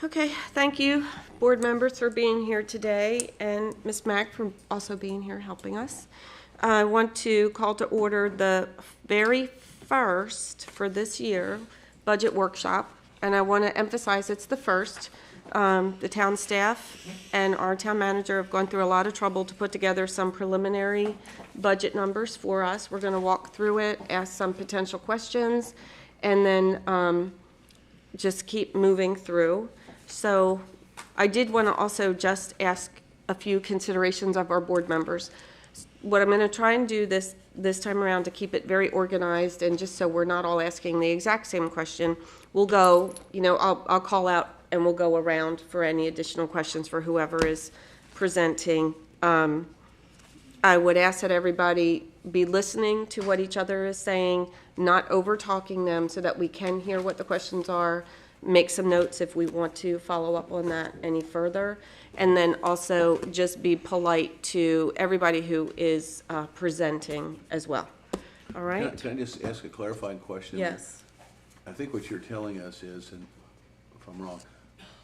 Okay, thank you, board members, for being here today, and Ms. Mack for also being here helping us. I want to call to order the very first for this year budget workshop, and I want to emphasize it's the first. The town staff and our town manager have gone through a lot of trouble to put together some preliminary budget numbers for us. We're going to walk through it, ask some potential questions, and then just keep moving through. So I did want to also just ask a few considerations of our board members. What I'm going to try and do this time around to keep it very organized, and just so we're not all asking the exact same question, we'll go, I'll call out and we'll go around for any additional questions for whoever is presenting. I would ask that everybody be listening to what each other is saying, not over talking them, so that we can hear what the questions are, make some notes if we want to follow up on that any further, and then also just be polite to everybody who is presenting as well. All right? Can I just ask a clarifying question? Yes. I think what you're telling us is, and if I'm wrong,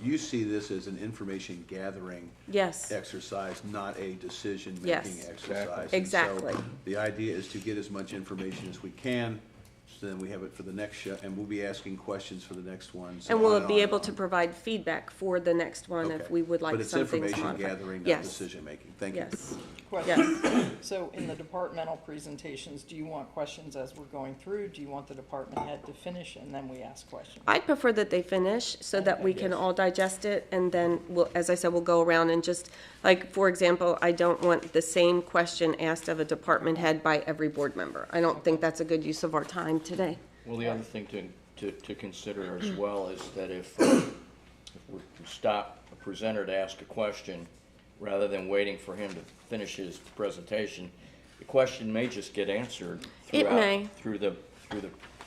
you see this as an information gathering Yes. exercise, not a decision-making Yes. exercise. Exactly. And so the idea is to get as much information as we can, so then we have it for the next show, and we'll be asking questions for the next one. So And we'll on be on able and to on. provide feedback for the next one if Okay. we would like But it's some things information modified. gathering, not Yes. decision-making. Thank you. Yes. Question. Yes. So in the departmental presentations, do you want questions as we're going through? Do you want the department head to finish and then we ask questions? I prefer that they finish so that we can all digest it, and then we'll, as I said, we'll go around and just, like, for example, I don't want the same question asked of a department head by every board member. I don't think that's a good use of our time today. Well, the other thing to consider as well is that if we stop a presenter to ask a question, rather than waiting for him to finish his presentation, the question may just get answered It may. through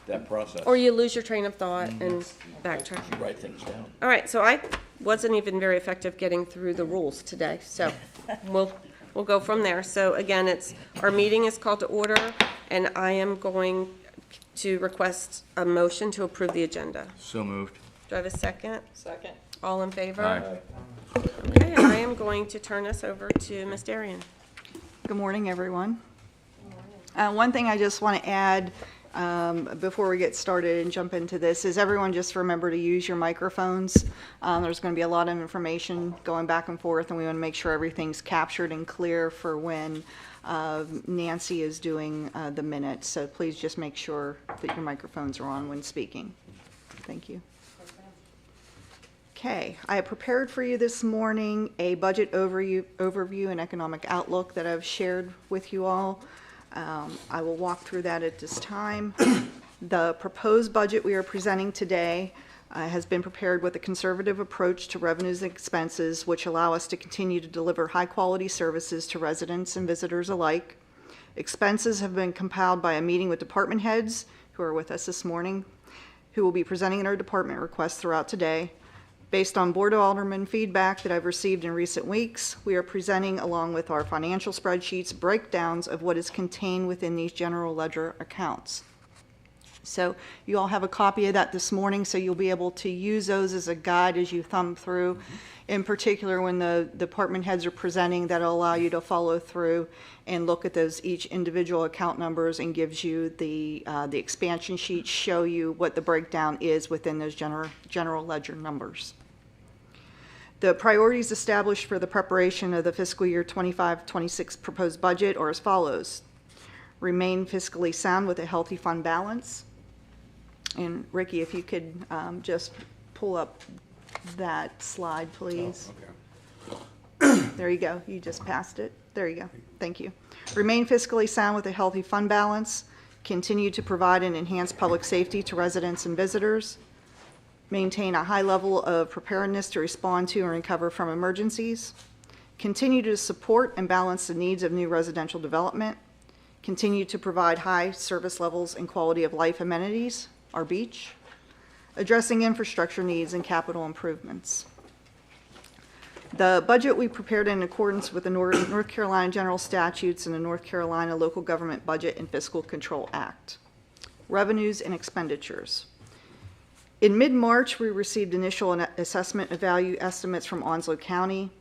that process. Or you lose your train of thought and backtrack. You write things down. All right, so I wasn't even very effective getting through the rules today, so we'll go from there. So again, our meeting is called to order, and I am going to request a motion to approve the agenda. So moved. Do I have a second? Second. All in favor? Aye. Okay, I am going to turn this over to Ms. Darian. Good morning, everyone. One thing I just want to add before we get started and jump into this is everyone just remember to use your microphones. There's going to be a lot of information going back and forth, and we want to make sure everything's captured and clear for when Nancy is doing the minutes. So please just make sure that your microphones are on when speaking. Thank you. Okay, I have prepared for you this morning a budget overview and economic outlook that I've shared with you all. I will walk through that at this time. The proposed budget we are presenting today has been prepared with a conservative approach to revenues and expenses, which allow us to continue to deliver high-quality services to residents and visitors alike. Expenses have been compiled by a meeting with department heads who are with us this morning, who will be presenting in our department requests throughout today. Based on Board of Aldermen feedback that I've received in recent weeks, we are presenting, along with our financial spreadsheets, breakdowns of what is contained within these general ledger accounts. So you all have a copy of that this morning, so you'll be able to use those as a guide as you thumb through. In particular, when the department heads are presenting, that'll allow you to follow through and look at those each individual account numbers, and gives you the expansion sheets show you what the breakdown is within those general ledger numbers. The priorities established for the preparation of the fiscal year 25-26 proposed budget are as follows. Remain fiscally sound with a healthy fund balance. And Ricky, if you could just pull up that slide, please. Oh, okay. There you go. You just passed it. There you go. Thank you. Remain fiscally sound with a healthy fund balance. Continue to provide and enhance public safety to residents and visitors. Maintain a high level of preparedness to respond to and recover from emergencies. Continue to support and balance the needs of new residential development. Continue to provide high service levels and quality of life amenities, our beach. Addressing infrastructure needs and capital improvements. The budget we prepared in accordance with the North Carolina General Statutes and the North Carolina Local Government Budget and Fiscal Control Act. Revenues and expenditures. In mid-March, we received initial assessment of value estimates from Onslow County.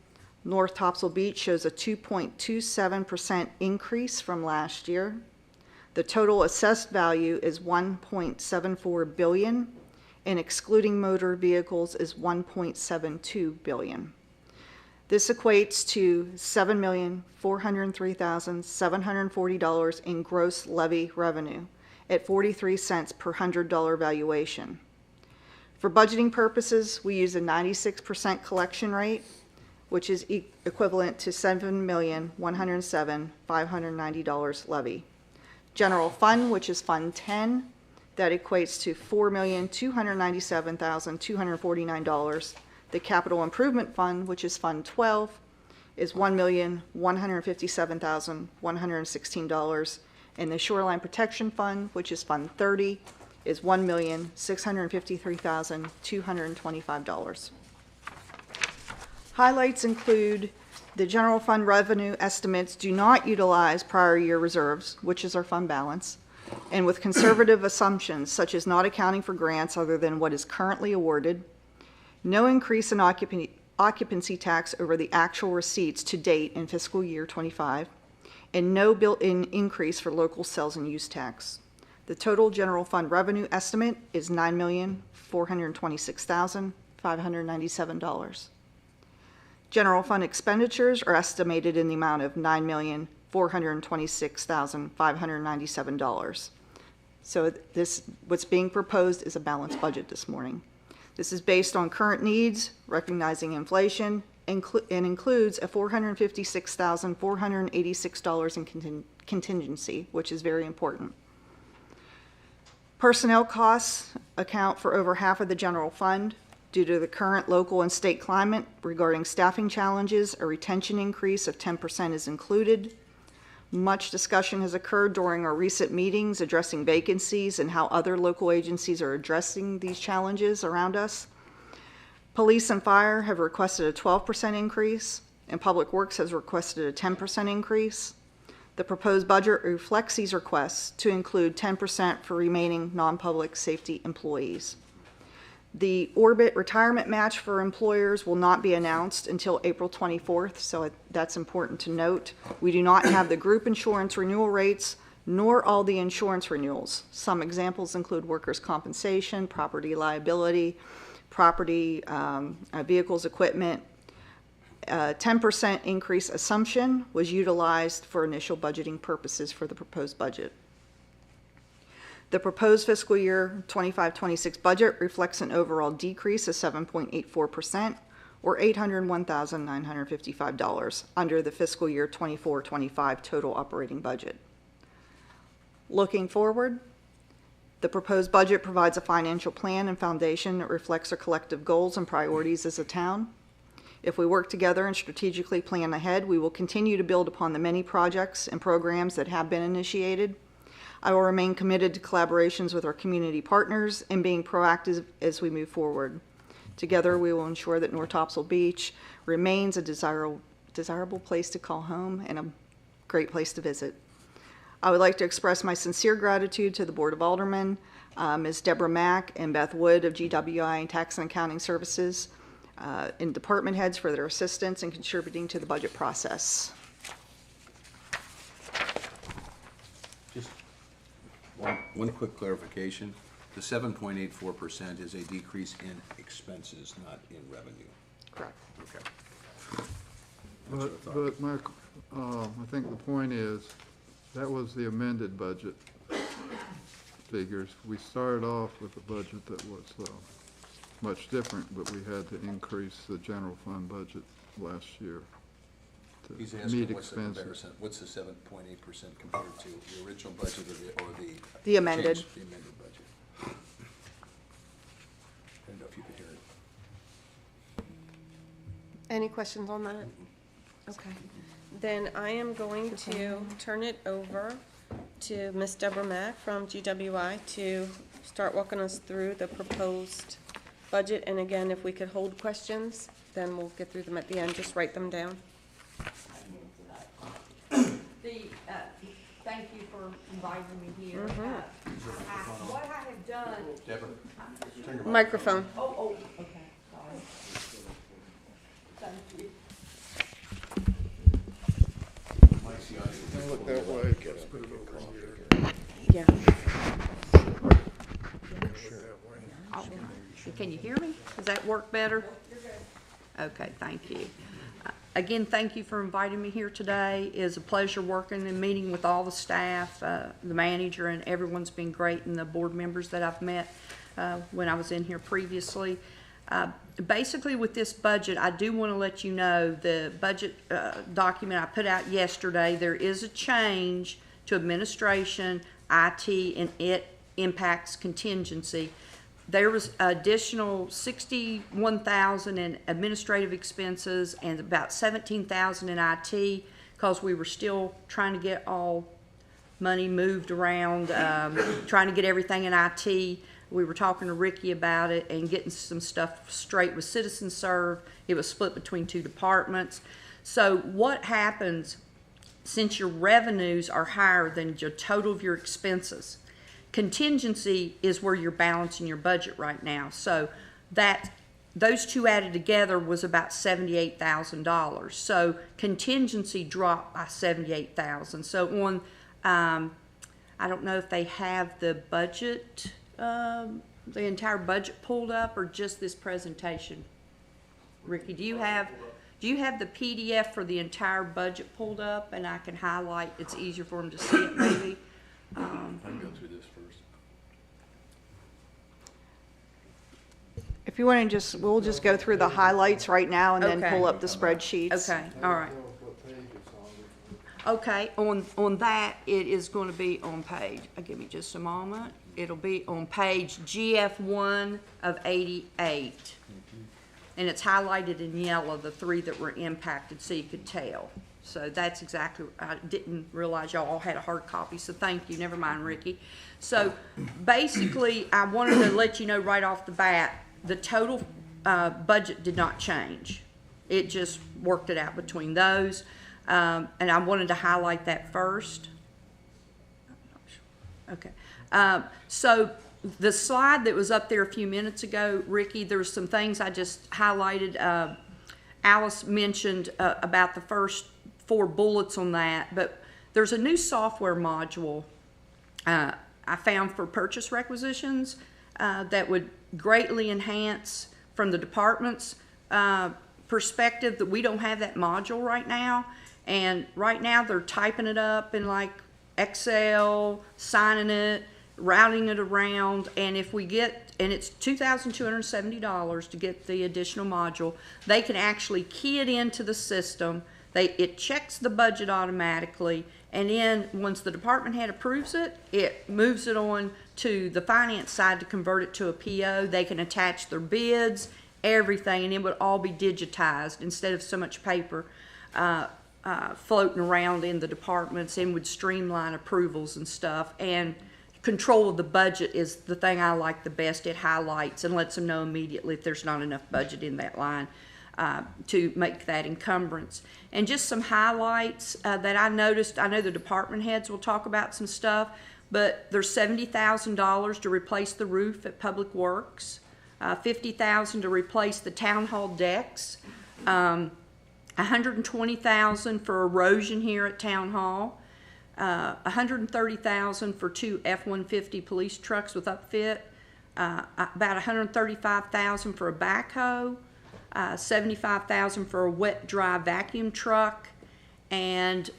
North Topsail Beach shows a 2.27% increase from last year. The total assessed value is $1.74 billion, and excluding motor vehicles is $1.72 billion. This equates to $7,403,740 in gross levy revenue at 43 cents per $100 valuation. For budgeting purposes, we use a 96% collection rate, which is equivalent to $7,107,590 levy. General fund, which is Fund 10, that equates to $4,297,249. The capital improvement fund, which is Fund 12, is $1,157,116. And the shoreline protection fund, which is Fund 30, is $1,653,225. Highlights include the general fund revenue estimates do not utilize prior year reserves, which is our fund balance, and with conservative assumptions such as not accounting for grants other than what is currently awarded, no increase in occupancy tax over the actual receipts to date in fiscal year 25, and no built-in increase for local sales and use tax. The total general fund revenue estimate is $9,426,597. General fund expenditures are estimated in the amount of $9,426,597. So what's being proposed is a balanced budget this morning. This is based on current needs, recognizing inflation, and includes a $456,486 in contingency, which is very important. Personnel costs account for over half of the general fund. Due to the current local and state climate regarding staffing challenges, a retention increase of 10% is included. Much discussion has occurred during our recent meetings addressing vacancies and how other local agencies are addressing these challenges around us. Police and fire have requested a 12% increase, and Public Works has requested a 10% increase. The proposed budget reflects these requests to include 10% for remaining non-public safety employees. The Orbit retirement match for employers will not be announced until April 24th, so that's important to note. We do not have the group insurance renewal rates, nor all the insurance renewals. Some examples include workers' compensation, property liability, property, vehicles, equipment. 10% increase assumption was utilized for initial budgeting purposes for the proposed budget. The proposed fiscal year 25-26 budget reflects an overall decrease of 7.84%, or $801,955 under the fiscal year 24-25 total operating budget. Looking forward, the proposed budget provides a financial plan and foundation that reflects our collective goals and priorities as a town. If we work together and strategically plan ahead, we will continue to build upon the many projects and programs that have been initiated. I will remain committed to collaborations with our community partners and being proactive as we move forward. Together, we will ensure that North Topsail Beach remains a desirable place to call home and a great place to visit. I would like to express my sincere gratitude to the Board of Aldermen, Ms. Deborah Mack and Beth Wood of GWI and Tax and Accounting Services, and department heads for their assistance in contributing to the budget process. Just one quick clarification. The 7.84% is a decrease in expenses, not in revenue. Correct. Okay. That's what I thought. But Mark, I think the point is, that was the amended budget figures. We started off with a budget that was much different, but we had to increase the general fund budget last year to He's meet asking what's the expenses. comparison, what's the 7.8% compared to the original budget or The amended. change, the amended budget? I don't know if you could hear it. Any questions on that? Okay. Then I am going to turn it over to Ms. Deborah Mack from GWI to start walking us through the proposed budget. And again, if we could hold questions, then we'll get through them at the end. Just write them down. thank you for inviting me here. What I have done, Deborah, turn your Microphone. okay, sorry. Thank you. mic's the audio. Look that way. Yeah. Oh, can you hear me? Does that work better? Okay, thank you. Again, thank you for inviting me here today. It is a pleasure working and meeting with all the staff, the manager, and everyone's been great, and the board members that I've met when I was in here previously. Basically, with this budget, I do want to let you know the budget document I put out yesterday, there is a change to administration, IT, and it impacts contingency. There was additional $61,000 in administrative expenses and about $17,000 in IT because we were still trying to get all money moved around, trying to get everything in IT. We were talking to Ricky about it and getting some stuff straight with Citizen Serve. It was split between two departments. So what happens since your revenues are higher than your total of your expenses? Contingency is where you're balancing your budget right now. So that those two added together was about $78,000. So contingency dropped by $78,000. So on, I don't know if they have the budget, the entire budget pulled up, or just this presentation. Ricky, do you have the PDF for the entire budget pulled up, and I can highlight? It's easier for them to see it, maybe. I can go through this first. If you want to we'll just go through the highlights right now and then Okay. pull up the spreadsheets. Okay, all right. Okay, on that, it is going to be on page, give me just a moment. It'll be on page GF1 of 88. And it's highlighted in yellow, the three that were impacted, so you could tell. So that's exactly, I didn't realize y'all all had a hard copy, so thank you. Never mind, Ricky. So basically, I wanted to let you know right off the bat, the total budget did not change. It just worked it out between those. And I wanted to highlight that first. Okay. So the slide that was up there a few minutes ago, Ricky, there's some things I just highlighted. Alice mentioned about the first 4 bullets on that, but there's a new software module I found for purchase requisitions that would greatly enhance from the department's perspective that we don't have that module right now. And right now they're typing it up in like Excel, signing it, routing it around, and if we get, and it's $2,270 to get the additional module, they can actually key it into the system. It checks the budget automatically, and then once the department head approves it, it moves it on to the finance side to convert it to a PO. They can attach their bids, everything, and it would all be digitized instead of so much paper floating around in the departments, and would streamline approvals and stuff. And control of the budget is the thing I like the best. It highlights and lets them know immediately if there's not enough budget in that line to make that encumbrance. And just some highlights that I noticed. I know the department heads will talk about some stuff, but there's $70,000 to replace the roof at Public Works, $50,000 to replace the town hall decks, $120,000 for erosion here at Town Hall, $130,000 for 2 F-150 police trucks with upfit, about $135,000 for a backhoe, $75,000 for a wet dry vacuum truck, and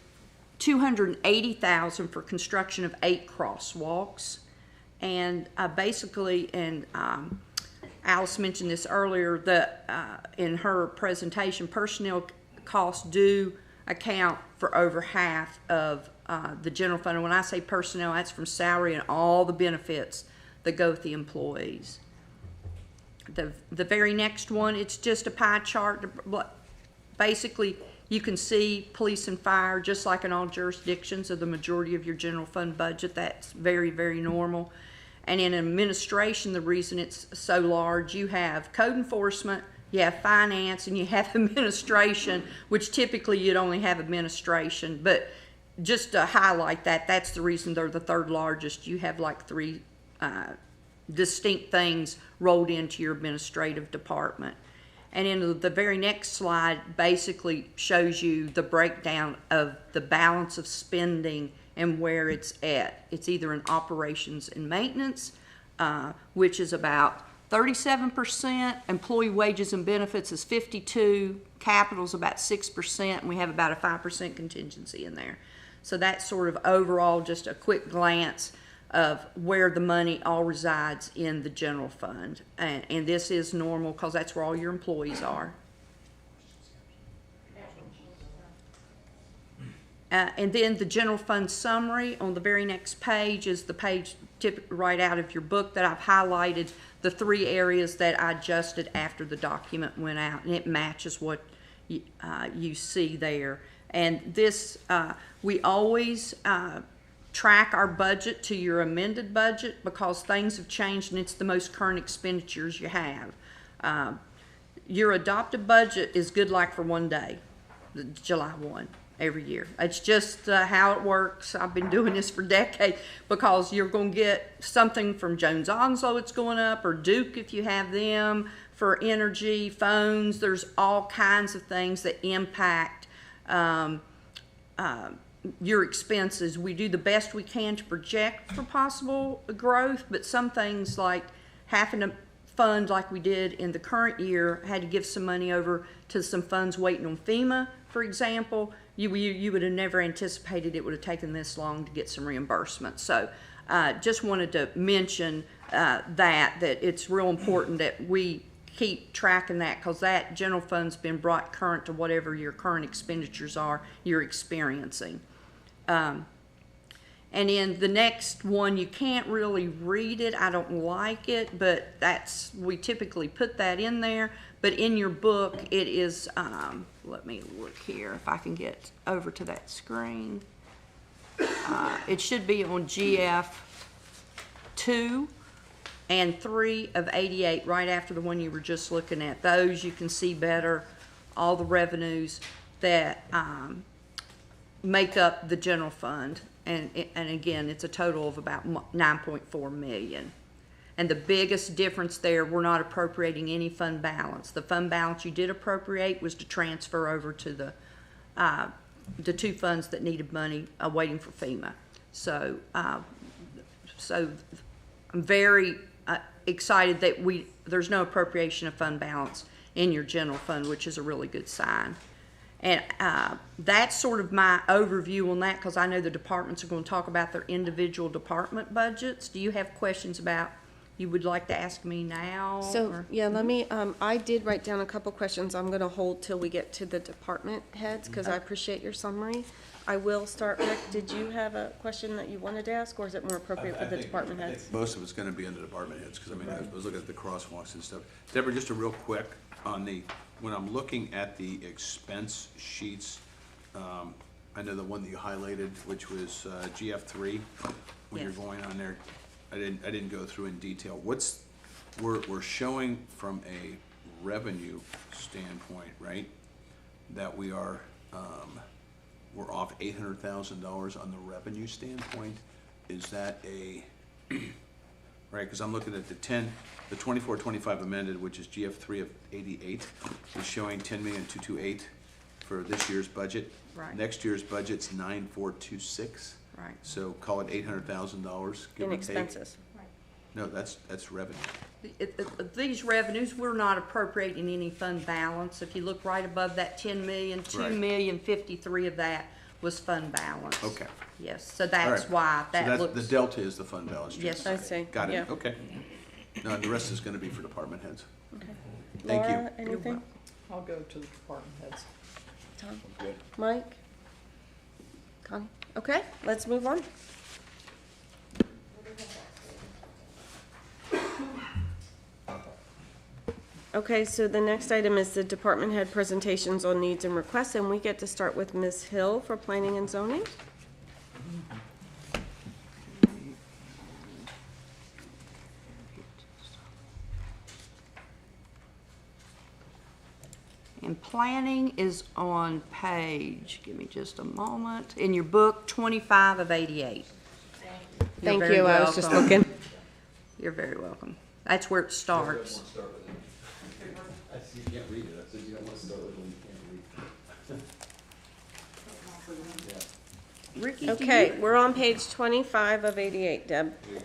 $280,000 for construction of 8 crosswalks. And basically, and Alice mentioned this earlier, that in her presentation, personnel costs do account for over half of the general fund. And when I say personnel, that's from salary and all the benefits that go with the employees. The very next one, it's just a pie chart. Basically, you can see police and fire, just like in all jurisdictions, of the majority of your general fund budget. That's very, very normal. And in administration, the reason it's so large, you have code enforcement, you have finance, and you have administration, which typically you'd only have administration. But just to highlight that, that's the reason they're the third largest. You have like three distinct things rolled into your administrative department. And in the very next slide basically shows you the breakdown of the balance of spending and where it's at. It's either in operations and maintenance, which is about 37%, employee wages and benefits is 52%, capital's about 6%, and we have about a 5% contingency in there. So that's sort of overall just a quick glance of where the money all resides in the general fund. And this is normal because that's where all your employees are. And then the general fund summary on the very next page is the page right out of your book that I've highlighted the three areas that I adjusted after the document went out, and it matches what you see there. And this, we always track our budget to your amended budget because things have changed and it's the most current expenditures you have. Your adopted budget is good like for one day, July 1. Every year. It's just how it works. I've been doing this for decades because you're going to get something from Jones Onslow, it's going up, or Duke if you have them, for energy, phones. There's all kinds of things that impact your expenses. We do the best we can to project for possible growth, but some things like having to fund like we did in the current year, had to give some money over to some funds waiting on FEMA, for example. You would have never anticipated it would have taken this long to get some reimbursement. So just wanted to mention that it's real important that we keep tracking that because that general fund's been brought current to whatever your current expenditures are you're experiencing. And in the next one, you can't really read it. I don't like it, but we typically put that in there. But in your book, it is, let me look here if I can get over to that screen. It should be on GF 2 and 3 of 88, right after the one you were just looking at. Those you can see better, all the revenues that make up the general fund. And again, it's a total of about 9.4 million. And the biggest difference there, we're not appropriating any fund balance. The fund balance you did appropriate was to transfer over to the two funds that needed money waiting for FEMA. So, so I'm very excited that there's no appropriation of fund balance in your general fund, which is a really good sign. And that's sort of my overview on that because I know the departments are going to talk about their individual department budgets. Do you have questions about you would like to ask me now? So, yeah, let me, I did write down a couple questions I'm gonna hold till we get to the department heads, because I appreciate your summary. I will start, Rick, did you have a question that you wanted to ask, or is it more appropriate for the department I heads? think most of it's gonna be under department heads, because I mean, I was looking at the crosswalks and stuff. Deborah, just a real quick on when I'm looking at the expense sheets, I know the one that you highlighted, which was GF3, when you're Yes. going on there, I didn't go through in detail. We're showing from a revenue standpoint, right, that we are, we're off $800,000 on the revenue standpoint. Is that right, because I'm looking at the 24-25 amended, which is GF3 of 88, is showing 10,228,000 for this year's budget. Right. Next year's budget's 9,426. Right. So call it $800,000, give In or take. expenses. No, that's revenue. These revenues, we're not appropriating any fund balance. If you look right above that 10 million, Right. 2,053,000 of that was fund balance. Okay. Yes, so All that's right. why So that the looks. delta is the fund balance. Yes, I see. Got it, Yeah. okay. No, and the rest is gonna be for department heads. Thank you. Laura, anything? I'll go to the department heads. Tom? Good. Mike? Connie? Okay, let's move on. Okay, so the next item is the department head presentations on needs and requests, and we get to start with Ms. Hill for planning and zoning. And planning is on page, give me just a moment, in your book, 25 of 88. You're Thank very you, I was just welcome. looking. You're very welcome. That's where it starts. I see you can't read it, I said you don't want to start with when you can't read. Ricky, do Okay, you? we're on page 25 of 88, Deb. There you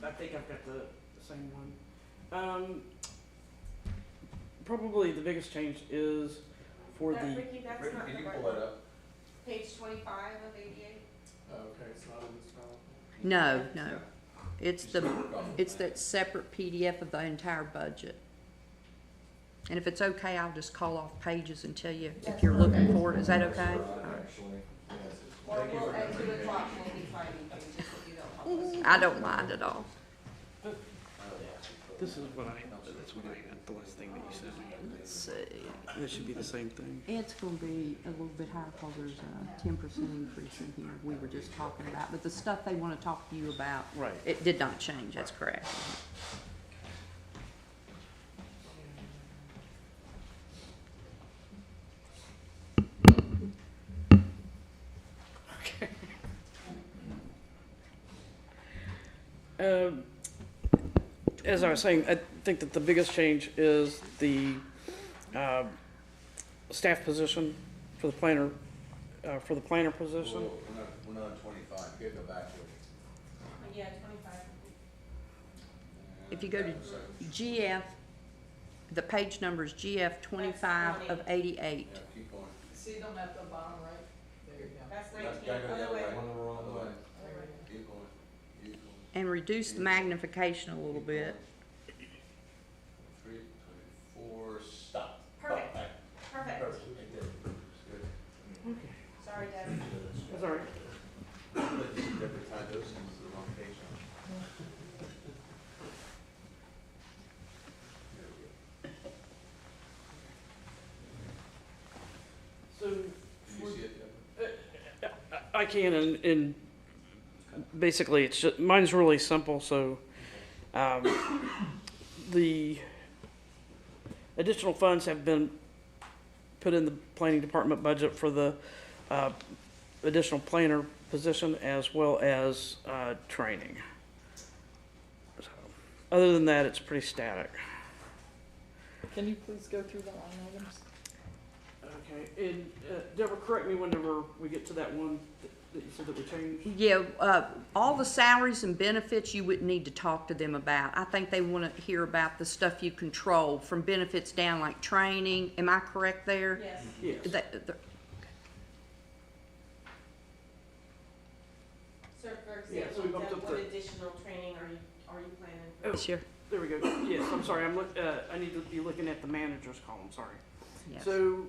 go. I think I've got the same one. Probably the biggest change is for the, Ricky, that's Ricky, not can the you right pull that one. up? Page 25 of 88? Okay, it's not in this column. No. It's that separate PDF of the entire budget. And if it's okay, I'll just call off pages and tell you if you're looking for it. Is that okay? Or we'll, at 2 o'clock, we'll be finding pages if you don't help us. I don't mind at all. this is what that's what I got, the last thing that you sent me. Let's see. This should be the same thing. It's gonna be a little bit higher because there's a 10% increase in here we were just talking about. But the stuff they wanna talk to you about, Right. it did not change, that's correct. As I was saying, I think that the biggest change is the staff position for the planner, position. We're not on 25, you gotta go back to it. Yeah, 25. If you go to GF, the page number is GF 25 of 88. Yeah, keep going. See them at the bottom right? There you go. That's Gotta 19, go the other other way. way. Other way. Keep going, keep going. And reduce the magnification a little bit. 3, 24, stop. Perfect. Back. Perfect. Right there. Good. Sorry, Deb. That's all right. Every time those things are the wrong page. So Do you see it? I can, and basically, it's just, mine's really simple, so, the additional funds have been put in the planning department budget for the, additional planner position as well as, training. So, other than that, it's pretty static. Can you please go through the line items? Okay, and, Deborah, correct me whenever we get to that one that you said that we changed. Yeah, all the salaries and benefits you wouldn't need to talk to them about. I think they want to hear about the stuff you control, from benefits down, like training. Am I correct there? Yes. Yes. So for Yeah, so example, we bumped Deb, up what the- additional training are you planning? Oh, This year? there we go. Yes, I'm sorry, I need to be looking at the manager's column, sorry. Yes. So,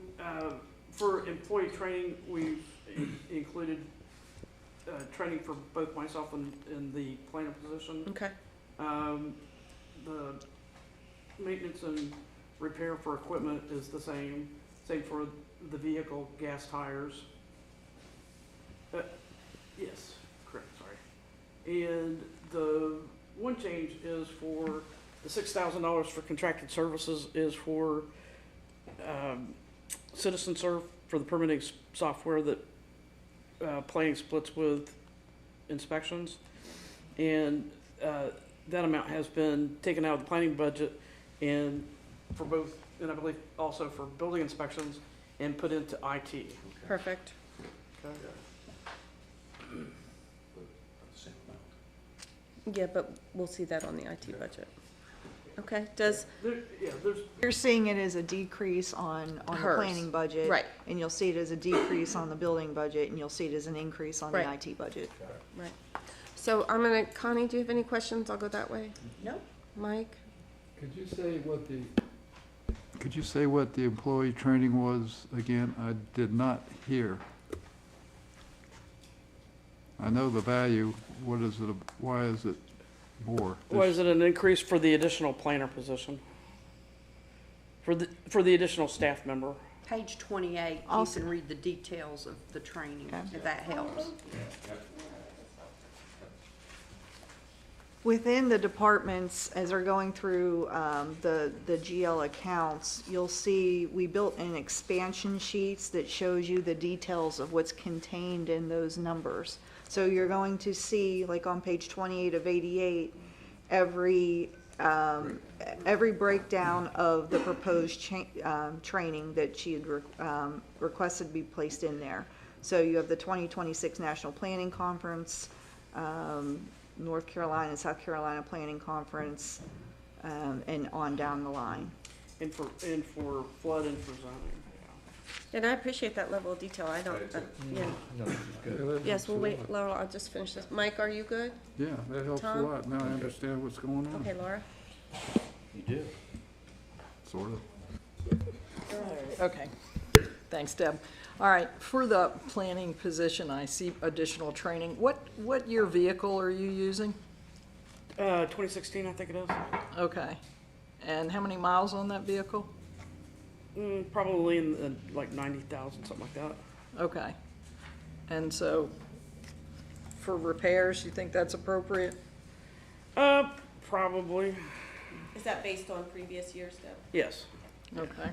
for employee training, we've included, training for both myself and the planner position. Okay. The maintenance and repair for equipment is the same for the vehicle, gas tires. Yes, correct, sorry. And the one change is for the $6,000 for contracted services is for, Citizen Serve for the permitting software that, planning splits with inspections. And, that amount has been taken out of the planning budget and for both, and I believe also for building inspections, and put into IT. Perfect. Okay. Same amount. Yeah, but we'll see that on the IT budget. Okay, does, There's, You're seeing it as a decrease on the Hers. planning budget. Right. And you'll see it as a decrease on the building budget, and you'll see it as an increase on the Right. IT budget. right. So I'm gonna, Connie, do you have any questions? I'll go that way. Nope. Mike? Could you say what the employee training was again? I did not hear. I know the value, what is it, why is it more? why is it an increase for the additional planner position? For the additional staff member? Page 28, you Also- can read the details of the training, Okay. if that helps. Within the departments, as they're going through the GL accounts, you'll see we built in expansion sheets that shows you the details of what's contained in those numbers. So you're going to see, like on page 28 of 88, every breakdown of the proposed training that she had requested be placed in there. So you have the 2026 National Planning Conference, North Carolina and South Carolina Planning Conference, and on down the line. And for flood and for zoning, And I appreciate that level of detail. I don't, yeah. Yes, we'll wait, Laura, I'll just finish this. Mike, are you good? Yeah, that helps a Tom? lot. Now I understand what's going on. Okay, Laura? You do. Sort of. Okay, thanks, Deb. All right, for the planning position, I see additional training. What year vehicle are you using? 2016, I think it is. Okay, and how many miles on that vehicle? Probably in like 90,000, something like that. Okay, and so for repairs, you think that's appropriate? Probably, Is that based on previous years, Deb? yes. Okay,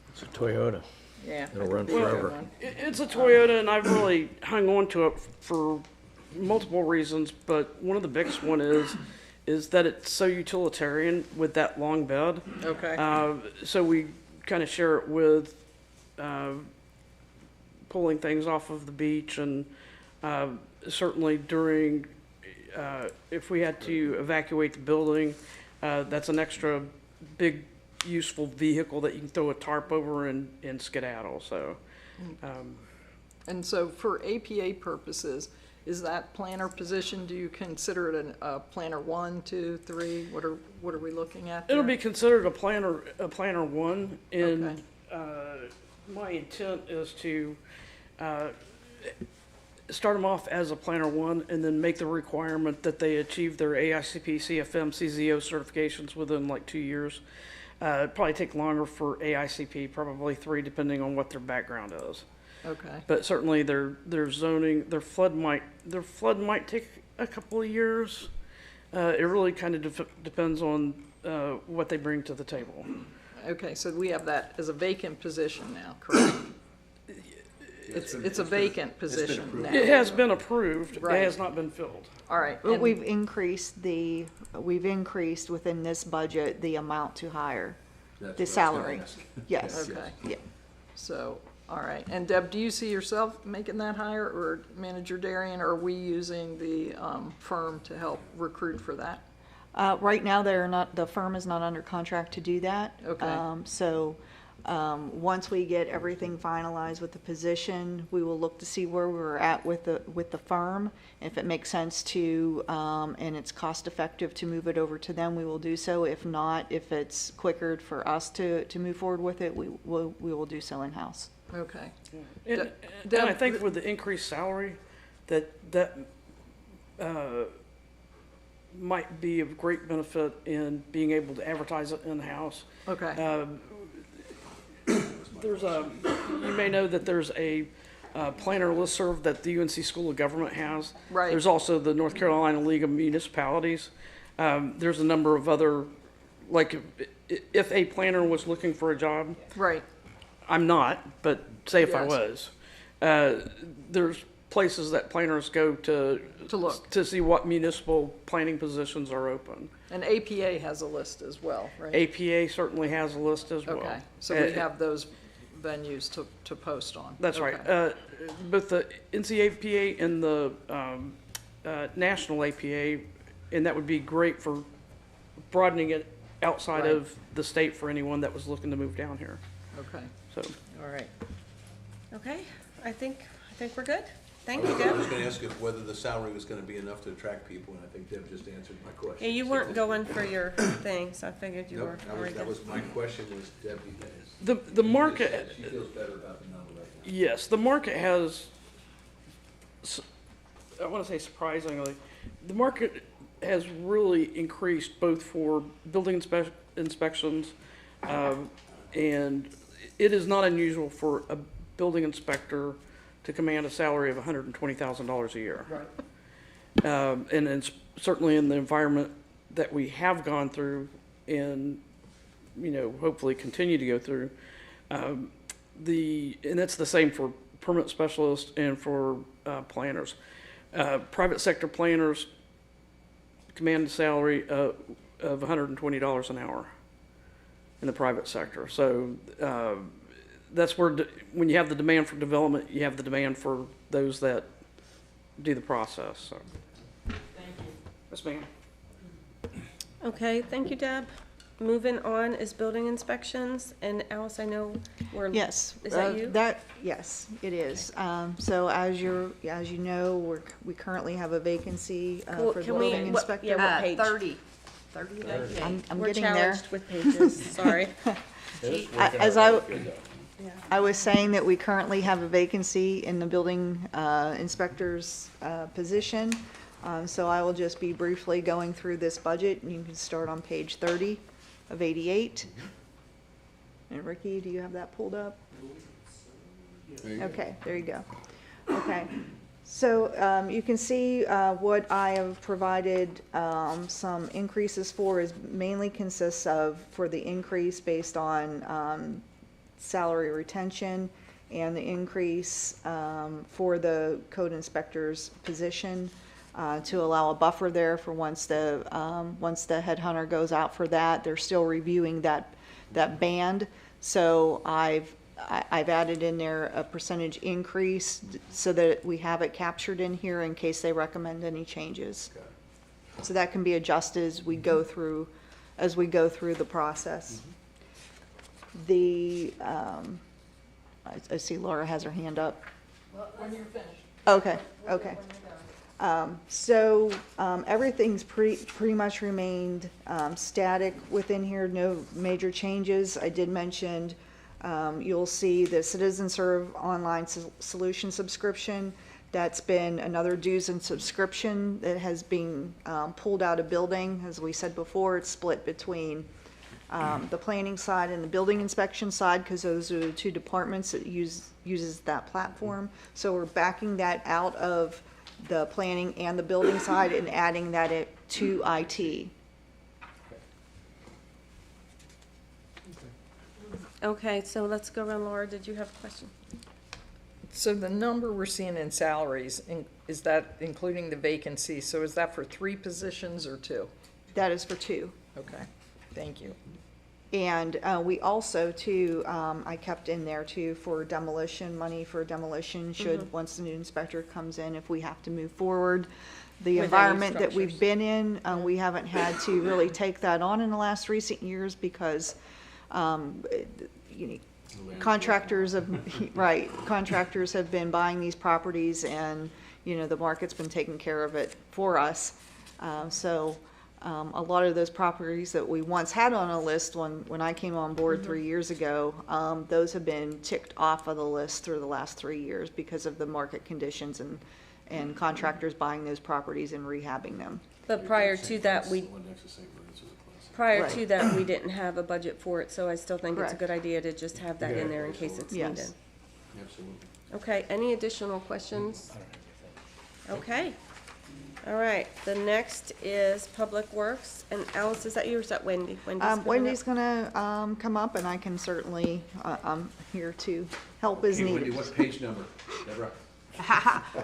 It's a Toyota. yeah. It'll run that could be a good forever. one. It's a Toyota, and I've really hung on to it for multiple reasons, but one of the biggest one is that it's so utilitarian with that long bed. Okay, So we kind of share it with pulling things off of the beach, and certainly during, if we had to evacuate the building, that's an extra big useful vehicle that you can throw a tarp over and skedaddle, so. and so for APA purposes, is that planner position, do you consider it a planner 1, 2, 3? What are we looking at there? It'll be considered a planner one, and Okay. my intent is to start them off as a planner one, and then make the requirement that they achieve their AICP, CFM, CZO certifications within like 2 years. It'd probably take longer for AICP, probably 3, depending on what their background is. Okay, But certainly their zoning, their flood might take a couple of years. It really kind of depends on what they bring to the table. okay, so we have that as a vacant position now, correct? It's a vacant position now. It has been approved, it Right. has not been filled. All right. But and- we've increased within this budget, the amount to hire, the salary. Yes, Okay. yeah. So, all right. And Deb, do you see yourself making that hire, or Manager Darian, or are we using the firm to help recruit for that? Right now, the firm is not under contract to do that. Okay. So, once we get everything finalized with the position, we will look to see where we're at with the firm. If it makes sense to, and it's cost effective to move it over to them, we will do so. If not, if it's quicker for us to move forward with it, we will do so in-house. Okay. And Deb, I think with the increased salary, that might be of great benefit in being able to advertise it in-house. Okay. You may know that there's a planner listserv that the UNC School of Government has. Right. There's also the North Carolina League of Municipalities. There's a number of other, like, if a planner was looking for a job, Right. I'm not, but say if I Yes. was, there's places that planners go to look. to see what municipal planning positions are open. And APA has a list as well, right? APA certainly has a list as well. Okay, so we have those venues to post on. That's Okay. right. Both the NCAPA and the National APA, and that would be great for broadening it outside Right. of the state for anyone that was looking to move down here. Okay, So, all right. Okay, I think we're good. Thank you, I Deb. was gonna ask if whether the salary was gonna be enough to attract people, and I think Deb just answered my question. Yeah, you weren't going for your thing, so I figured you were Nope, already that good. was, my question was Debbie. the market, She feels better about the number right now. yes, the market has, I want to say surprisingly, the market has really increased both for building inspections, and it is not unusual for a building inspector to command a salary of $120,000 a year. Right. And certainly in the environment that we have gone through and, hopefully continue to go through, and that's the same for permit specialists and for planners. Private sector planners command a salary of $120 an hour in the private sector. So that's where, when you have the demand for development, you have the demand for those that do the process. So. Thank you. Yes, ma'am. Okay, thank you, Deb. Moving on is building inspections, and Alice, I know we're. Yes. Is that you? Yes, it is. So as you know, we currently have a vacancy Well, for the can we- building what- inspector. yeah, what page? 30 to 88. I'm We're getting there. challenged with pages, sorry. As I was saying that we currently have a vacancy in the building inspector's position. So I will just be briefly going through this budget, and you can start on page 30 of 88. And Ricky, do you have that pulled up? Okay, there you go. Okay, so you can see what I have provided some increases for is mainly consists of, for the increase based on salary retention and the increase for the code inspector's position to allow a buffer there for once the headhunter goes out for that. They're still reviewing that band. So I've added in there a percentage increase so that we have it captured in here in case they recommend any changes. So that can be adjusted as we go through the process. The I see Laura has her hand up. When you're finished. Okay. So everything's pretty much remained static within here, no major changes. I did mention you'll see the CitizenServe online solution subscription. That's been another dues and subscription that has been pulled out of building. As we said before, it's split between the planning side and the building inspection side, because those are the two departments that uses that platform. So we're backing that out of the planning and the building side and adding that to IT. Okay, so let's go around. Laura, did you have a question? So the number we're seeing in salaries, is that including the vacancy? So is that for 3 positions or 2? That is for 2. Okay, thank you. And we also, too, I kept in there, too, for demolition, money for demolition, should, once the new inspector comes in, if we have to move forward. The With any environment that we've structures. been in, we haven't had to really take that on in the last recent years because, contractors have, right, contractors have been buying these properties and, the market's been taking care of it for us. A lot of those properties that we once had on a list when I came on board 3 years ago, those have been ticked off of the list through the last 3 years because of the market conditions and contractors buying those properties and rehabbing them. But prior to that, we didn't have a budget for it, so I still think it's a Correct. good idea to just have that in there in case it's Yes. needed. Absolutely. Okay, any additional questions? Okay. All right, the next is Public Works, and Alice, is that you or is that Wendy? Wendy's gonna come up, and I can certainly, I'm here to help as Hey, Wendy, needed. what page number? Deborah?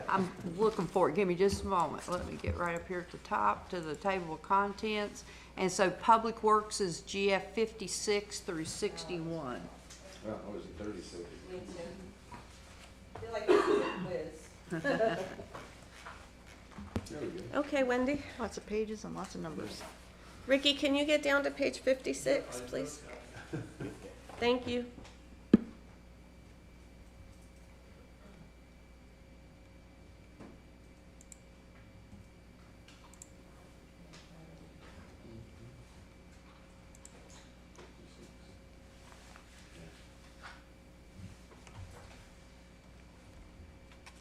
I'm looking for it. Give me just a moment. Let me get right up here at the top to the table of contents. And so Public Works is GF 56 through 61. Well, I was at 30, so. There we go. Okay, Wendy. Lots of pages and lots of numbers. Ricky, can you get down to page 56, please? Thank you.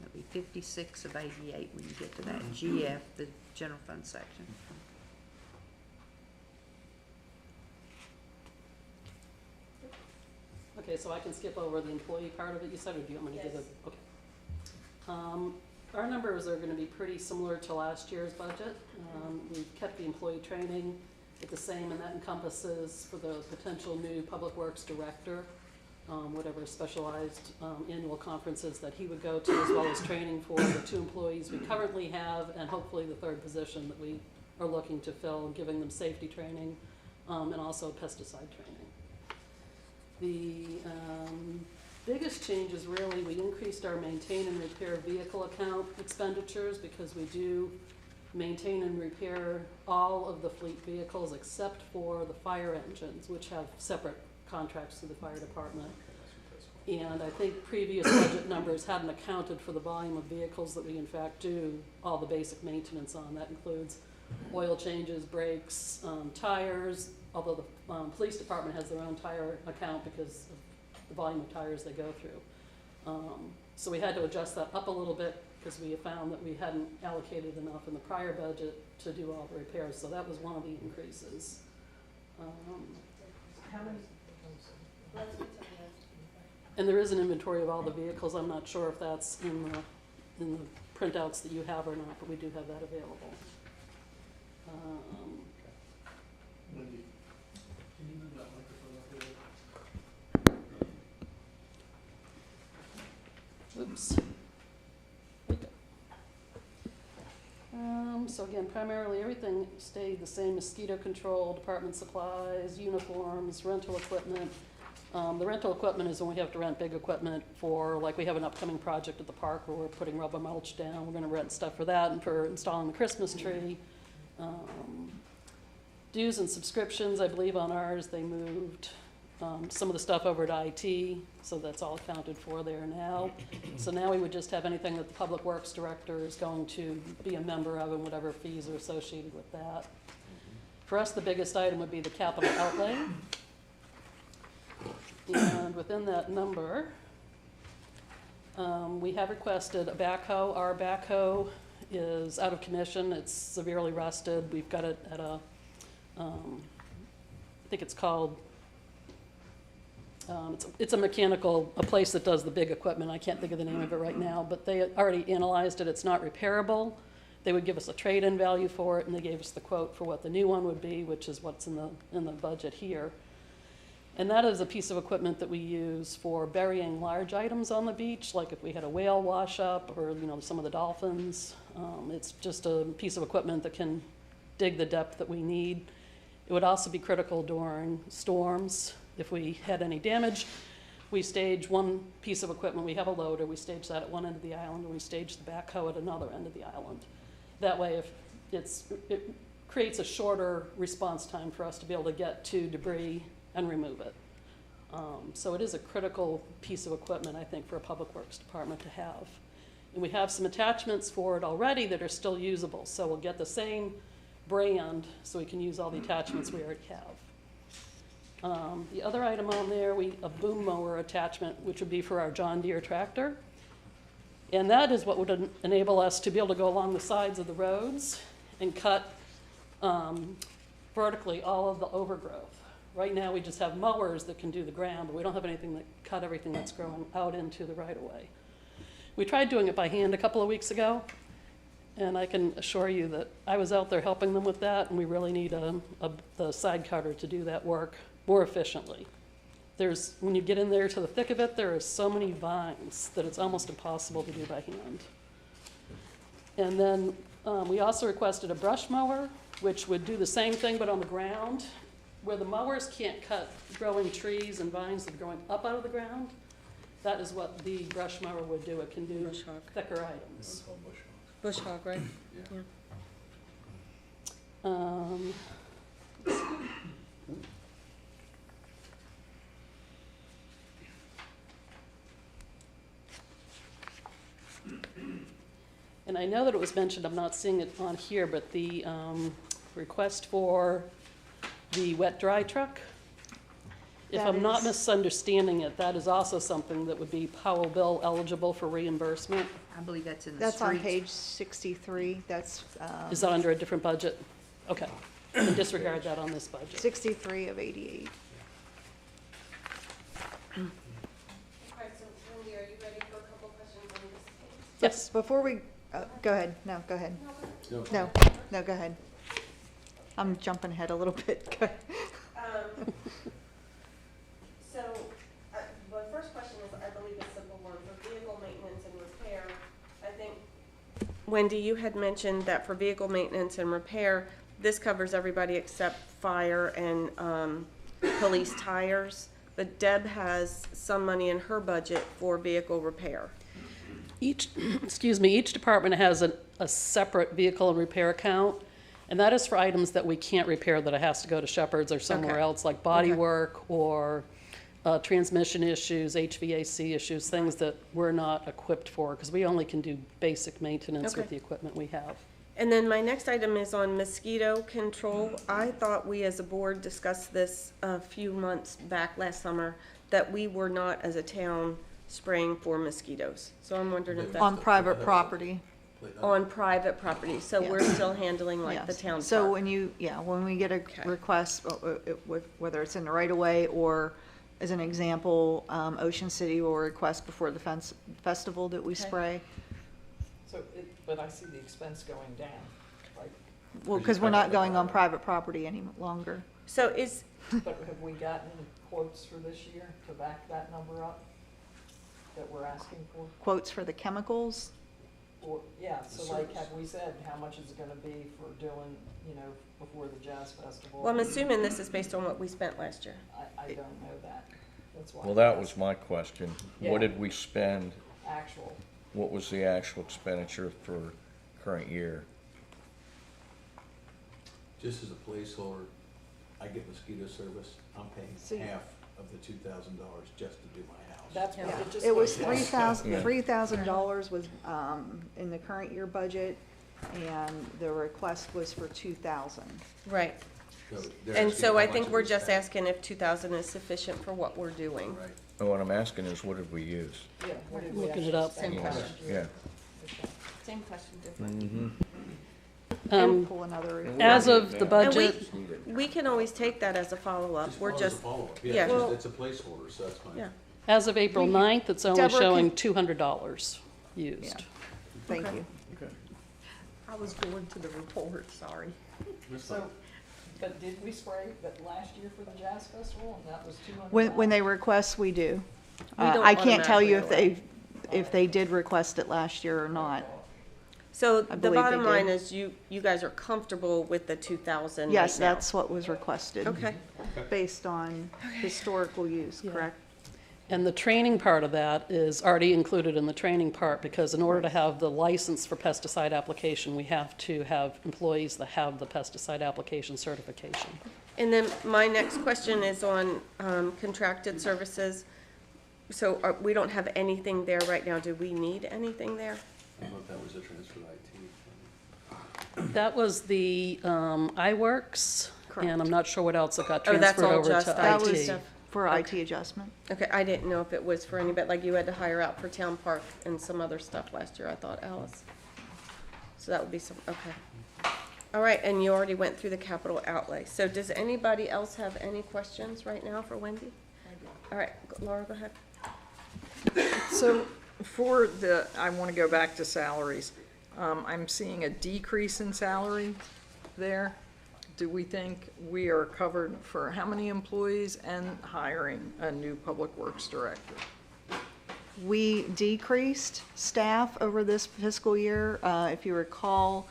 That'll be 56 of 88 when you get to that GF, the general fund section. Okay, so I can skip over the employee part of it, you said, or do you want me to give a, okay. Our numbers are gonna be pretty similar to last year's budget. We've kept the employee training at the same, and that encompasses for the potential new Public Works Director, whatever specialized annual conferences that he would go to, as well as training for the 2 employees we currently have, and hopefully the 3rd position that we are looking to fill, giving them safety training, and also pesticide training. The biggest change is really, we increased our maintain and repair vehicle account expenditures because we do maintain and repair all of the fleet vehicles except for the fire engines, which have separate contracts to the fire department. And I think previous budget numbers hadn't accounted for the volume of vehicles that we in fact do all the basic maintenance on. That includes oil changes, brakes, tires, although the police department has their own tire account because of the volume of tires they go through. So we had to adjust that up a little bit because we found that we hadn't allocated enough in the prior budget to do all the repairs. So that was one of the increases. And there is an inventory of all the vehicles. I'm not sure if that's in the printouts that you have or not, but we do have that available. Wendy, can you move that microphone up there? Oops. So again, primarily everything stayed the same: mosquito control, department supplies, uniforms, rental equipment. The rental equipment is when we have to rent big equipment for, like we have an upcoming project at the park where we're putting rubber mulch down. We're gonna rent stuff for that and for installing the Christmas tree. Dues and subscriptions, I believe on ours, they moved some of the stuff over to IT, so that's all accounted for there now. So now we would just have anything that the Public Works Director is going to be a member of and whatever fees are associated with that. For us, the biggest item would be the capital outlay. And within that number, we have requested a backhoe. Our backhoe is out of commission. It's severely rusted. We've got it at a, I think it's called, it's a mechanical, a place that does the big equipment. I can't think of the name of it right now, but they already analyzed it. It's not repairable. They would give us a trade-in value for it, and they gave us the quote for what the new one would be, which is what's in the budget here. And that is a piece of equipment that we use for burying large items on the beach, like if we had a whale wash up or, you know, some of the dolphins. It's just a piece of equipment that can dig the depth that we need. It would also be critical during storms. If we had any damage, we stage one piece of equipment. We have a loader. We stage that at one end of the island, and we stage the backhoe at another end of the island. That way, if it creates a shorter response time for us to be able to get to debris and remove it. So it is a critical piece of equipment, I think, for a Public Works Department to have. And we have some attachments for it already that are still usable. So we'll get the same brand so we can use all the attachments we already have. The other item on there, a boom mower attachment, which would be for our John Deere tractor. And that is what would enable us to be able to go along the sides of the roads and cut vertically all of the overgrowth. Right now, we just have mowers that can do the ground, but we don't have anything that cut everything that's growing out into the right-of-way. We tried doing it by hand a couple of weeks ago, and I can assure you that I was out there helping them with that, and we really need the side cutter to do that work more efficiently. When you get in there to the thick of it, there are so many vines that it's almost impossible to do by hand. And then we also requested a brush mower, which would do the same thing but on the ground. Where the mowers can't cut growing trees and vines that are growing up out of the ground, that is what the brush mower would do. It can do thicker items. Bush hog, right? Yeah. And I know that it was mentioned, I'm not seeing it on here, but the request for the wet-dry truck. If I'm not misunderstanding it, that is also something that would be Powell bill eligible for reimbursement. I believe that's in the That's on streets. page 63. That's Is that under a different budget? Okay, and disregard that on this budget. 63 of 88. All right, so Wendy, are you ready for a couple questions on this page? Yes. Before we Go ahead, no, go ahead. No, no, go ahead. I'm jumping ahead a little bit. Go ahead. So, the first question is, I believe a simple one, for vehicle maintenance and repair. I think, Wendy, you had mentioned that for vehicle maintenance and repair, this covers everybody except fire and police tires. But Deb has some money in her budget for vehicle repair. Each, excuse me, each department has a separate vehicle and repair account, and that is for items that we can't repair, that it has to go to Shepherd's or somewhere Okay. else, like body Okay. work or transmission issues, HVAC issues, things that we're not equipped for, because we only can do basic maintenance with Okay. the equipment we have. And then my next item is on mosquito control. I thought we as a board discussed this a few months back last summer, that we were not as a town spraying for mosquitoes. So I'm wondering if On that's private property. on private property, so we're Yes. still handling like the Yes. town So park. when you, when we get a Okay. request, whether it's in the right of way or, as an example, Ocean City will request before the festival that we Okay. spray. So, but I see the expense going down, like, Well, because we're not going on private property any longer. So is, but have we gotten quotes for this year to back that number up that we're asking for? Quotes for the chemicals, Or, yeah, so The like, service. have we said how much is it gonna be for doing, before the jazz festival? well, I'm assuming this is based on what we spent last year. I don't know that, that's why. Well, that was my question. What Yeah. did we spend? Actual, What was the actual expenditure for current year? Just as a placeholder, I get mosquito service, I'm See- paying half of the $2,000 just to do my house. that's what Yeah. it just. it was goes down. $3,000 was, in the current year budget, and the request was for 2,000. Right. So they're And asking so how I much think have we're we just spent. asking if 2,000 is sufficient for what we're doing. Right. And what I'm asking is, what did we use? Yeah, what did we Looking it actually up. spend Same last question. year? Yeah. Same question, different. Mm-hmm. Pull another. As of the And budget, we can always take that as a follow-up. Just We're follow as a just, follow-up. yeah. Yeah, Well- it's a placeholder, so that's fine. yeah. as of April 9th, it's only Deborah, showing can- $200 used. Yeah. Thank Okay. you. I was going to the report, sorry. So, but did we spray that last year for the jazz festival, and that was 200? When they request, we do. We don't I can't tell you automatically if they did request it last year or not. So I the believe they bottom line did. is you guys are comfortable with the 2,000 Yes, right now? that's what was requested. Okay. Based on historical use, Yeah. correct? And the training part of that is already included in the training part, because in order to have the license for pesticide application, we have to have employees that have the pesticide application certification. And then my next question is on contracted services. So we don't have anything there right now. Do we need anything there? I don't know if that was a transfer to IT. That was the iWorks, Correct. and I'm not sure what else that got Oh, that's transferred all over just to That IT was IT. stuff. for IT adjustment. Okay, I didn't know if it was for any, but like you had to hire out for town park and some other stuff last year, I thought, Alice. So that would be some, okay. All right, and you already went through the capital outlay. So does anybody else have any questions right now for Wendy? All right, Laura, go ahead. So for the, I want to go back to salaries. I'm seeing a decrease in salary there. Do we think we are covered for how many employees and hiring a new public works director? We decreased staff over this fiscal year. If you recall,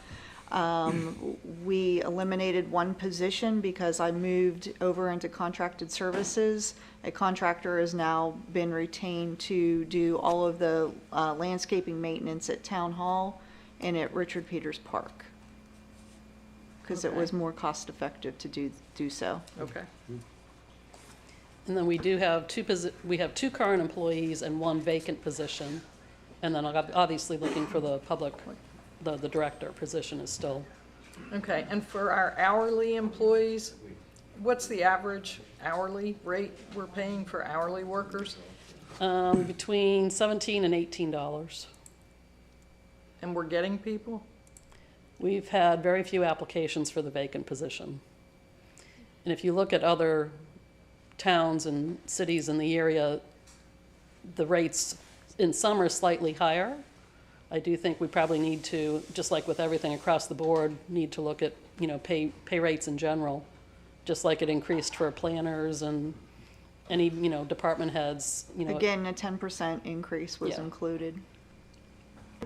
we eliminated one position because I moved over into contracted services. A contractor has now been retained to do all of the landscaping maintenance at Town Hall and at Richard Peters Park, because it was more cost-effective to do so. Okay. And then we do have we have two current employees and one vacant position. And then obviously looking for the public, the director position is still, Okay, and for our hourly employees, what's the average hourly rate we're paying for hourly workers? between $17 and $18. And we're getting people? We've had very few applications for the vacant position. And if you look at other towns and cities in the area, the rates in some are slightly higher, I do think we probably need to, just like with everything across the board, need to look at, pay rates in general, just like it increased for planners and any, department heads, Again, a 10% increase was Yeah. included.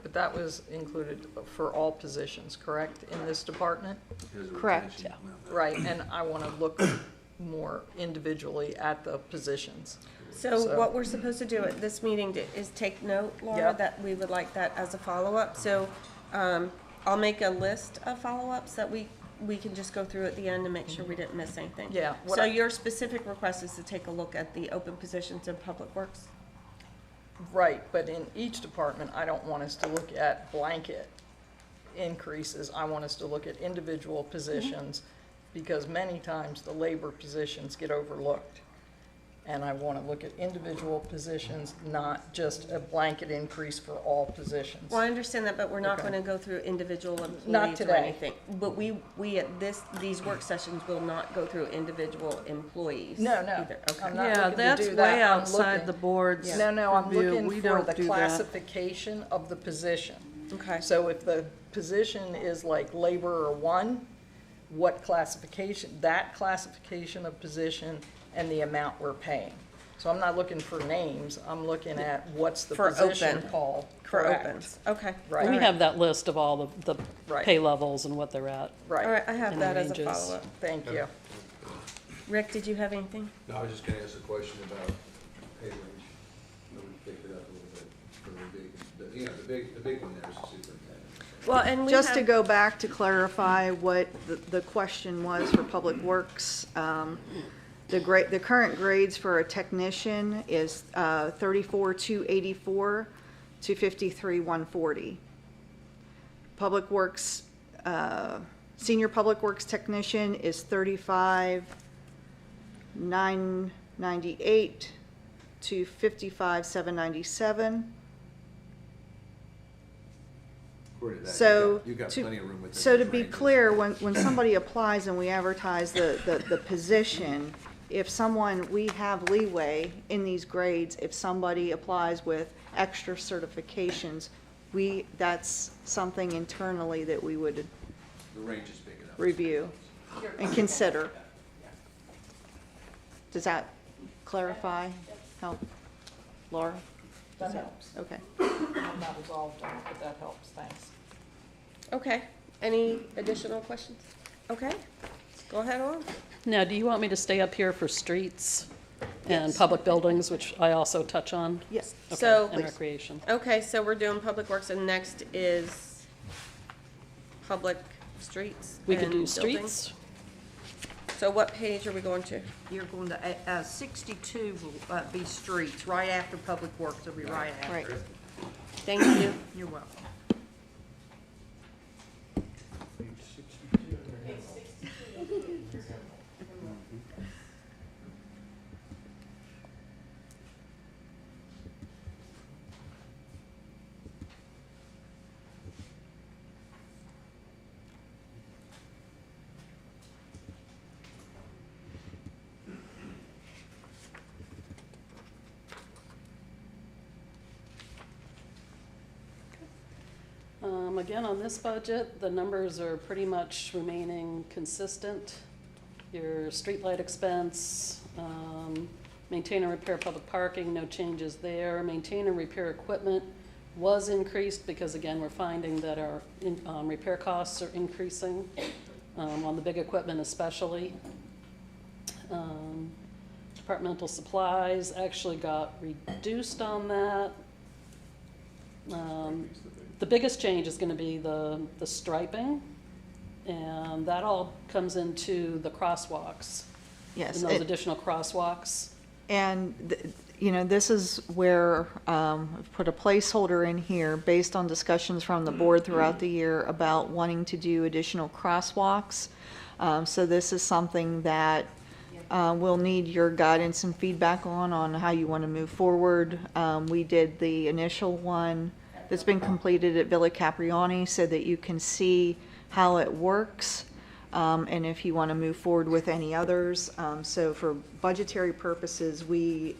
But that was included for all positions, correct, in this department? There's a Correct. retention amount. Right, and I want to look more individually at the positions. So what we're supposed to do at this meeting is take note, Laura, Yep. that we would like that as a follow-up. So I'll make a list of follow-ups that we can just go through at the end and make sure we didn't miss anything. Yeah, what So I- your specific request is to take a look at the open positions in Public Works? Right, but in each department, I don't want us to look at blanket increases. I want us to look at individual positions, because many times the labor positions get overlooked. And I want to look at individual positions, not just a blanket increase for all positions. Well, I understand that, but we're not Okay. going to go through individual employees Not or today. anything. But we at these work sessions will not go through individual employees No, either. Okay. I'm not Yeah, looking to that's do that. way I'm outside looking- the board's No, I'm purview. looking We for don't the do that. classification of the position. Okay. So if the position is like laborer one, what classification, that classification of position and the amount we're paying. So I'm not looking for names, I'm looking at what's the For position open. called. For Correct. opens. Okay. Right. we have that list of all the Right. pay levels and what they're at. All Right, right, I have And that as a ranges. follow-up. thank you. Rick, did you have anything? No, I was just gonna ask a question about pay range. Maybe pick it up a little bit for the big one there is the superintendent. Well, and we Just to have, go back to clarify what the question was for Public Works, the current grades for a technician is 34,284 to 53,140. Public Works, senior Public Works technician is 35,998 to 55,797. According to that, So, you've got plenty of room with so to those be ranges. clear, when somebody applies and we advertise the position, if someone, we have leeway in these grades, if somebody applies with extra certifications, that's something internally that we would The range is big enough. review and consider. Does that clarify, help? Laura? That helps. Okay. I'm not resolved on it, but that helps, thanks. okay. Any additional questions? Okay, go ahead on. Now, do you want me to stay up here for streets and public buildings, which I also touch on? Yes. Okay, So- and recreation. Okay, so we're doing Public Works, and next is public streets We could and do buildings. streets. So what page are we going to? You're going to, 62 will be streets, right after Public Works, it'll be right after. Right. Thank you. You're welcome. Again, on this budget, the numbers are pretty much remaining consistent. Your streetlight expense, maintain and repair public parking, no changes there. Maintain and repair equipment was increased because again, we're finding that our repair costs are increasing, on the big equipment especially. Departmental supplies actually got reduced on that. The biggest change is gonna be the striping, and that all comes into the crosswalks. Yes. And those additional crosswalks. And, this is where I've put a placeholder in here based on discussions from the board throughout the year about wanting to do additional crosswalks. So this is something that we'll need your guidance and feedback on how you want to move forward. We did the initial one that's been completed at Villa Capriani so that you can see how it works. And if you want to move forward with any others. So for budgetary purposes, we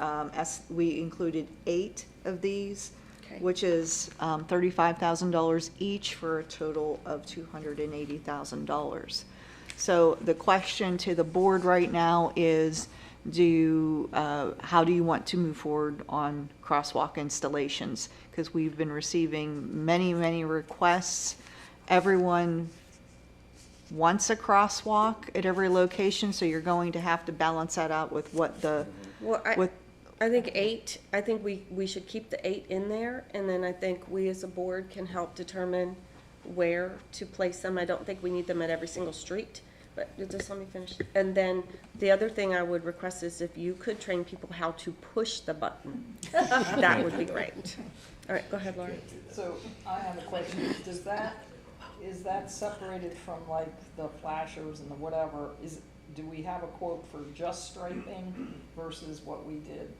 included 8 of these. Okay. which is $35,000 each for a total of $280,000. So the question to the board right now is, how do you want to move forward on crosswalk installations? Because we've been receiving many, many requests. Everyone wants a crosswalk at every location, so you're going to have to balance that out with what the, Well, with, I think 8, I think we should keep the 8 in there, and then I think we as a board can help determine where to place them. I don't think we need them at every single street, but just let me finish. And then the other thing I would request is if you could train people how to push the button, that would be great. All right, go ahead, Laura. So I have a question. Is that separated from like the flashers and the whatever? Do we have a quote for just striping versus what we did?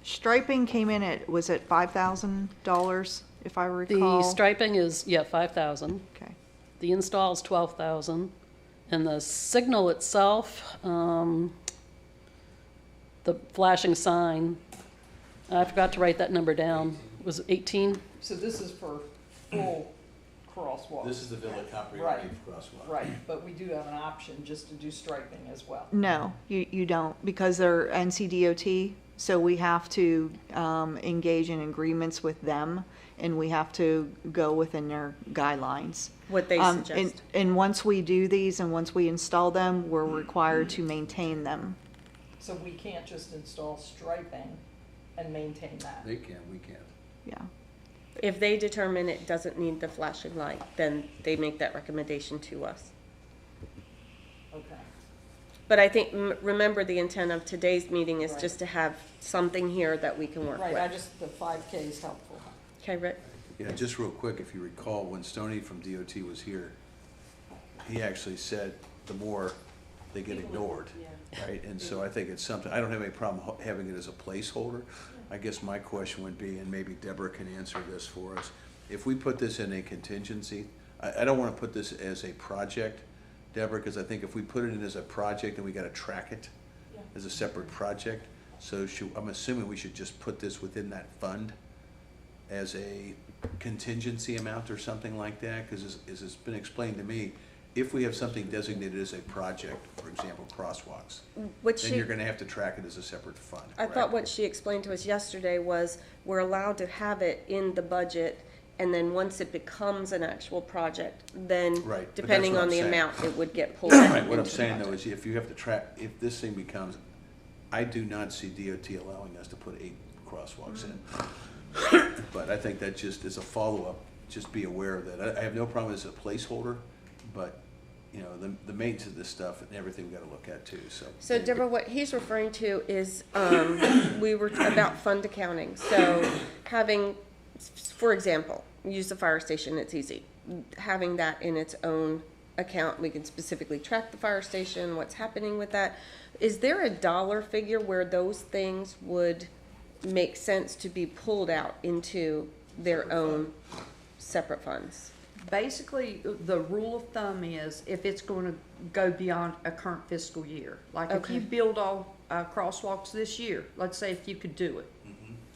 striping came in at, was it $5,000, if I recall? The striping is, yeah, 5,000. Okay. The install is 12,000. And the signal itself, the flashing sign, I forgot to write that number down, was 18? So this is for full crosswalk. This is the Villa Right. comprehensive crosswalk. Right, but we do have an option just to do striping as well. No, you don't, because they're NCDOT, so we have to engage in agreements with them, and we have to go within their guidelines. What they suggest. And once we do these and once we install them, we're required to maintain them. So we can't just install striping and maintain that. They can, we can. Yeah. If they determine it doesn't need the flashing light, then they make that recommendation to us. Okay. But I think, remember, the intent of today's meeting is Right. just to have something here that we can work Right, with. the 5K is helpful. Okay, Rick? Yeah, just real quick, if you recall, when Stoney from DOT was here, he actually said the more they get ignored, right? And so I think it's something, I don't have any problem having it as a placeholder. I guess my question would be, and maybe Deborah can answer this for us, if we put this in a contingency, I don't want to put this as a project, Deborah, because I think if we put it in as a project, then we got to track it as a separate project. So I'm assuming we should just put this within that fund as a contingency amount or something like that, because as it's been explained to me, if we have something designated as a project, for example, crosswalks, then you're gonna have to track it as a separate fund, I correct? thought what she explained to us yesterday was we're allowed to have it in the budget, and then once it becomes an actual project, then Right, but depending that's what on I'm the saying. amount, it would get pulled out. Right, what I'm into the saying though budget. is if you have to track, if this thing becomes, I do not see DOT allowing us to put 8 crosswalks in. But I think that just is a follow-up, just be aware of that. I have no problem as a placeholder, but, you know, the maintenance of this stuff and everything we gotta look at too, so. So Deborah, what he's referring to is, we were about fund accounting, so having, for example, use the fire station, it's easy. Having that in its own account, we can specifically track the fire station, what's happening with that. Is there a dollar figure where those things would make sense to be pulled out into their own separate funds? Basically, the rule of thumb is if it's going to go beyond a current fiscal year, like if you Okay. build all crosswalks this year, let's say if you could do it,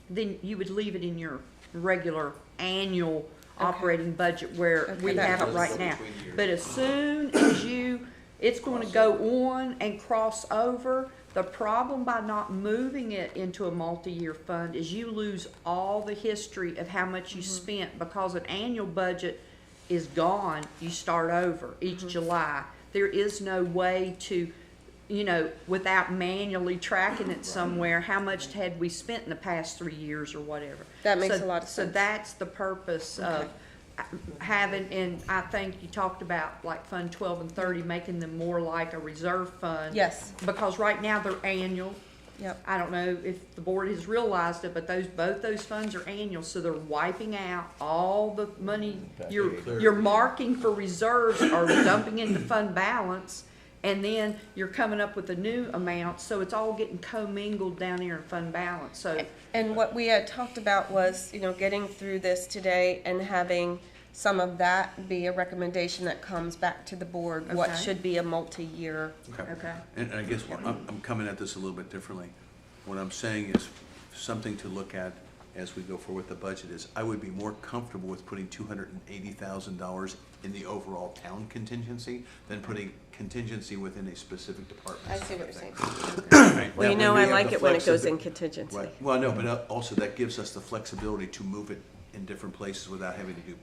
then you would leave it in your regular annual operating budget where Okay, we that have it helps. right now. But as soon as it's going to go on and cross over. The problem by not moving it into a multi-year fund is you lose all the history of how much you spent, because an annual budget is gone. You start over each July. There is no way to, without manually tracking it somewhere, how much had we spent in the past 3 years or whatever. That makes So- a lot of So sense. that's the purpose of having, and I think you talked about like Fund 12 and 30, making them more like a reserve fund. Yes. Because right now they're annual. Yep. I don't know if the board has realized it, but both those funds are annual, so they're wiping out all the money you're marking for reserves or dumping into fund balance, and then you're coming up with a new amount, so it's all getting commingled down here in fund balance, so. And what we had talked about was, getting through this today and having some of that be a recommendation that comes back to the board, what Okay. should be a multi-year. Okay. And I guess I'm coming at this a little bit differently. What I'm saying is something to look at as we go forward with the budget is I would be more comfortable with putting $280,000 in the overall town contingency than putting contingency within a specific department. I see what you're saying. Right, Well, that you way know, we I have like the it when it goes in flexi- contingency. Right, well, no, but also that gives us the flexibility to move it in different places without having to do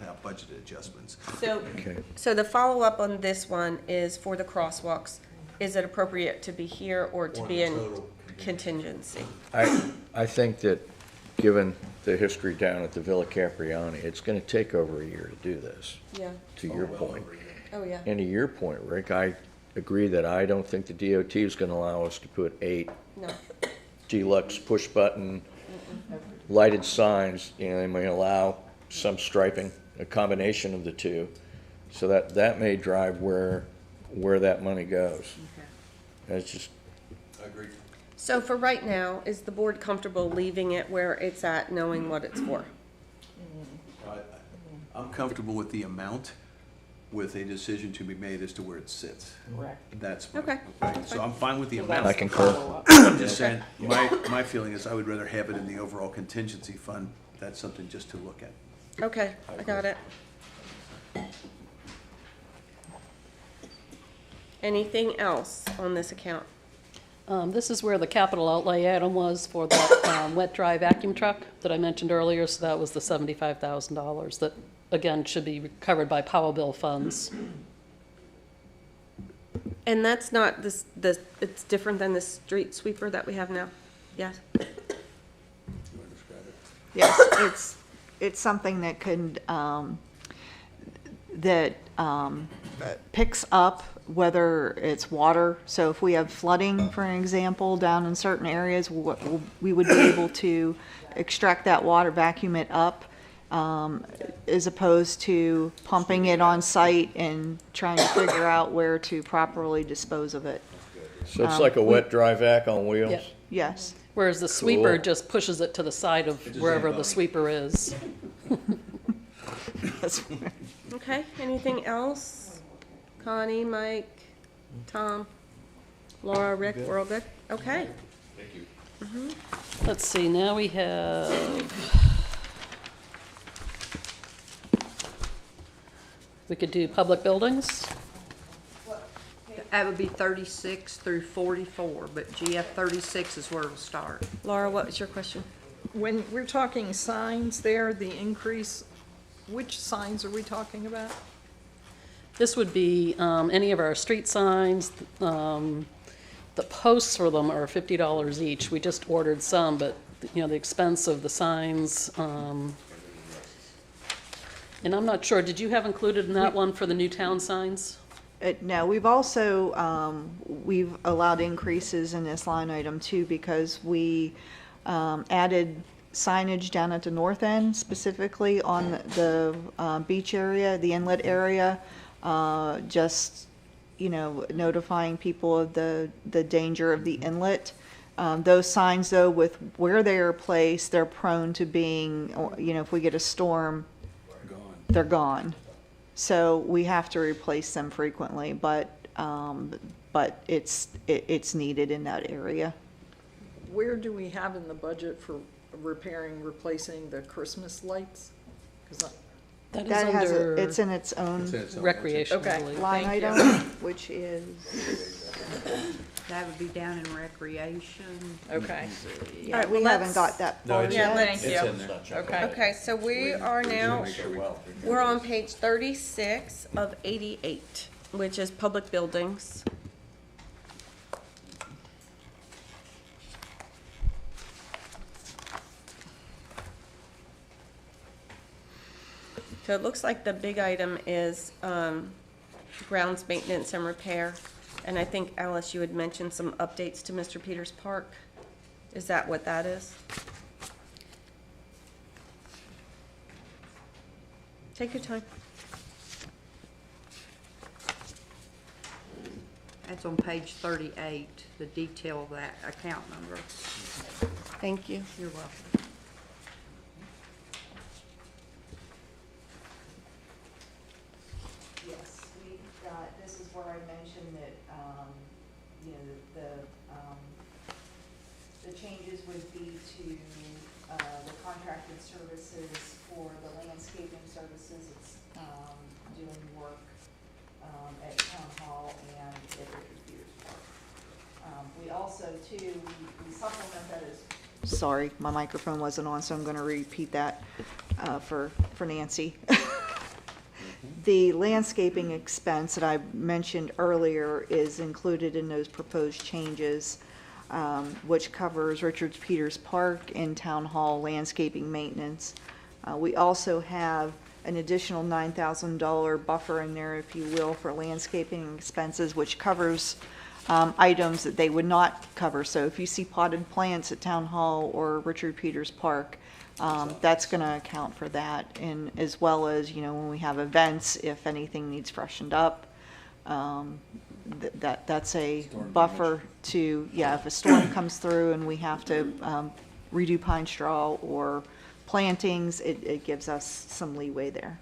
have budgeted adjustments. So, Okay. so the follow-up on this one is for the crosswalks. Is it appropriate to be here or to be in contingency? I think that, given the history down at the Villa Capriani, it's gonna take over a year to do this, Yeah. to your point. Oh, yeah. And to your point, Rick, I agree that I don't think the DOT is gonna allow us to put 8 No. deluxe push-button lighted signs. You know, they may allow some striping, a combination of the two. So that may drive where that money goes. That's just, Agreed. So for right now, is the board comfortable leaving it where it's at, knowing what it's for? I'm comfortable with the amount, with a decision to be made as to where it sits. Correct. That's, Okay. right, so I'm fine with the I amount. concur. I'm just saying, my feeling is I would rather have it in the overall contingency fund. That's something just to look at. Okay, I got it. Anything else on this account? This is where the capital outlay item was for the wet dry vacuum truck that I mentioned earlier, so that was the $75,000 that, again, should be covered by Powell bill funds. And that's not it's different than the street sweeper that we have now? Yes? You want to describe it? Yes, it's something that could, picks up whether it's water. So if we have flooding, for an example, down in certain areas, we would be able to extract that water, vacuum it up, as opposed to pumping it on site and trying to figure out where to properly dispose of it. So it's like a wet dry vac on wheels? Yeah. Yes. Whereas the sweeper Cool. just pushes it to the side of wherever the sweeper is. Okay, anything else? Connie, Mike, Tom, Laura, Rick, we're all good? Okay. Let's see, now we have, we could do public buildings. That would be 36 through 44, but GF 36 is where it'll start. Laura, what was your question? When we're talking signs there, the increase, which signs are we talking about? This would be any of our street signs. The posts for them are $50 each. We just ordered some, but, you know, the expense of the signs. And I'm not sure, did you have included in that one for the new town signs? No, we've also, we've allowed increases in this line item too, because we added signage down at the north end, specifically on the beach area, the inlet area, just, you know, notifying people of the danger of the inlet. Those signs, though, with where they are placed, they're prone to being, you know, if we get a storm, they're gone. So we have to replace them frequently, but it's needed in that area. Where do we have in the budget for repairing, replacing the Christmas lights? 'Cause That is That has, under it's in its own It's in its own recreation, I Okay. believe. line Thank you. item, which is, That would be down in recreation. Okay, yeah, right, we well, haven't got that No, far it's Yeah, yet. let's, thank you. in there. Okay. okay, so we are now, Make sure we- we're on page 36 of 88, which is public buildings. So it looks like the big item is grounds maintenance and repair. And I think, Alice, you had mentioned some updates to Mr. Peters Park. Is that what that is? Take your time. That's on page 38, the detail of that account number. Thank you. You're welcome. Yes, we got, this is where I mentioned that, you know, the changes would be to the contracted services for the landscaping services. It's doing work at Town Hall and at Richard Peters Park. We also, too, we supplement that as. Sorry, my microphone wasn't on, so I'm going to repeat that for Nancy. The landscaping expense that I mentioned earlier is included in those proposed changes, which covers Richard Peters Park and Town Hall landscaping maintenance. We also have an additional $9,000 buffer in there, if you will, for landscaping expenses, which covers items that they would not cover. So if you see potted plants at Town Hall or Richard Peters Park, that's going to account for that, and as well as, you know, when we have events, if anything needs freshened up, that's a buffer to, yeah, if a storm comes through and we have to redo pine straw or plantings, it gives us some leeway there.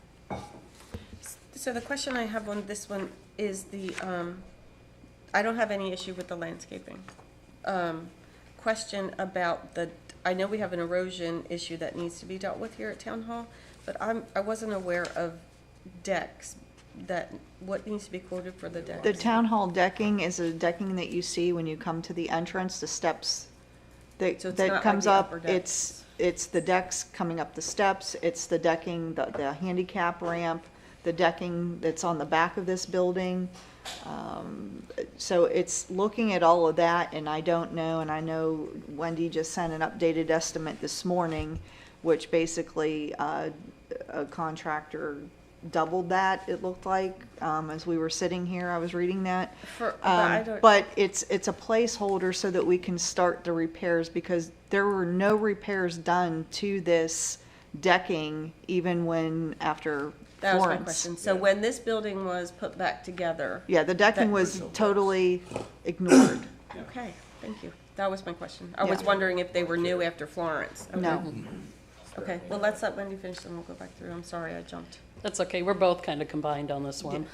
So the question I have on this one is I don't have any issue with the landscaping. Question about I know we have an erosion issue that needs to be dealt with here at Town Hall, but I wasn't aware of decks, what needs to be quoted for the decks? The Town Hall decking is a decking that you see when you come to the entrance, the steps So it's not that like comes the up. upper decks. It's the decks coming up the steps, it's the decking, the handicap ramp, the decking that's on the back of this building. So it's looking at all of that, and I don't know, and I know Wendy just sent an updated estimate this morning, which basically a contractor doubled that, it looked like, as we were sitting here, I was reading that. But it's a placeholder so that we can start the repairs, because there were no repairs done to this decking even when after That was my Florence. question. So when this building was put back together. Yeah, the decking was totally ignored. Okay, thank you. That was my question. I was Yeah. wondering if they were new after Florence. Okay. No. Okay, well, let's let Wendy finish, then we'll go back through. I'm sorry, I jumped. That's okay, we're both kind of combined on this one.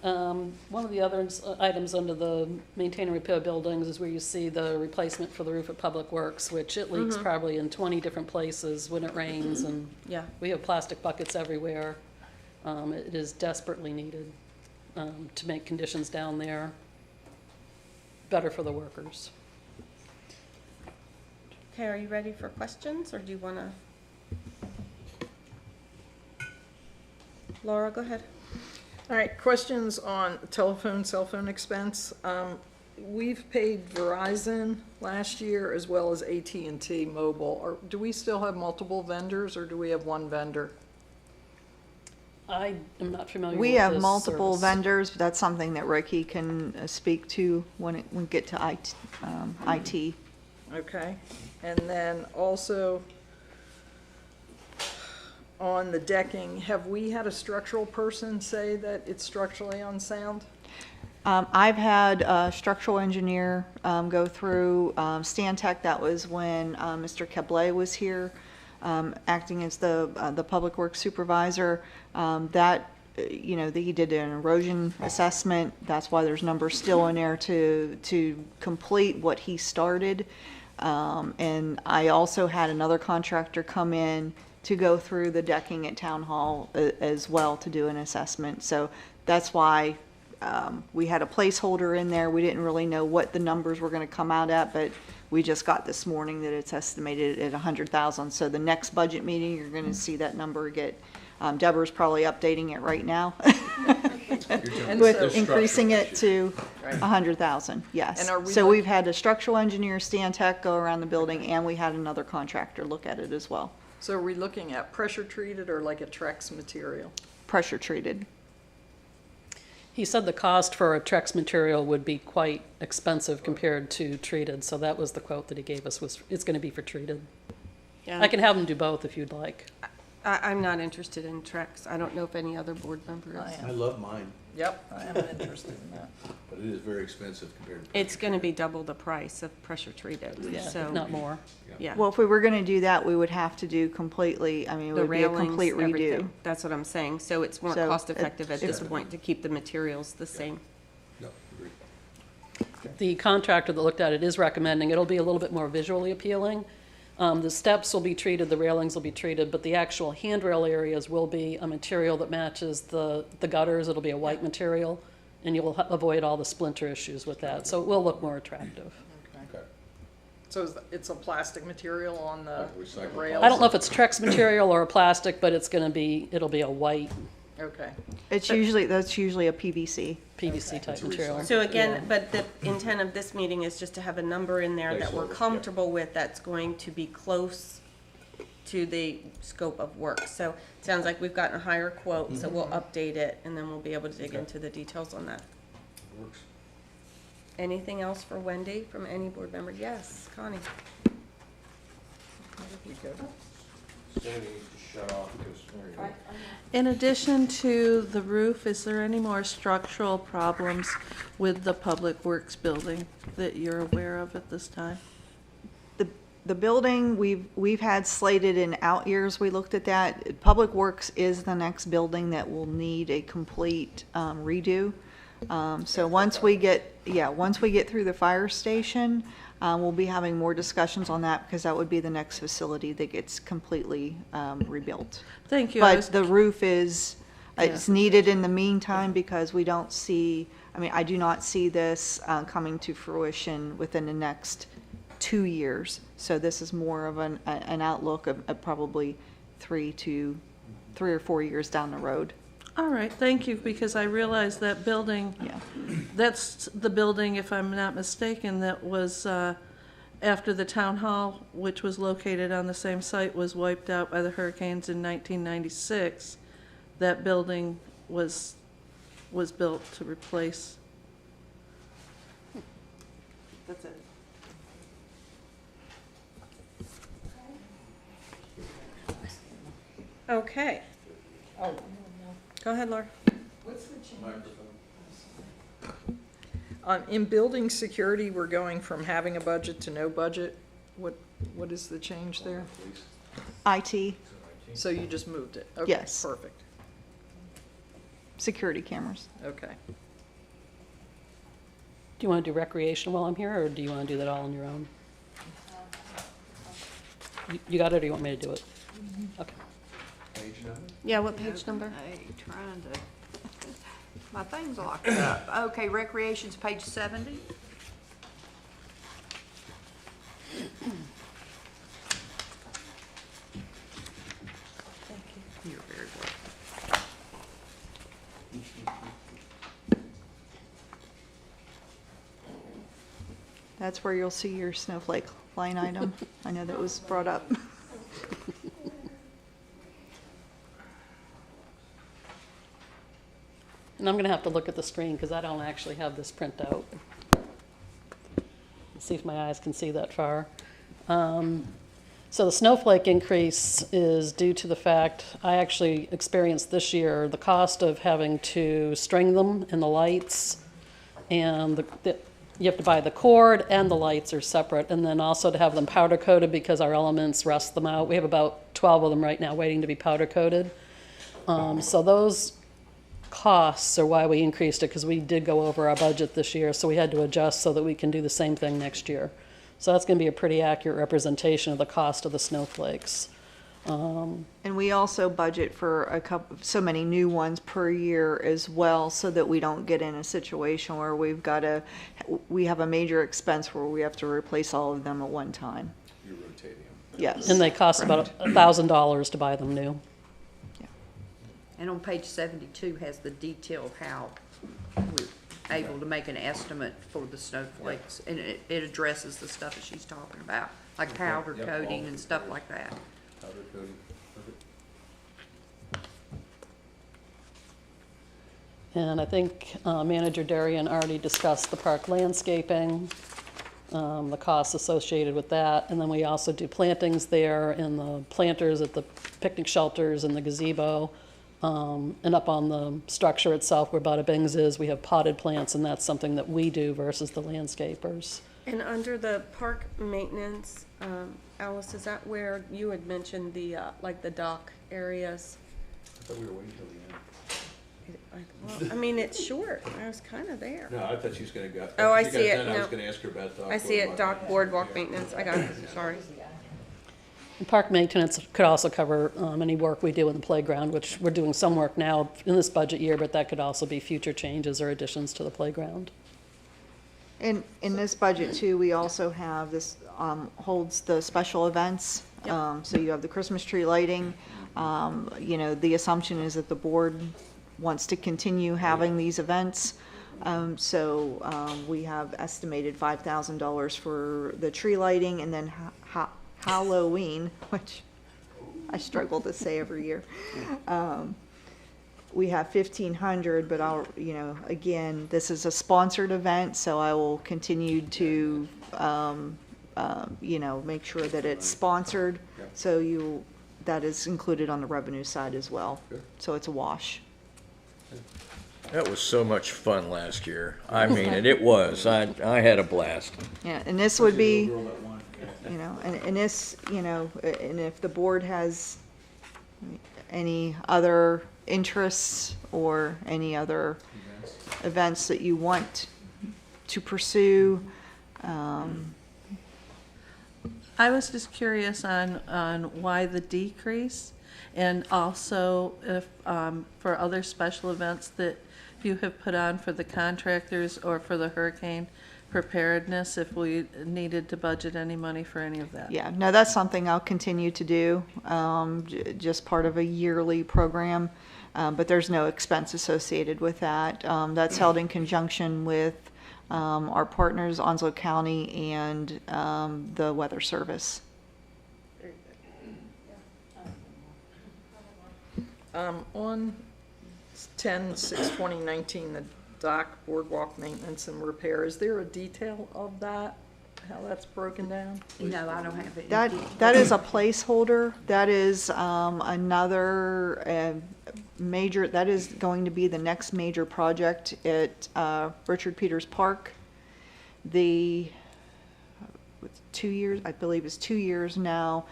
One of the other items under the maintain and repair buildings is where you see the replacement for the roof at Public Works, which it leaks probably in 20 different places when it rains, and Yeah. we have plastic buckets everywhere. It is desperately needed to make conditions down there better for the workers. Okay, are you ready for questions, or do you want to? Laura, go ahead. All right, questions on telephone, cell phone expense. We've paid Verizon last year as well as AT&T Mobile. Do we still have multiple vendors, or do we have one vendor? I am not familiar with We this have multiple service. vendors, but that's something that Ricky can speak to when we get to IT. Okay, and then also on the decking, have we had a structural person say that it's structurally unsound? I've had a structural engineer go through Stantec. That was when Mr. Keble was here, acting as the Public Works Supervisor. He did an erosion assessment. That's why there's numbers still in there to complete what he started. And I also had another contractor come in to go through the decking at Town Hall as well to do an assessment. So that's why we had a placeholder in there. We didn't really know what the numbers were going to come out at, but we just got this morning that it's estimated at 100,000. So the next budget meeting, you're going to see that number get. Deborah's probably updating it right now with increasing it to 100,000. Yes. And are we So we've had a structural engineer, Stantec, go around the building, and we had another contractor look at it as well. So are we looking at pressure treated or like a Trex material? Pressure treated. He said the cost for a Trex material would be quite expensive compared to treated, so that was the quote that he gave us, was it's going to be for treated. Yeah. I can have him do both if you'd like. I'm not interested in Trex. I don't know if any other board member is. I love mine, Yep, I am interested in that. but it is very expensive compared to. It's going to be double the price of pressure treated, Yeah, so. if not more. Yeah. Well, if we were going to do that, we would have to do completely, I mean, it The would be a railings, complete redo. everything. That's what I'm saying. So it's more So cost effective at this it's- point to keep the materials the same. No, agreed. The contractor that looked at it is recommending, it'll be a little bit more visually appealing, The steps will be treated, the railings will be treated, but the actual handrail areas will be a material that matches the gutters. It'll be a white material, and you'll avoid all the splinter issues with that. So it will look more attractive. Okay. So it's a plastic material on the Like recycled rails? I don't know if it's Trex material or a plastic, but it'll be a white Okay. That's usually a PVC. PVC type It's a material. So again, but the intent of this meeting is just to have a number in there that we're Placeholder, yeah. comfortable with, that's going to be close to the scope of work. So it sounds like we've gotten a higher quote, so we'll update it, and then we'll be able to dig Okay. into the details on that. Works. Anything else for Wendy from any board member? Yes, Connie? We good? Sandy needs to shut off because, there you go. In addition to the roof, is there any more structural problems with the Public Works building that you're aware of at this time? The building, we've had slated in out years, we looked at that. Public Works is the next building that will need a complete redo. So once we get through the fire station, we'll be having more discussions on that, because that would be the next facility that gets completely rebuilt. Thank you. But the roof is, it's needed in the meantime, because we don't see, I do not see this coming to fruition within the next 2 years. So this is more of an outlook of probably 3 or 4 years down the road. All right, thank you, because I realized that building, Yeah. that's the building, if I'm not mistaken, that was after the town hall, which was located on the same site, was wiped out by the hurricanes in 1996. That building was built to replace. That's it. Okay. Go ahead, Laura. In building security, we're going from having a budget to no budget. What is the change there? IT, So you just moved it? Okay, Yes. perfect. security cameras. Okay. Do you want to do recreation while I'm here, or do you want to do that all on your own? You got it, or you want me to do it? Okay. Page number? Yeah, what page number? Hey, trying to, my thing's locked up. Okay, recreation's page 70. You're very welcome. That's where you'll see your snowflake line item. I know that was brought up. And I'm gonna have to look at the screen, because I don't actually have this printout. See if my eyes can see that far. So the snowflake increase is due to the fact, I actually experienced this year, the cost of having to string them and the lights, and you have to buy the cord and the lights are separate, and then also to have them powder coated because our elements rust them out. We have about 12 of them right now waiting to be powder coated. So those costs are why we increased it, because we did go over our budget this year, so we had to adjust so that we can do the same thing next year. So that's going to be a pretty accurate representation of the cost of the snowflakes. And we also budget for so many new ones per year as well, so that we don't get in a situation where we have a major expense where we have to replace all of them at one time. You're rotating them. Yes. And they cost about $1,000 to buy them new. And on page 72 has the detail of how we're able to make an estimate for the snowflakes. And it addresses the stuff that she's talking about, like powder Yep, coating all- and stuff like that. Powder coating, perfect. And I think Manager Darian already discussed the park landscaping, the costs associated with that. And then we also do plantings there, and the planters at the picnic shelters and the gazebo. And up on the structure itself where Bada Bing's is, we have potted plants, and that's something that we do versus the landscapers. And under the park maintenance, Alice, is that where you had mentioned the, like the dock areas? I thought we were waiting till the end. Well, I mean, it's short. I was kind of there. No, I thought she was gonna go. Oh, I after she see got it done, I was now. gonna ask her about dock. I see it, boardwalk dock maintenance. boardwalk Yeah. maintenance. I got it, sorry. And park maintenance could also cover any work we do in the playground, which we're doing some work now in this budget year, but that could also be future changes or additions to the playground. In this budget too, we also have this, holds the special events. So you have the Christmas tree lighting. You know, the assumption is that the board wants to continue having these events. So we have estimated $5,000 for the tree lighting, and then Halloween, which I struggle to say every year. We have 1,500, but I'll, you know, again, this is a sponsored event, so I will continue to, you know, make sure that it's sponsored. So that is included on the revenue side as well. So it's a wash. That was so much fun last year. I mean, it was. I had a blast. Yeah, and this would be, you know, and this, you know, and if the board has any other interests or any other events that you want to pursue. I was just curious on why the decrease, and also if, for other special events that you have put on for the contractors or for the hurricane preparedness, if we needed to budget any money for any of that. Yeah, no, that's something I'll continue to do, just part of a yearly program, but there's no expense associated with that. That's held in conjunction with our partners, Onslow County and the Weather Service. On 10/6/2019, the dock boardwalk maintenance and repair, is there a detail of that, how that's broken down? No, I don't have it. That is a placeholder. That is another major, that is going to be the next major project at Richard Peters Park. The 2 years, I believe it's 2 years now.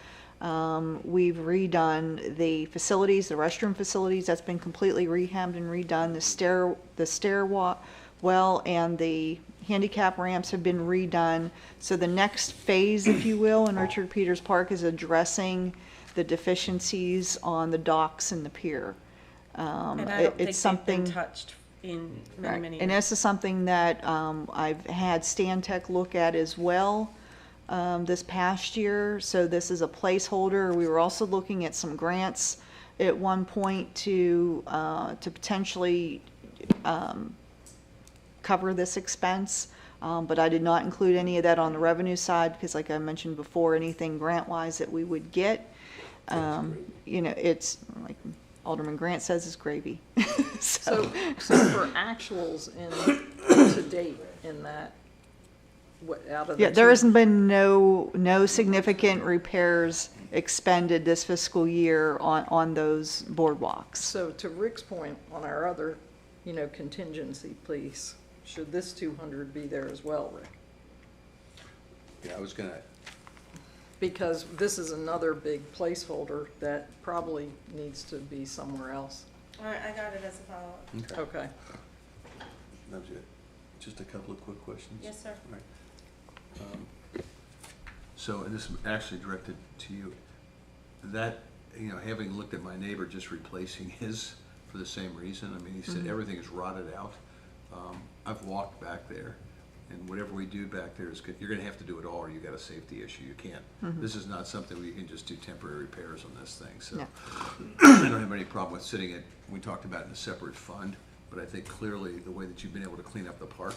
We've redone the facilities, the restroom facilities. That's been completely rehabbed and redone. The stairwell and the handicap ramps have been redone. So the next phase, if you will, in Richard Peters Park is addressing the deficiencies on the docks and the pier. And I don't think It's they've been something. touched in many, Right. many And years. this is something that I've had Stan Tech look at as well this past year. So this is a placeholder. We were also looking at some grants at one point to potentially cover this expense. But I did not include any of that on the revenue side because, like I mentioned before, anything grant-wise that we would get, you know, it's like Alderman Grant says, it's gravy. So for actuals to date in that, what, out of the Yeah, there two- hasn't been no significant repairs expended this fiscal year on those boardwalks. So to Rick's point on our other, you know, contingency, please, should this 200 be there as well, Rick? Yeah, I was gonna, Because this is another big placeholder that probably needs to be somewhere else. I got it as a follow-up. okay, Okay. That was it. Just a couple of quick questions. Yes, sir. right. So, and this is actually directed to you, that, you know, having looked at my neighbor just replacing his for the same reason, I mean, he said everything is rotted out. I've walked back there, and whatever we do back there is good. You're gonna have to do it all, or you got a safety issue. You can't. This is not something where you can just do temporary repairs on this thing, so. No. I don't have any problem with sitting it, we talked about it in a separate fund, but I think clearly the way that you've been able to clean up the park,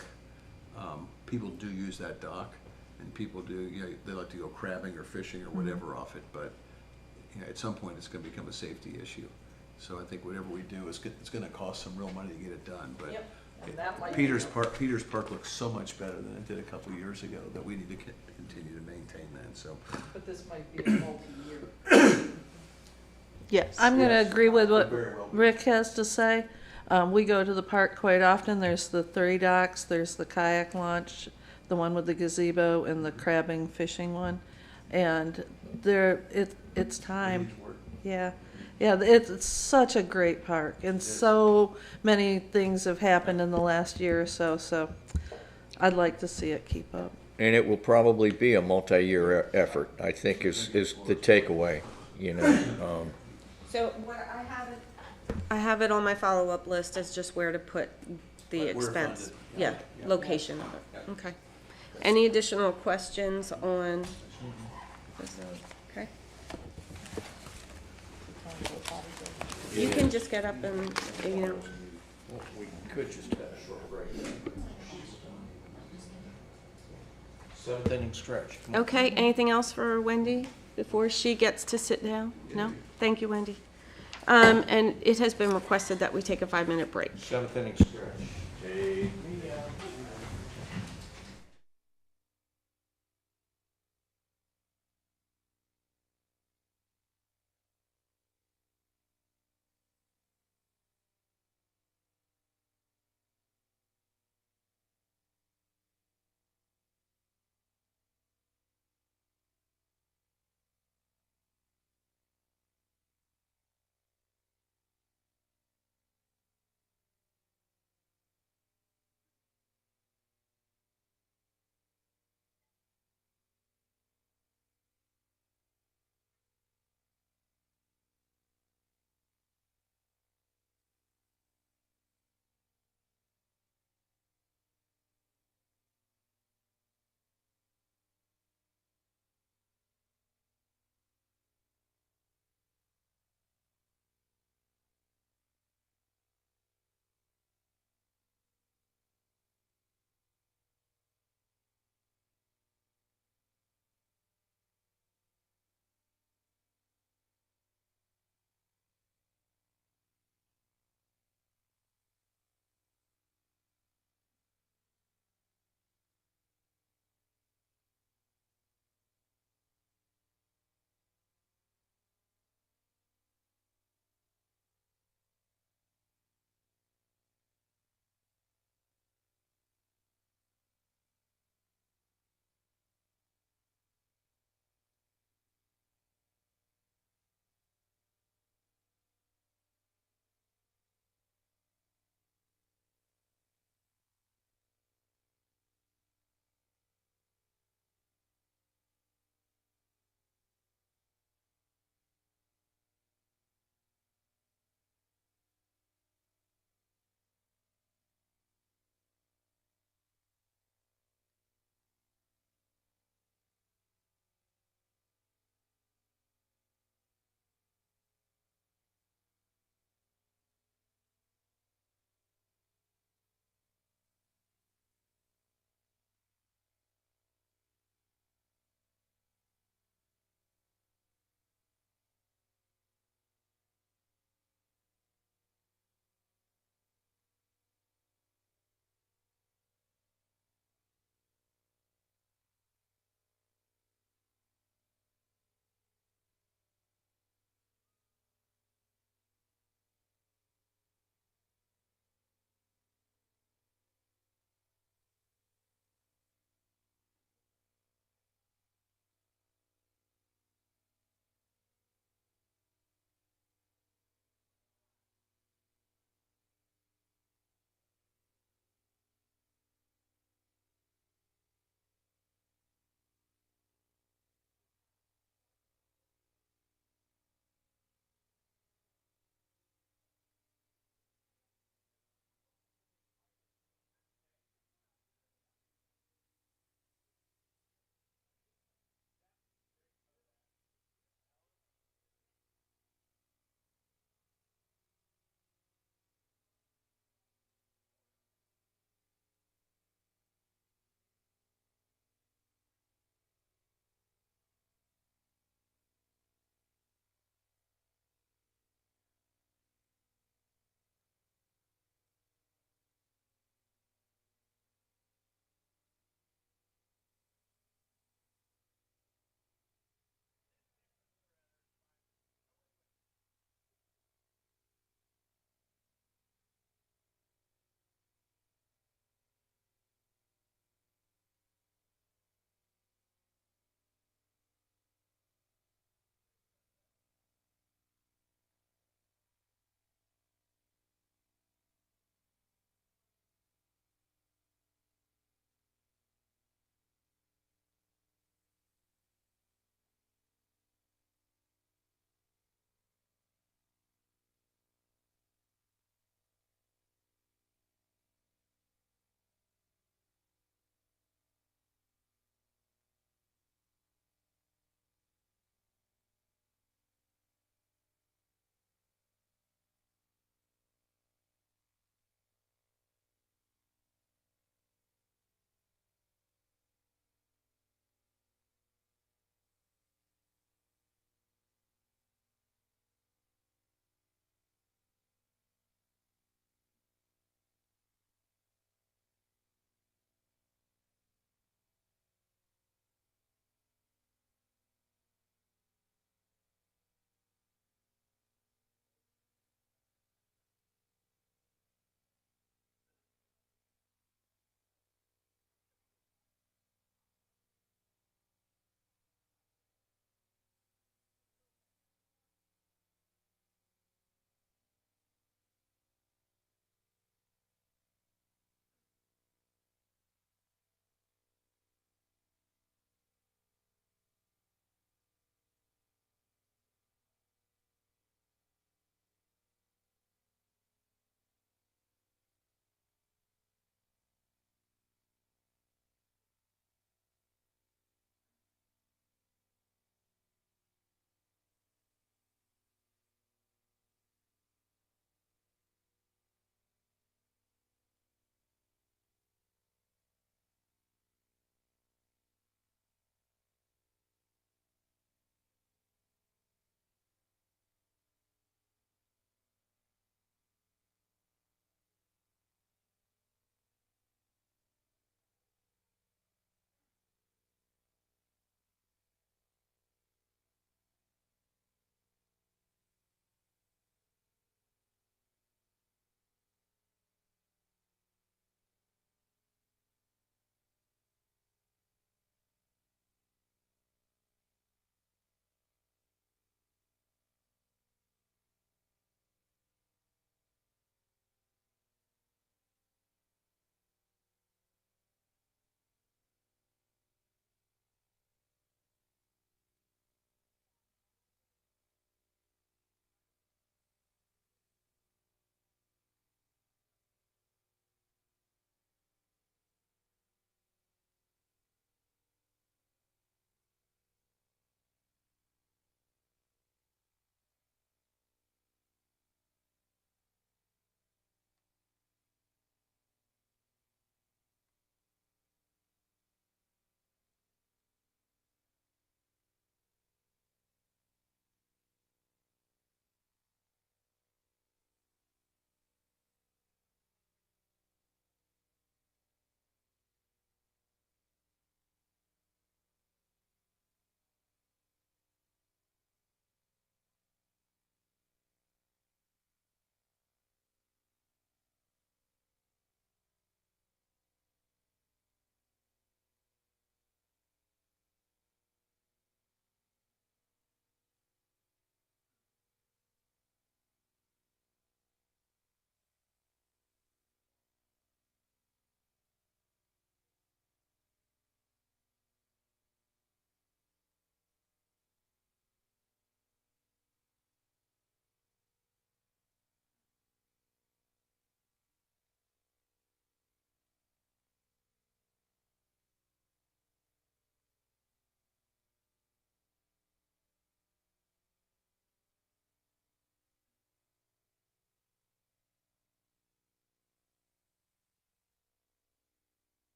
people do use that dock, and people do, you know, they like to go crabbing or fishing or whatever off it, but, you know, at some point, it's gonna become a safety issue. So I think whatever we do, it's gonna cost some real money to get it done, but Yep. And that might be- Peters Park looks so much better than it did a couple of years ago that we need to continue to maintain that, so. But this might be a multi-year. Yes. I'm going to Yes. agree with what Very well. Rick has to say. We go to the park quite often. There's the 3 docks, there's the kayak launch, the one with the gazebo, and the crabbing fishing one. And it's time. Yeah. Yeah, it's such a great park, and so many things have happened in the last year or so, so I'd like to see it keep up. And it will probably be a multi-year effort, I think is the takeaway, you know. So what I have it on my follow-up list as just where to put the Like where expense. funded. Yeah, location of it, okay. Any additional questions on? Okay. You can just get up and, you know, We could just have a short break. Seventh inning stretch. Come on. okay, anything else for Wendy before she gets to sit down? No? Thank you, Wendy. And it has been requested that we take a 5-minute break. Seventh inning stretch.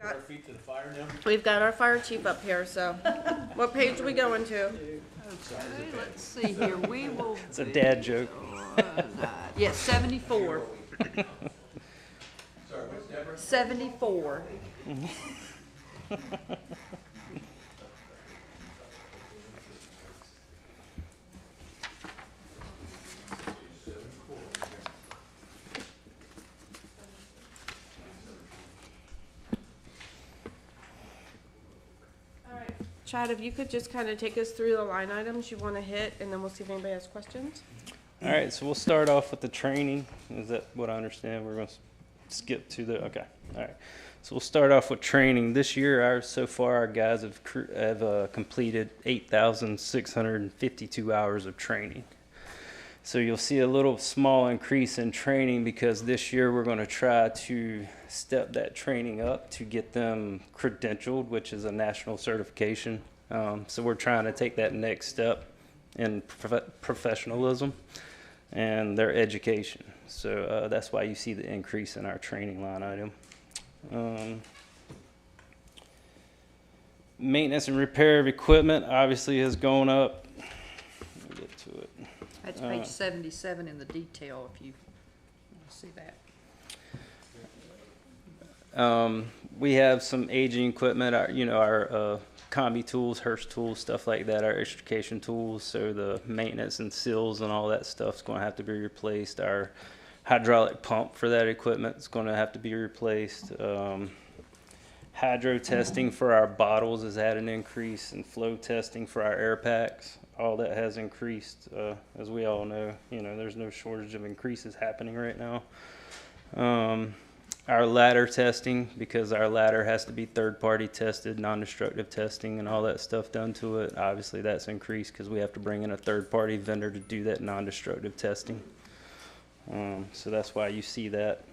Our feet to the fire now? We've got our fire chief up here, so what page are we going to? Let's see here, we will, It's a dad joke. yes, 74. Sorry, what's Deborah? 74. Chad, if you could just kind of take us through the line items you want to hit, and then we'll see if anybody has questions. All right, so we'll start off with the training. Is that what I understand? We're going to skip to the, okay. All right. So we'll start off with training. This year, so far, our guys have completed 8,652 hours of training. So you'll see a little small increase in training because this year we're going to try to step that training up to get them credentialed, which is a national certification. So we're trying to take that next step in professionalism and their education. So that's why you see the increase in our training line item. Maintenance and repair of equipment obviously has gone up. Let me get to it. That's page 77 in the detail, if you want to see that. We have some aging equipment, our combi tools, Hearst tools, stuff like that, our extrication tools. So the maintenance and seals and all that stuff is going to have to be replaced. Our hydraulic pump for that equipment is going to have to be replaced. Hydro testing for our bottles has had an increase, and flow testing for our air packs. All that has increased, as we all know. There's no shortage of increases happening right now. Our ladder testing, because our ladder has to be third-party tested, non-destructive testing and all that stuff done to it. Obviously, that's increased because we have to bring in a third-party vendor to do that non-destructive testing. So that's why you see that.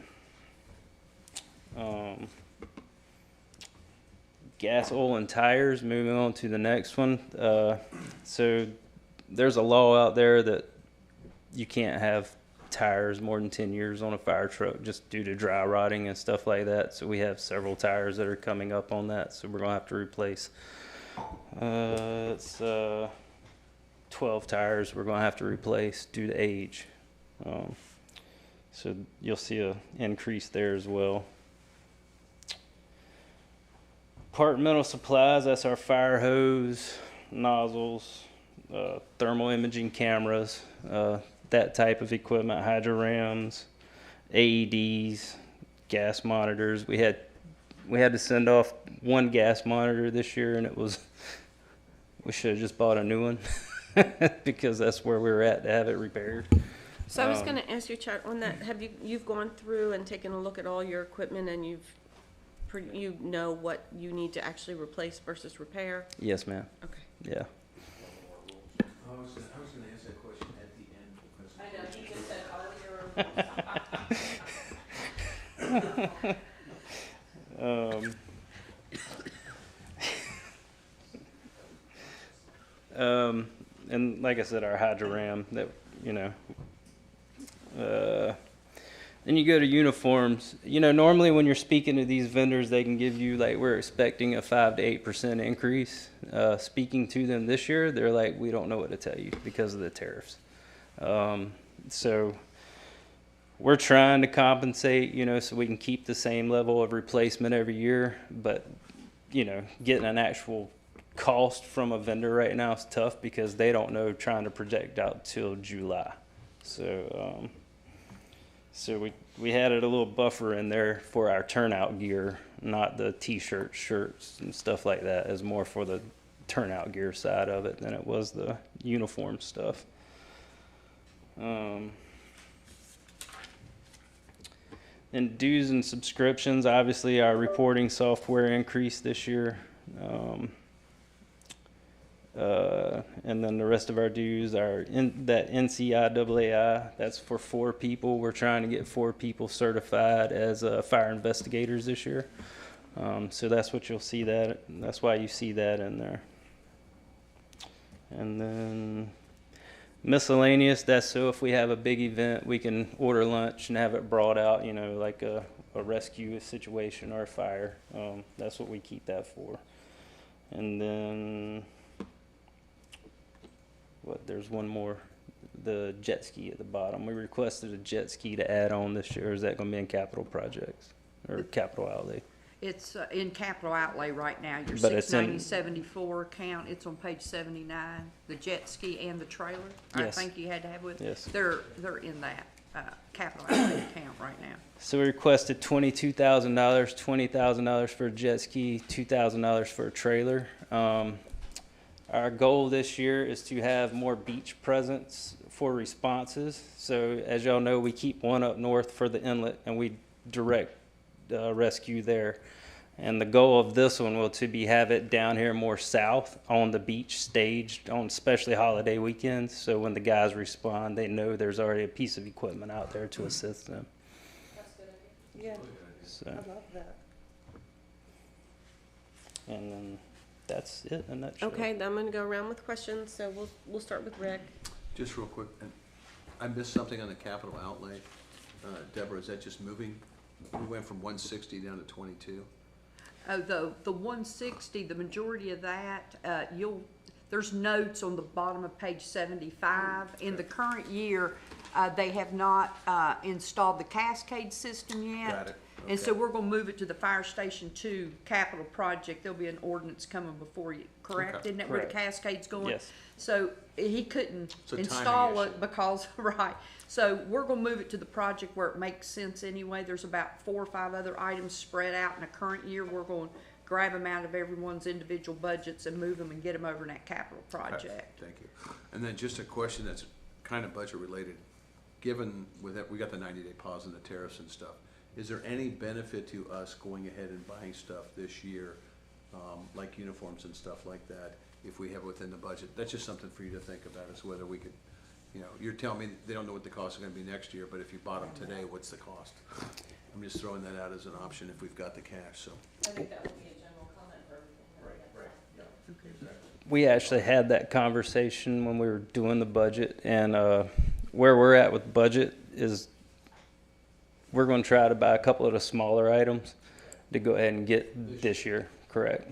Gas, oil, and tires, moving on to the next one. So there's a law out there that you can't have tires more than 10 years on a fire truck just due to dry rotting and stuff like that. So we have several tires that are coming up on that. So we're going to have to replace, 12 tires we're going to have to replace due to age. So you'll see an increase there as well. Departmental supplies, that's our fire hose, nozzles, thermal imaging cameras, that type of equipment, hydrorams, AEDs, gas monitors. We had to send off one gas monitor this year, and we should have just bought a new one because that's where we were at to have it repaired. So I was going to ask you, Chad, on that, have you've gone through and taken a look at all your equipment, and you know what you need to actually replace versus repair? Yes, ma'am. Okay. Yeah. I was going to ask that question at the end. I know, he just said and like I said, our hydroram that, then you go to uniforms. Normally when you're speaking to these vendors, they can give you, like, we're expecting a 5 to 8% increase. Speaking to them this year, they're like, we don't know what to tell you because of the tariffs. So we're trying to compensate, so we can keep the same level of replacement every year. But, getting an actual cost from a vendor right now is tough because they don't know, trying to project out till July. So, we had a little buffer in there for our turnout gear, not the t-shirts, shirts, and stuff like that. It's more for the turnout gear side of it than it was the uniform stuff. And dues and subscriptions, obviously our reporting software increased this year. And then the rest of our dues are that NCIAA, that's for 4 people. We're trying to get 4 people certified as fire investigators this year. So that's what you'll see that's why you see that in there. And then miscellaneous, that's so if we have a big event, we can order lunch and have it brought out, like a a rescue situation or a fire. That's what we keep that for. And then, there's one more, the jet ski at the bottom. We requested a jet ski to add on this year. Is that gonna be in capital projects or capital outlay? It's in capital outlay right now, your But it's in- 69074 account, it's on page 79, the jet ski and the trailer. I Yes. think you had to have with, Yes. they're in that, capital outlay account right now. So we requested $22,000, $20,000 for a jet ski, $2,000 for a trailer. Our goal this year is to have more beach presence for responses. So as y'all know, we keep one up north for the inlet and we direct rescue there. And the goal of this one will to be have it down here more south on the beach staged on especially holiday weekends. So when the guys respond, they know there's already a piece of equipment out there to assist them. Yeah, So, I love that. and then that's it in a nutshell. Okay, then I'm gonna go around with questions, so we'll start with Rick. Just real quick, and I missed something on the capital outlay. Deborah, is that just moving? We went from 160 down to 22? Oh, the 160, the majority of that, there's notes on the bottom of page 75. In the current year, they have not installed the cascade system yet. Got it. And so Okay. we're gonna move it to the Fire Station 2 capital project. There'll be an ordinance coming before you, correct? Okay. Isn't that where the Correct. cascade's going? Yes. So he couldn't It's a timing install issue. it because, right. So we're gonna move it to the project where it makes sense anyway. There's about 4 or 5 other items spread out in the current year. We're gonna grab them out of everyone's individual budgets and move them and get them over in that capital project. Thank you. And then just a question that's kind of budget related. Given with that, we got the 90-day pause and the tariffs and stuff, is there any benefit to us going ahead and buying stuff this year, like uniforms and stuff like that, if we have it within the budget? That's just something for you to think about, is whether we could, you know, you're telling me they don't know what the cost is gonna be next year, but if you bought them today, what's the cost? I'm just throwing that out as an option if we've got the cash, so. I think that would be a general comment for everything. Right, We actually had that conversation when we were doing the budget, and where we're at with budget is we're going to try to buy a couple of the smaller items to go ahead and get this year, correct?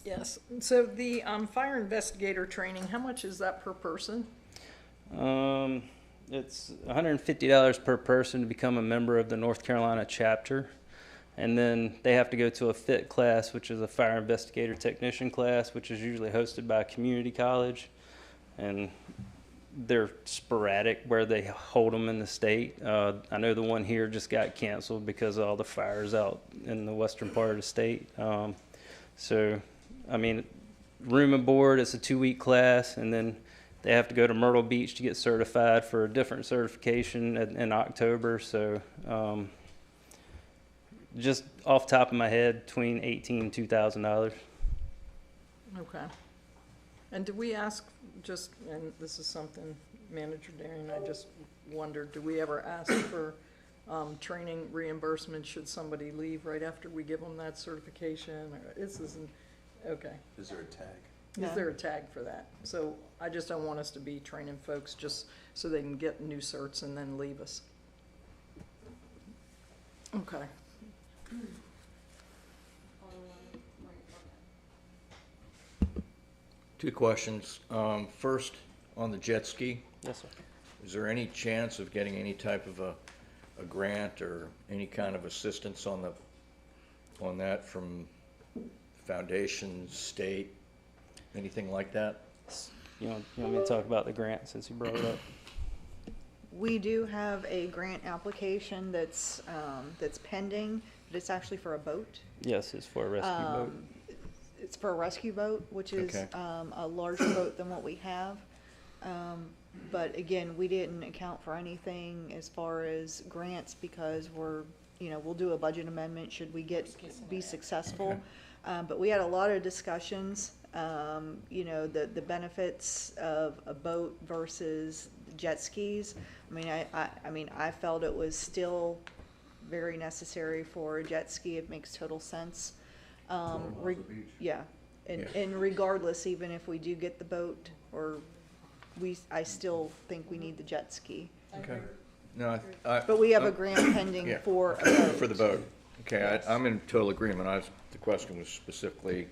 Yes, so the fire investigator training, how much is that per person? It's $150 per person to become a member of the North Carolina chapter. And then they have to go to a FIT class, which is a fire investigator technician class, which is usually hosted by a community college. And they're sporadic where they hold them in the state. I know the one here just got canceled because of all the fires out in the western part of the state. So, I mean, room and board, it's a 2-week class, and then they have to go to Myrtle Beach to get certified for a different certification in October. So, just off the top of my head, between $1,800 and $2,000. Okay. And do we ask, just, and this is something, Manager Darian, I just wondered, do we ever ask for training reimbursement should somebody leave right after we give them that certification? Or this isn't, okay. Is there a tag? Is there a tag for that? So I just don't want us to be training folks just so they can get new certs and then leave us. Okay. 2 questions. First, on the jet ski, Yes, sir. is there any chance of getting any type of a grant or any kind of assistance on that from foundation, state, anything like that? You want me to talk about the grant since you brought it up? We do have a grant application that's pending, but it's actually for a boat. Yes, it's for a rescue boat. It's for a rescue boat, which is Okay. a larger boat than what we have. But again, we didn't account for anything as far as grants because we'll do a budget amendment should we be successful. But we had a lot of discussions, the benefits of a boat versus jet skis. I mean, I felt it was still very necessary for a jet ski. It makes total sense. Yeah, and regardless, even if we do get the boat, I still think we need the jet ski. Okay. No, But we have a grant pending Yeah. for a boat. for the boat. Okay, I'm in total agreement. The question was specifically,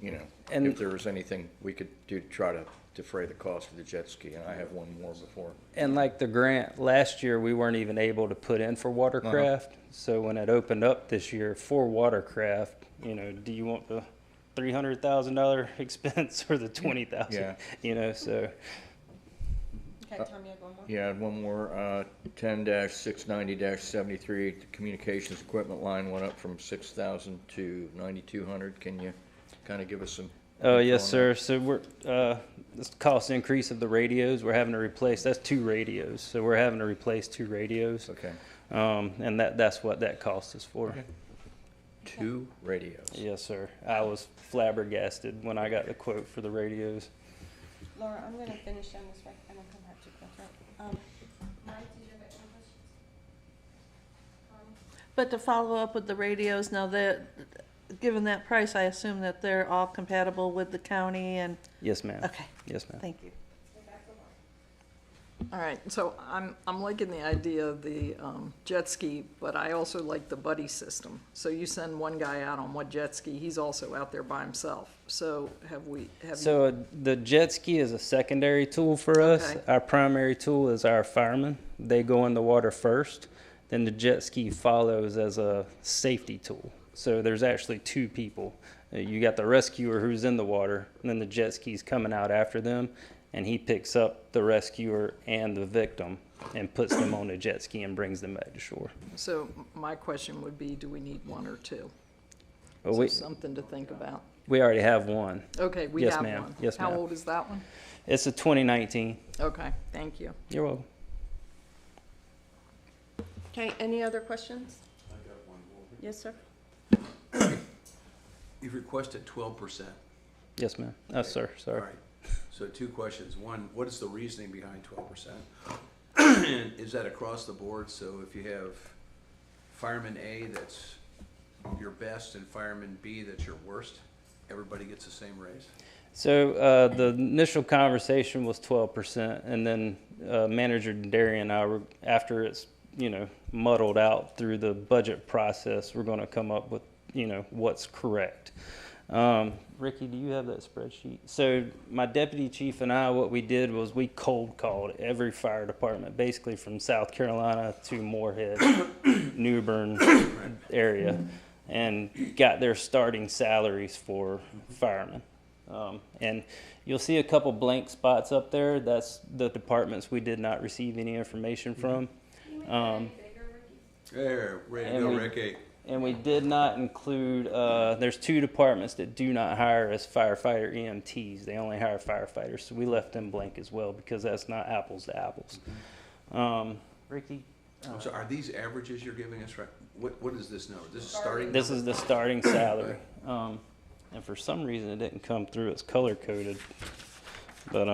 you know, And- if there was anything we could do to try to defray the cost of the jet ski, and I have one more before. And like the grant, last year, we weren't even able to put in for watercraft. So when it opened up this year for watercraft, you know, do you want the $300,000 expense or the 20,000? Yeah. You know, so, Okay, Tom, you have one more? Yeah, and one more, 10-690-73, the communications equipment line went up from 6,000 to 9,200. Can you kind of give us some? oh, info yes, on sir. that? So this cost increase of the radios, we're having to replace, that's 2 radios. So we're having to replace 2 radios. Okay, And that's what that cost is for. Okay. 2 radios. Yes, sir. I was flabbergasted when I got the quote for the radios. Laura, I'm gonna finish on this, right, and I'll come back to you, that's right. Mike, did you have any questions? But to follow up with the radios, now that, given that price, I assume that they're all compatible with the county and, Yes, ma'am. okay, Yes, ma'am. thank you. All right, so I'm liking the idea of the jet ski, but I also like the buddy system. So you send one guy out on one jet ski, he's also out there by himself. So have you? So the jet ski is a secondary tool for us. Okay. Our primary tool is our firemen. They go in the water first. Then the jet ski follows as a safety tool. So there's actually 2 people. You got the rescuer who's in the water, and then the jet ski's coming out after them, and he picks up the rescuer and the victim and puts them on a jet ski and brings them back to shore. So my question would be, do we need 1 or 2? Well, So we something to think about. already have one. Okay, we Yes, have ma'am. one. Yes, How ma'am. old is that one? It's a 2019. Okay, thank you. You're welcome. Okay, any other questions? I got one more. Yes, sir? You've requested 12%. Yes, ma'am. Oh, sir, All sorry. right. So 2 questions. One, what is the reasoning behind 12%? And is that across the board? So if you have fireman A that's your best and fireman B that's your worst, everybody gets the same raise? So the initial conversation was 12%, and then Manager Darian and I were, after it's, you know, muddled out through the budget process, we're going to come up with, you know, what's correct. Ricky, do you have that spreadsheet? So my deputy chief and I, what we did was we cold called every fire department, basically from South Carolina to Moorhead, New Bern area, and got their starting salaries for firemen. And you'll see a couple blank spots up there. That's the departments we did not receive any information from. There, ready to And go, we- Ricky. And we did not include, there's 2 departments that do not hire as firefighter EMTs. They only hire firefighters. So we left them blank as well because that's not apples to apples. Ricky? So are these averages you're giving us, right? What is this number? This is starting? This number? is the starting salary. And for some reason it didn't come through. It's color coded. But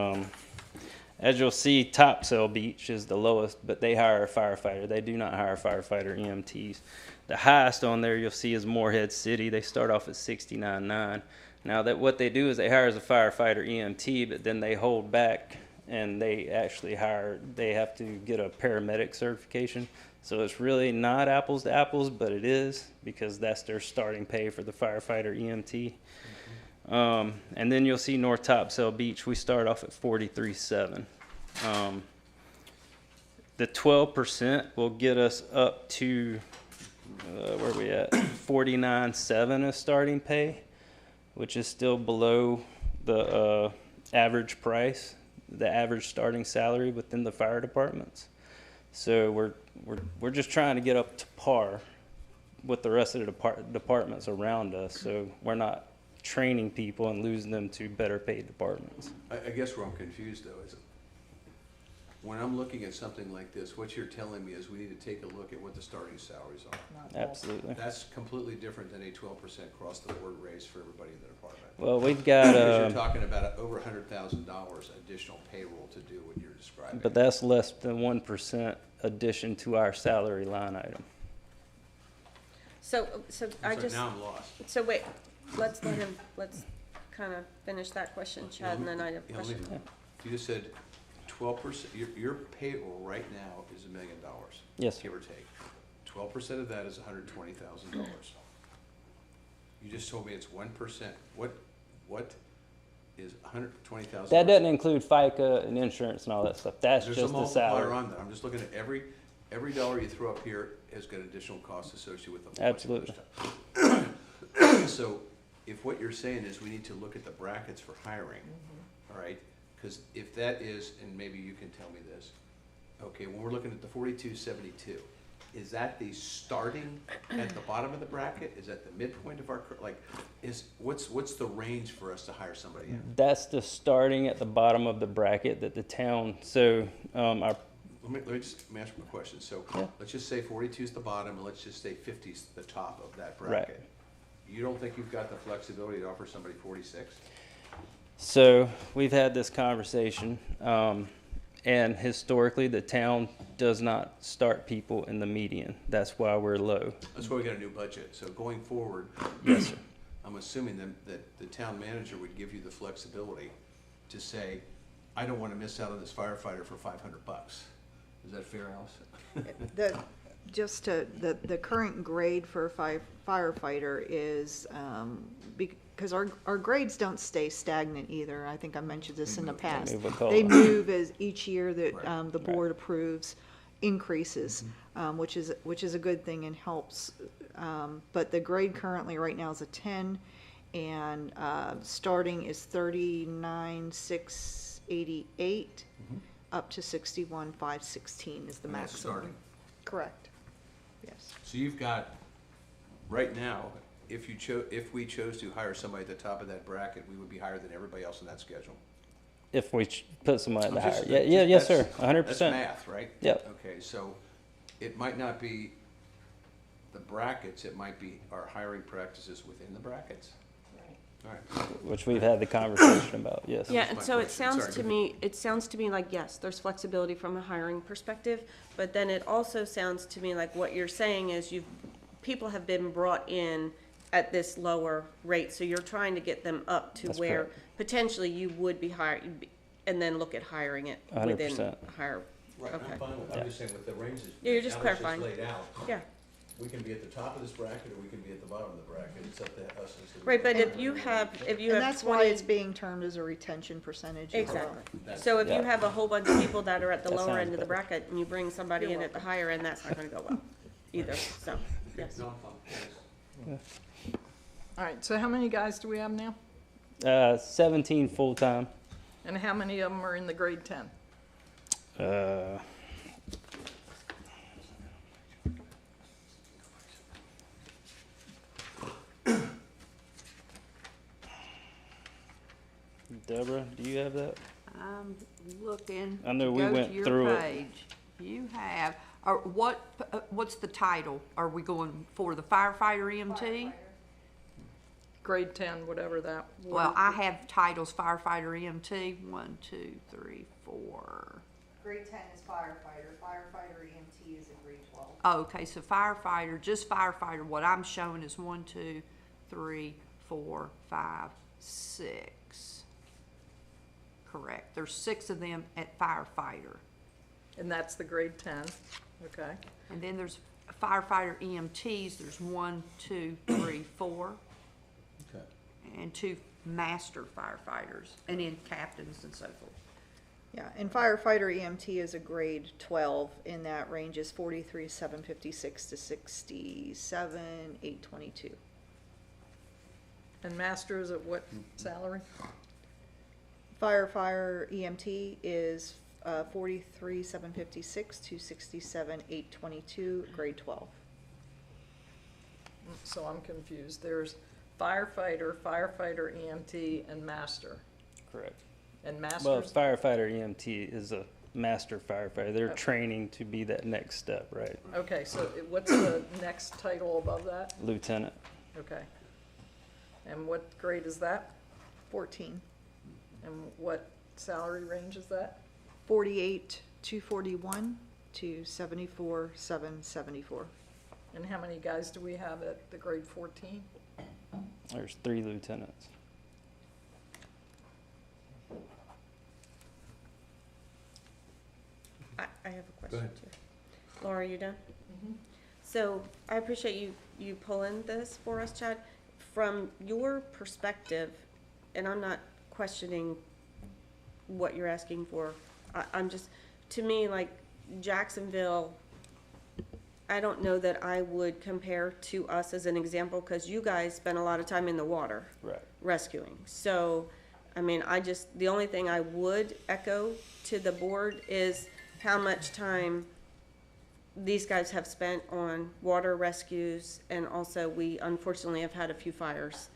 as you'll see, Topsail Beach is the lowest, but they hire a firefighter. They do not hire firefighter EMTs. The highest on there you'll see is Moorhead City. They start off at $69,900. Now that what they do is they hire as a firefighter EMT, but then they hold back and they actually hire, they have to get a paramedic certification. So it's really not apples to apples, but it is because that's their starting pay for the firefighter EMT. And then you'll see North Topsail Beach, we start off at $43,700. The 12% will get us up to, where are we at? $49,700 as starting pay, which is still below the average price, the average starting salary within the fire departments. So we're just trying to get up to par with the rest of the departments around us. So we're not training people and losing them to better paid departments. I guess where I'm confused though is, when I'm looking at something like this, what you're telling me is we need to take a look at what the starting salaries are. Absolutely. That's completely different than a 12% across the board raise for everybody in the department. Well, we've got, Because you're talking about over $100,000 additional payroll to do what you're describing. but that's less than 1% addition to our salary line item. So I So just, now I'm lost. so wait, let's kind of finish that question, Chad, and then I have a Yeah, let me- question. You just said 12%, your payroll right now is $1 million. Yes, sir. Give or take. 12% of that is $120,000. You just told me it's 1%. What is $120,000? That doesn't include FICA and insurance and all that stuff. That's There's a just the multiplier salary. on that. I'm just looking at every dollar you throw up here has got additional costs associated with them. Absolutely. So if what you're saying is we need to look at the brackets for hiring, all right? Because if that is, and maybe you can tell me this, okay, when we're looking at the 4272, is that the starting at the bottom of the bracket? Is that the midpoint of our, what's the range for us to hire somebody in? That's the starting at the bottom of the bracket that the town, so, our, Let me just ask you a question. So Yeah. let's just say 42 is the bottom, and let's just say 50 is the top of that Right. bracket. You don't think you've got the flexibility to offer somebody 46? so we've had this conversation, and historically, the town does not start people in the median. That's why we're low. That's why we got a new budget. So going forward, Yes, sir. I'm assuming that the town manager would give you the flexibility to say, I don't want to miss out on this firefighter for $500. Is that fair, Allison? The current grade for a firefighter is, because our grades don't stay stagnant either. I think I mentioned this in the past. move with COLA. They move as each year that Right. the board approves increases, which is a good thing and helps. But the grade currently right now is a 10, and starting is 39,688, up to 61,516 is the And that's maximum. starting. Correct. Yes. So you've got, right now, if we chose to hire somebody at the top of that bracket, we would be higher than everybody else in that schedule. If we put somebody at the I'm higher, just- yes, sir, that's- 100%. That's math, right? Yep. Okay, so it might not be the brackets, it might be our hiring practices within the brackets. All right. Which we've had the conversation about, yes. Yeah, That's and my so it question. sounds Sorry, to go me, like, yes, there's flexibility from a hiring perspective, but then it also sounds to me like what you're saying is people have been brought in at this lower rate, so you're trying to get them up to That's where correct. potentially you would be hired, and then look at hiring it within 100%. higher, Right, okay. I'm fine with, I'm just saying with the ranges. Yeah, you're just Alex clarifying. laid out, Yeah, we can be at the top of this bracket or we can be at the bottom of the bracket, it's up to us. as the- right, but if you have And 20. that's why it's being termed as a retention percentage as well. Exactly. So if you Yeah. have a whole bunch of people that are at the That lower sounds end of the better. bracket, and you bring somebody in at the higher end, that's not gonna go well either, so, yes. No, I'm fine. All right, so how many guys do we have now? 17 full-time. And how many of them are in the grade 10? Deborah, do you have that? I'm looking. I know to we go to went your through it. page. You have, or what's the title? Are we going for the firefighter EMT? Grade 10, whatever that. Well, I have titles firefighter EMT, 1, 2, 3, 4. Grade 10 is firefighter, firefighter EMT is a grade 12. Oh, okay, so firefighter, just firefighter, what I'm showing is 1, 2, 3, 4, 5, 6. Correct. There's 6 of them at firefighter. And that's the grade 10, okay? And then there's firefighter EMTs, there's 1, 2, 3, 4, Okay. and 2 master firefighters, and then captains and so forth. Yeah, and firefighter EMT is a grade 12, and that ranges 43,756 to 67,822. And master is at what salary? Firefighter EMT is 43,756 to 67,822, grade 12. So I'm confused. There's firefighter, firefighter EMT, and master. Correct. And Well, masters, firefighter EMT is a master firefighter. They're Okay. training to be that next step, right? okay, so what's the next title above that? Lieutenant. Okay. And what grade is that? 14. And what salary range is that? 48,241 to 74,774. And how many guys do we have at the grade 14? There's 3 lieutenants. have a question ahead. too. Laura, are you done? So I appreciate you pulling this for us, Chad. From your perspective, and I'm not questioning what you're asking for, I'm just, to me, like Jacksonville, I don't know that I would compare to us as an example, because you guys spend a lot of time in the water. Right. Rescuing. So, I mean, the only thing I would echo to the board is how much time these guys have spent on water rescues, and also we unfortunately have had a few fires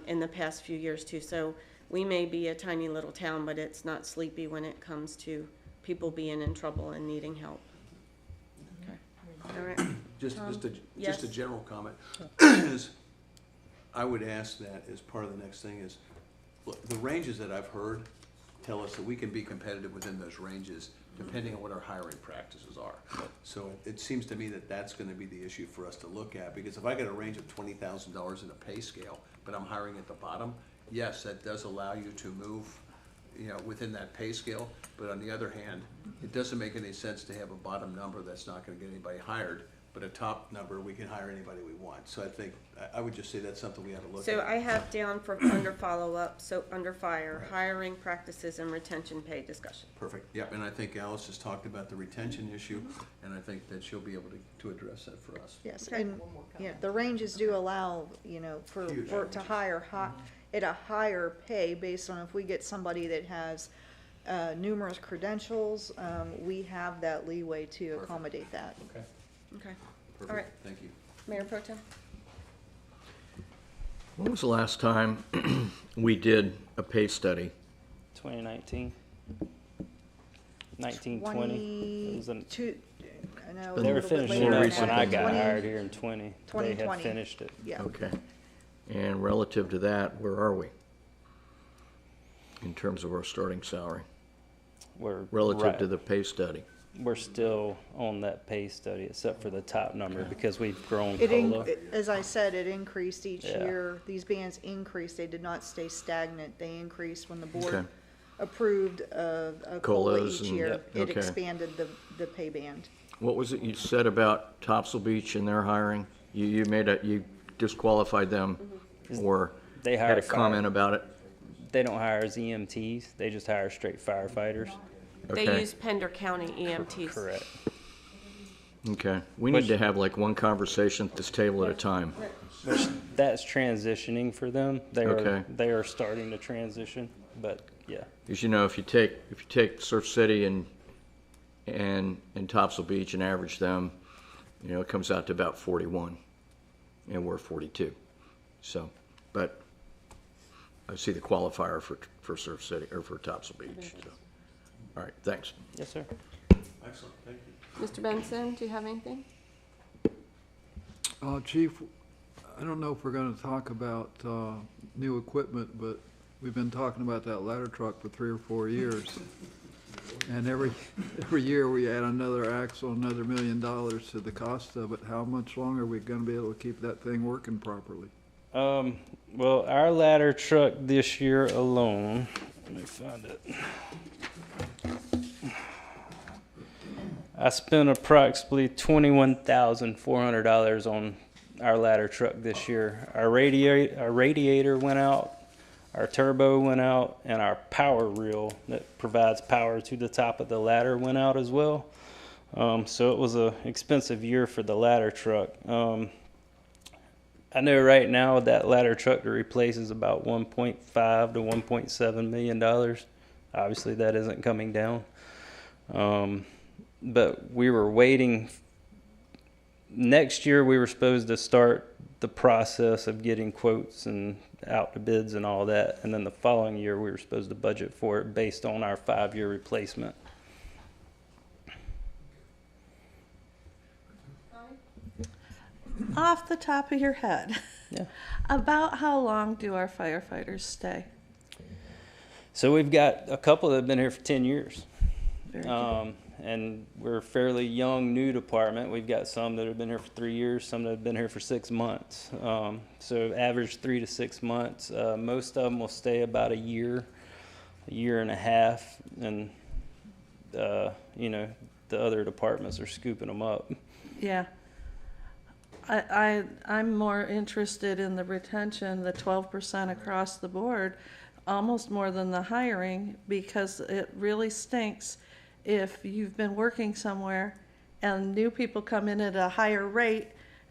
in the past few years too. So we may be a tiny little town, but it's not sleepy when it comes to people being in trouble and needing help. Okay. All right. Just a Yes. general comment is, I would ask that as part of the next thing is, look, the ranges that I've heard tell us that we can be competitive within those ranges depending on what our hiring practices are. So it seems to me that that's gonna be the issue for us to look at, because if I get a range of $20,000 in a pay scale, but I'm hiring at the bottom, yes, that does allow you to move, within that pay scale. But on the other hand, it doesn't make any sense to have a bottom number that's not gonna get anybody hired, but a top number, we can hire anybody we want. So I think, I would just say that's something we have to look at. So I have down for under follow-up, so under fire, hiring practices and retention pay discussion. Perfect, yep, and I think Alice has talked about the retention issue, and I think that she'll be able to address that for us. Yes, Okay. and, the ranges do allow, for to hire at a higher pay based on if we get somebody that has numerous credentials, we have that leeway to accommodate that. Okay, Okay. perfect, All right. thank you. Mayor Pro Tem? When was the last time we did a pay study? 2019, 1920. It was an- No, They They a were little bit finishing later it than when that. I got 20 hired here in 20. They 2020. had finished it. Yeah. Okay. And relative to that, where are we? In terms of our starting salary, We're relative right- to the pay study? We're still on that pay study, except for the top number, because we've grown It, COLA. as I said, it increased each Yeah. year. These bands increased. They did not stay stagnant. They increased when the Okay. board approved a COLA COLAs each and- year. Yep. It Okay. expanded the pay band. What was it you said about Topsail Beach and their hiring? You disqualified them, or They had hire a comment fire- about it? They don't hire as EMTs, they just hire straight firefighters. They Okay. use Pender County EMTs. Correct. Okay, we need to have like one conversation at this table at a time. Which, that's transitioning for them. Okay. They are starting to transition, but yeah. Because if you take Surf City and Topsail Beach and average them, it comes out to about 41, and we're 42. So, but I see the qualifier for Surf City, or for Topsail Beach, so. All right, thanks. Yes, sir. Excellent, thank you. Mr. Benson, do you have anything? Chief, I don't know if we're gonna talk about, new equipment, but we've been talking about that ladder truck for 3 or 4 years. And every year we add another axle, another $1 million to the cost of it. How much longer are we gonna be able to keep that thing working properly? Well, our ladder truck this year alone, let me find it. I spent approximately $21,400 on our ladder truck this year. Our radiator went out, our turbo went out, and our power reel that provides power to the top of the ladder went out as well. So it was an expensive year for the ladder truck. I know right now that ladder truck to replace is about $1.5 to $1.7 million. Obviously, that isn't coming down. But we were waiting. Next year, we were supposed to start the process of getting quotes and out to bids and all that. And then the following year, we were supposed to budget for it based on our 5-year replacement. Off the top of your head, Yeah. about how long do our firefighters stay? So we've got a couple that have been here for 10 years. Very good. And we're a fairly young, new department. We've got some that have been here for 3 years, some that have been here for 6 months. So average 3 to 6 months. Most of them will stay about a year and a half. And, the other departments are scooping them up. Yeah. I'm more interested in the retention, the 12% across the board, almost more than the hiring, because it really stinks if you've been working somewhere and new people come in at a higher rate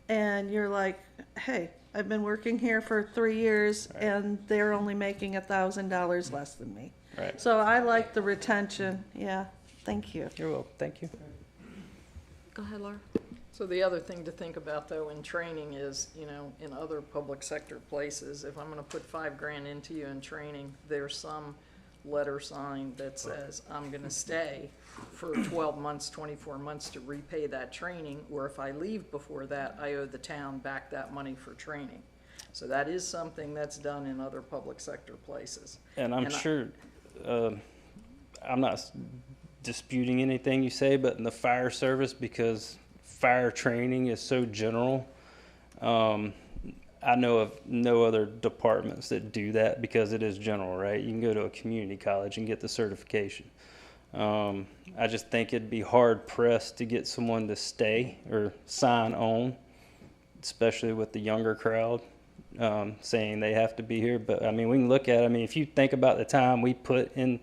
and you're like, hey, I've been working here for 3 years and they're only making $1,000 less than me. Right. So I like the retention. Yeah, thank you. You're welcome. Thank you. Go ahead, Laura. So the other thing to think about though in training is, you know, in other public sector places, if I'm gonna put $5,000 into you in training, there's some letter signed that says, I'm gonna stay for 12 months, 24 months to repay that training, or if I leave before that, I owe the town back that money for training. So that is something that's done in other public sector places. And I'm And I- sure, I'm not disputing anything you say, but in the fire service, because fire training is so general, I know of no other departments that do that because it is general, right? You can go to a community college and get the certification. I just think it'd be hard pressed to get someone to stay or sign on, especially with the younger crowd, saying they have to be here. But I mean, we can look at, I mean, if you think about the time we put in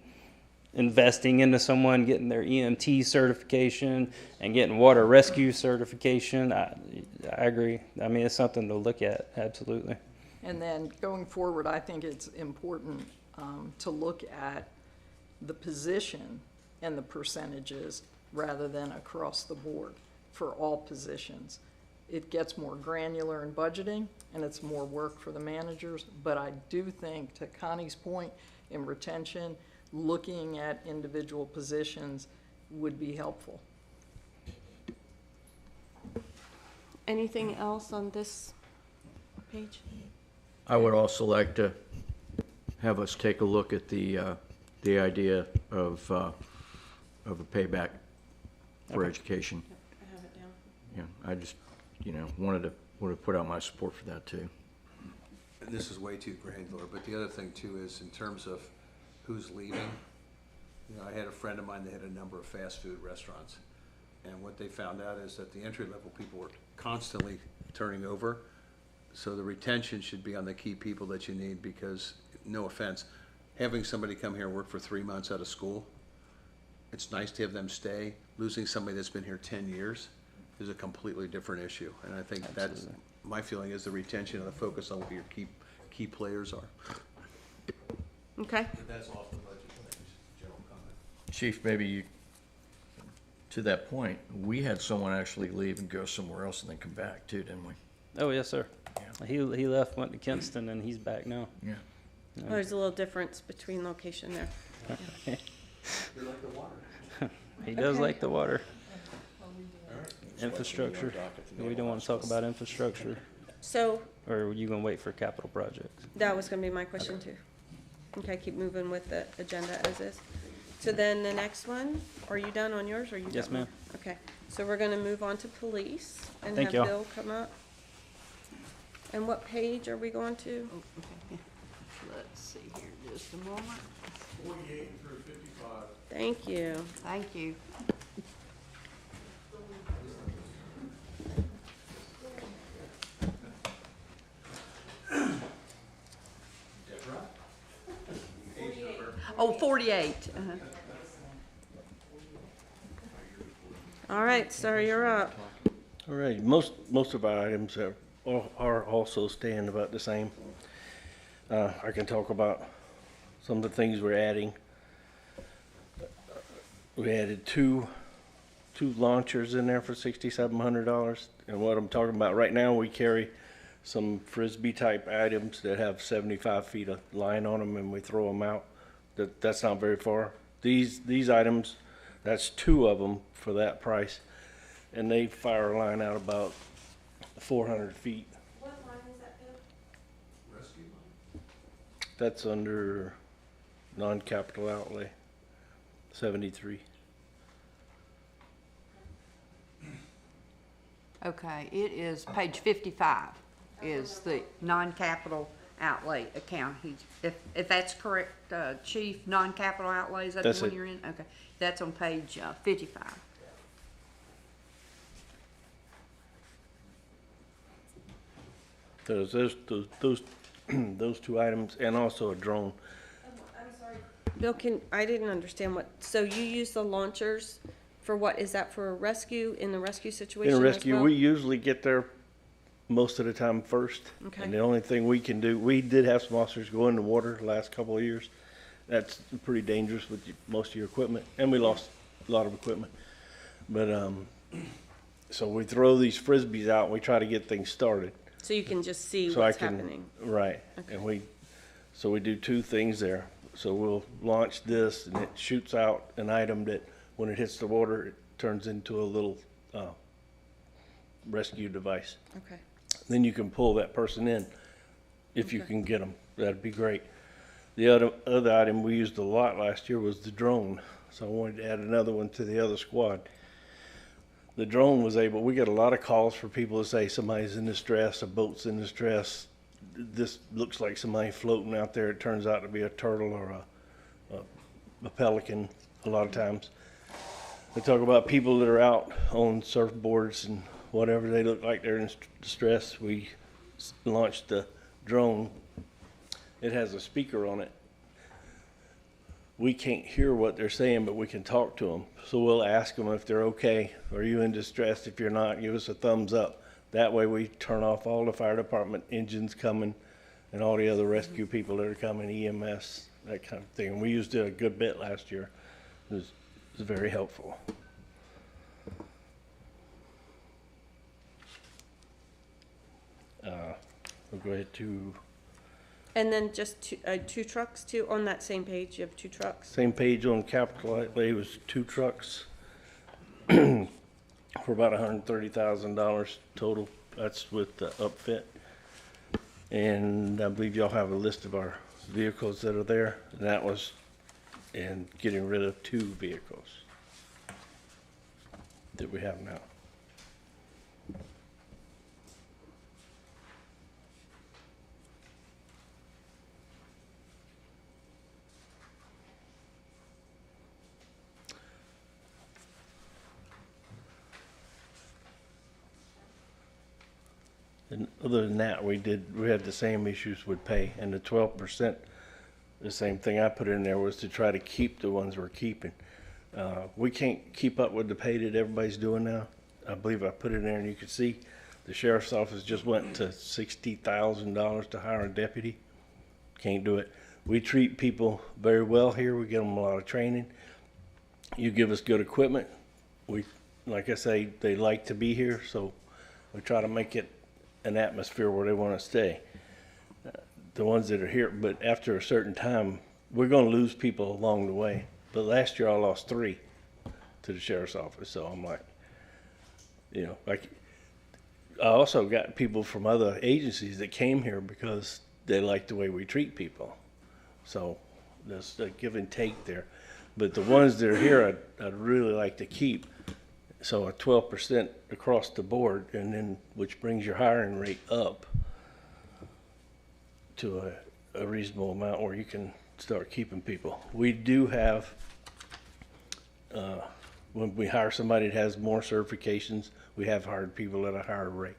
investing into someone getting their EMT certification and getting water rescue certification, I agree. I mean, it's something to look at, absolutely. And then going forward, I think it's important to look at the position and the percentages rather than across the board for all positions. It gets more granular in budgeting and it's more work for the managers, but I do think, to Connie's point, in retention, looking at individual positions would be helpful. Anything else on this page? I would also like to have us take a look at the idea of a payback for education. I have it down. Yeah, I just, wanted to put out my support for that too. And this is way too granular, but the other thing too is in terms of who's leaving. I had a friend of mine that had a number of fast food restaurants, and what they found out is that the entry-level people were constantly turning over. So the retention should be on the key people that you need, because, no offense, having somebody come here and work for 3 months out of school, it's nice to have them stay. Losing somebody that's been here 10 years is a completely different issue. And I think that's, my feeling is the retention and the focus on what your key players are. Okay. That's off the budget things, general comment. Chief, maybe you, to that point, we had someone actually leave and go somewhere else and then come back too, didn't we? Oh, yes, sir. He left, went to Kinston, and he's back now. Yeah. Oh, there's a little difference between location there. You like the water? He does Okay. like the water. Infrastructure. We don't want to talk about infrastructure, So or are you gonna wait for capital projects? that was gonna be my question too. Okay, keep moving with the agenda as is. So then the next one, are you done on yours or you? Yes, got one? ma'am. Okay, so we're gonna move on to police and Thank have y'all. Bill come up. And what page are we going to? Let's see here, just a moment. 48 through 55. Thank you. Thank you. Oh, 48. All right, sir, you're up. All right, most of our items are also staying about the same. I can talk about some of the things we're adding. We added two launchers in there for $6,700. And what I'm talking about right now, we carry some Frisbee type items that have 75 feet of line on them, and we throw them out. That's not very far. These items, that's 2 of them for that price, and they fire a line out about 400 feet. What line is that, Bill? Rescue line? That's under non-capital outlay, 73. Okay, it is page 55 is the non-capital outlay account. If that's correct, Chief, non-capital outlay, is that the That's one it. you're in? Okay, that's on page 55. Those those two items, and also a drone. I'm sorry. Bill, I didn't understand so you use the launchers for what? Is that for a rescue, in the rescue situation In a as rescue, well? we usually get there most of the time first. Okay. And the only thing we can do, we did have some officers go in the water the last couple of years. That's pretty dangerous with most of your equipment, and we lost a lot of equipment. But, so we throw these Frisbees out and we try to get things started. So you can just see So what's I can, happening. right, Okay. and we do two things there. So we'll launch this and it shoots out an item that when it hits the water, it turns into a little, rescue device. Okay. Then you can pull that person in if you Okay. can get them. That'd be great. The other item we used a lot last year was the drone. So I wanted to add another one to the other squad. The drone was we got a lot of calls for people to say somebody's in distress, a boat's in distress. This looks like somebody floating out there. It turns out to be a turtle or a pelican a lot of times. They talk about people that are out on surfboards and whatever, they look like they're in distress. We launched the drone. It has a speaker on it. We can't hear what they're saying, but we can talk to them. So we'll ask them if they're okay. Are you in distress? If you're not, give us a thumbs up. That way we turn off all the fire department engines coming and all the other rescue people that are coming, EMS, that kind of thing. And we used it a good bit last year. It was very helpful. We'll go ahead to And then just two trucks too, on that same page, you have two trucks? same page on capital outlay was 2 trucks for about $130,000 total. That's with the upfit. And I believe y'all have a list of our vehicles that are there. And that was in getting rid of 2 vehicles that we have now. And other than that, we had the same issues with pay, and the 12%, the same thing I put in there was to try to keep the ones we're keeping. We can't keep up with the pay that everybody's doing now. I believe I put it in there and you can see the sheriff's office just went to $60,000 to hire a deputy. Can't do it. We treat people very well here. We give them a lot of training. You give us good equipment. Like I say, they like to be here, so we try to make it an atmosphere where they want to stay. The ones that are here, but after a certain time, we're going to lose people along the way. But last year I lost 3 to the sheriff's office, so I'm like, like I also got people from other agencies that came here because they like the way we treat people. So there's a give and take there. But the ones that are here, I'd really like to keep. So a 12% across the board, and then which brings your hiring rate up to a reasonable amount where you can start keeping people. We do have, when we hire somebody that has more certifications, we have hired people at a higher rate.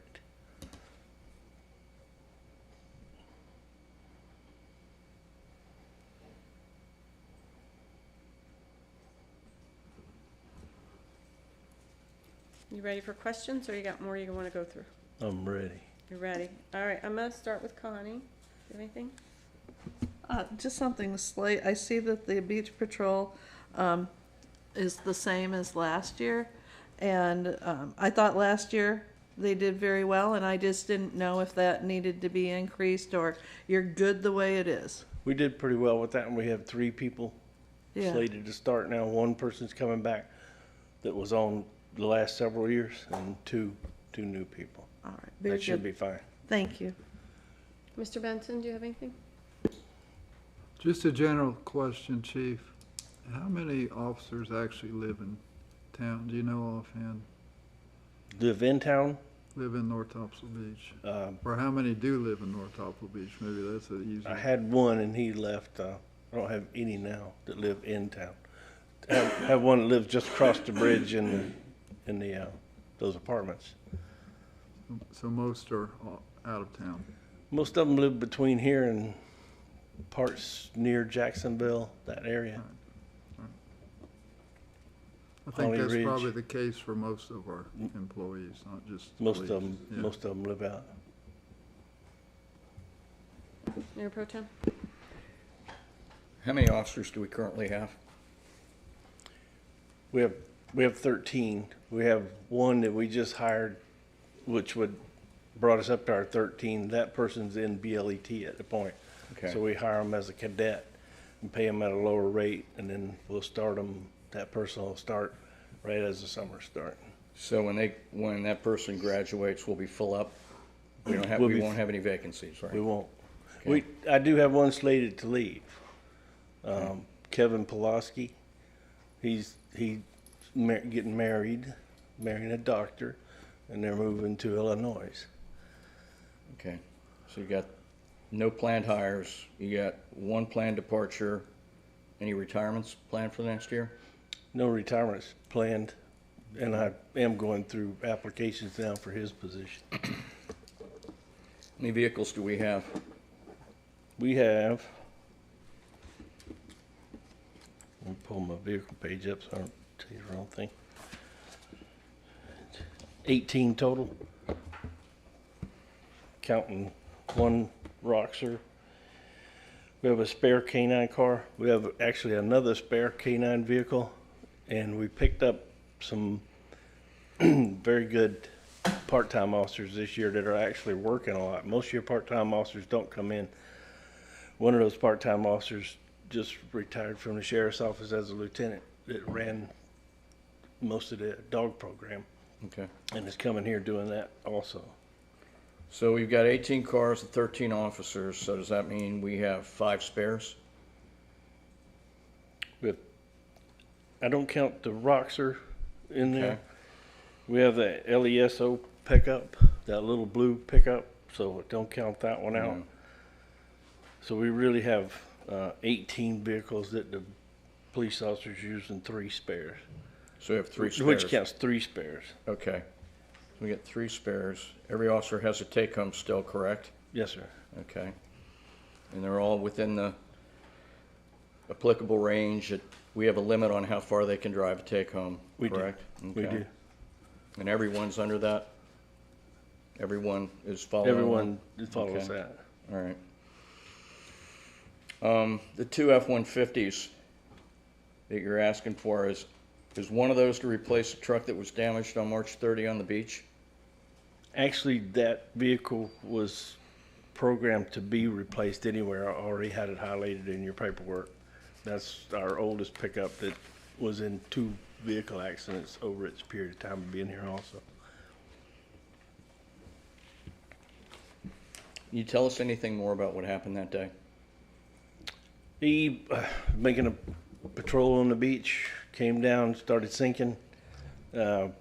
You ready for questions, or you got more you want to go through? I'm ready. You're ready. All right, I'm going to start with Connie. You have anything? Just something slight. I see that the beach patrol is the same as last year. And I thought last year they did very well, and I just didn't know if that needed to be increased or you're good the way it is. We did pretty well with that, and we have 3 people Yeah. slated to start now. 1 person's coming back that was on the last several years, and two new people. All right. Very That should good. be fine. Thank you. Mr. Benson, do you have anything? Just a general question, Chief. How many officers actually live in town? Do you know offhand? Live in town, Live in North Topsail Beach? um, Or how many do live in North Topsail Beach? Maybe that's an easy. I had 1 and he left. I don't have any now that live in town. I have 1 that lives just across the bridge in those apartments. So most are out of town. Most of them live between here and parts near Jacksonville, that area. I think Holly that's Ridge. probably the case for most of our employees, not just Most of police. them, Yeah. most of them live out. Mayor Pro Tem? How many officers do we currently have? We have 13. We have one that we just hired, which brought us up to our 13. That person's in BLET at the point. Okay. So we hire them as a cadet and pay them at a lower rate, and then we'll start them, that person will start right as the summer start. So when that person graduates, we'll be full up? We We'll won't have any vacancies, right? We won't. Okay. I do have one slated to leave. Kevin Pulaski, he's getting married, marrying a doctor, and they're moving to Illinois. Okay, so you got no planned hires, you got one planned departure, any retirements planned for the next year? No retirements planned, and I am going through applications now for his position. How many vehicles do we have? We have, let me pull my vehicle page up so I don't tell you the wrong thing. 18 total, counting one Roxor. We have a spare K-9 car. We have actually another spare K-9 vehicle, and we picked up some very good part-time officers this year that are actually working a lot. Most of your part-time officers don't come in. One of those part-time officers just retired from the sheriff's office as a lieutenant that ran most of the dog program, Okay. and is coming here doing that also. So we've got 18 cars and 13 officers, so does that mean we have 5 spares? I don't count the Roxor in there. Okay. We have the LESO pickup, that little blue pickup, so don't count that one out. No. So we really have 18 vehicles that the police officers use and 3 spares. So we have 3 spares? Which counts 3 spares. Okay. We got 3 spares. Every officer has a take-home still, correct? Yes, sir. Okay. And they're all within the applicable range. We have a limit on how far they can drive to take home, We do. correct? We Okay. do. And everyone's under that? Everyone is following? Everyone follows Okay. that. All right. The 2 F-150s that you're asking for, is one of those to replace a truck that was damaged on March 30 on the beach? Actually, that vehicle was programmed to be replaced anywhere. I already had it highlighted in your paperwork. That's our oldest pickup that was in 2 vehicle accidents over its period of time of being here also. Can you tell us anything more about what happened that day? He, making a patrol on the beach, came down, started sinking.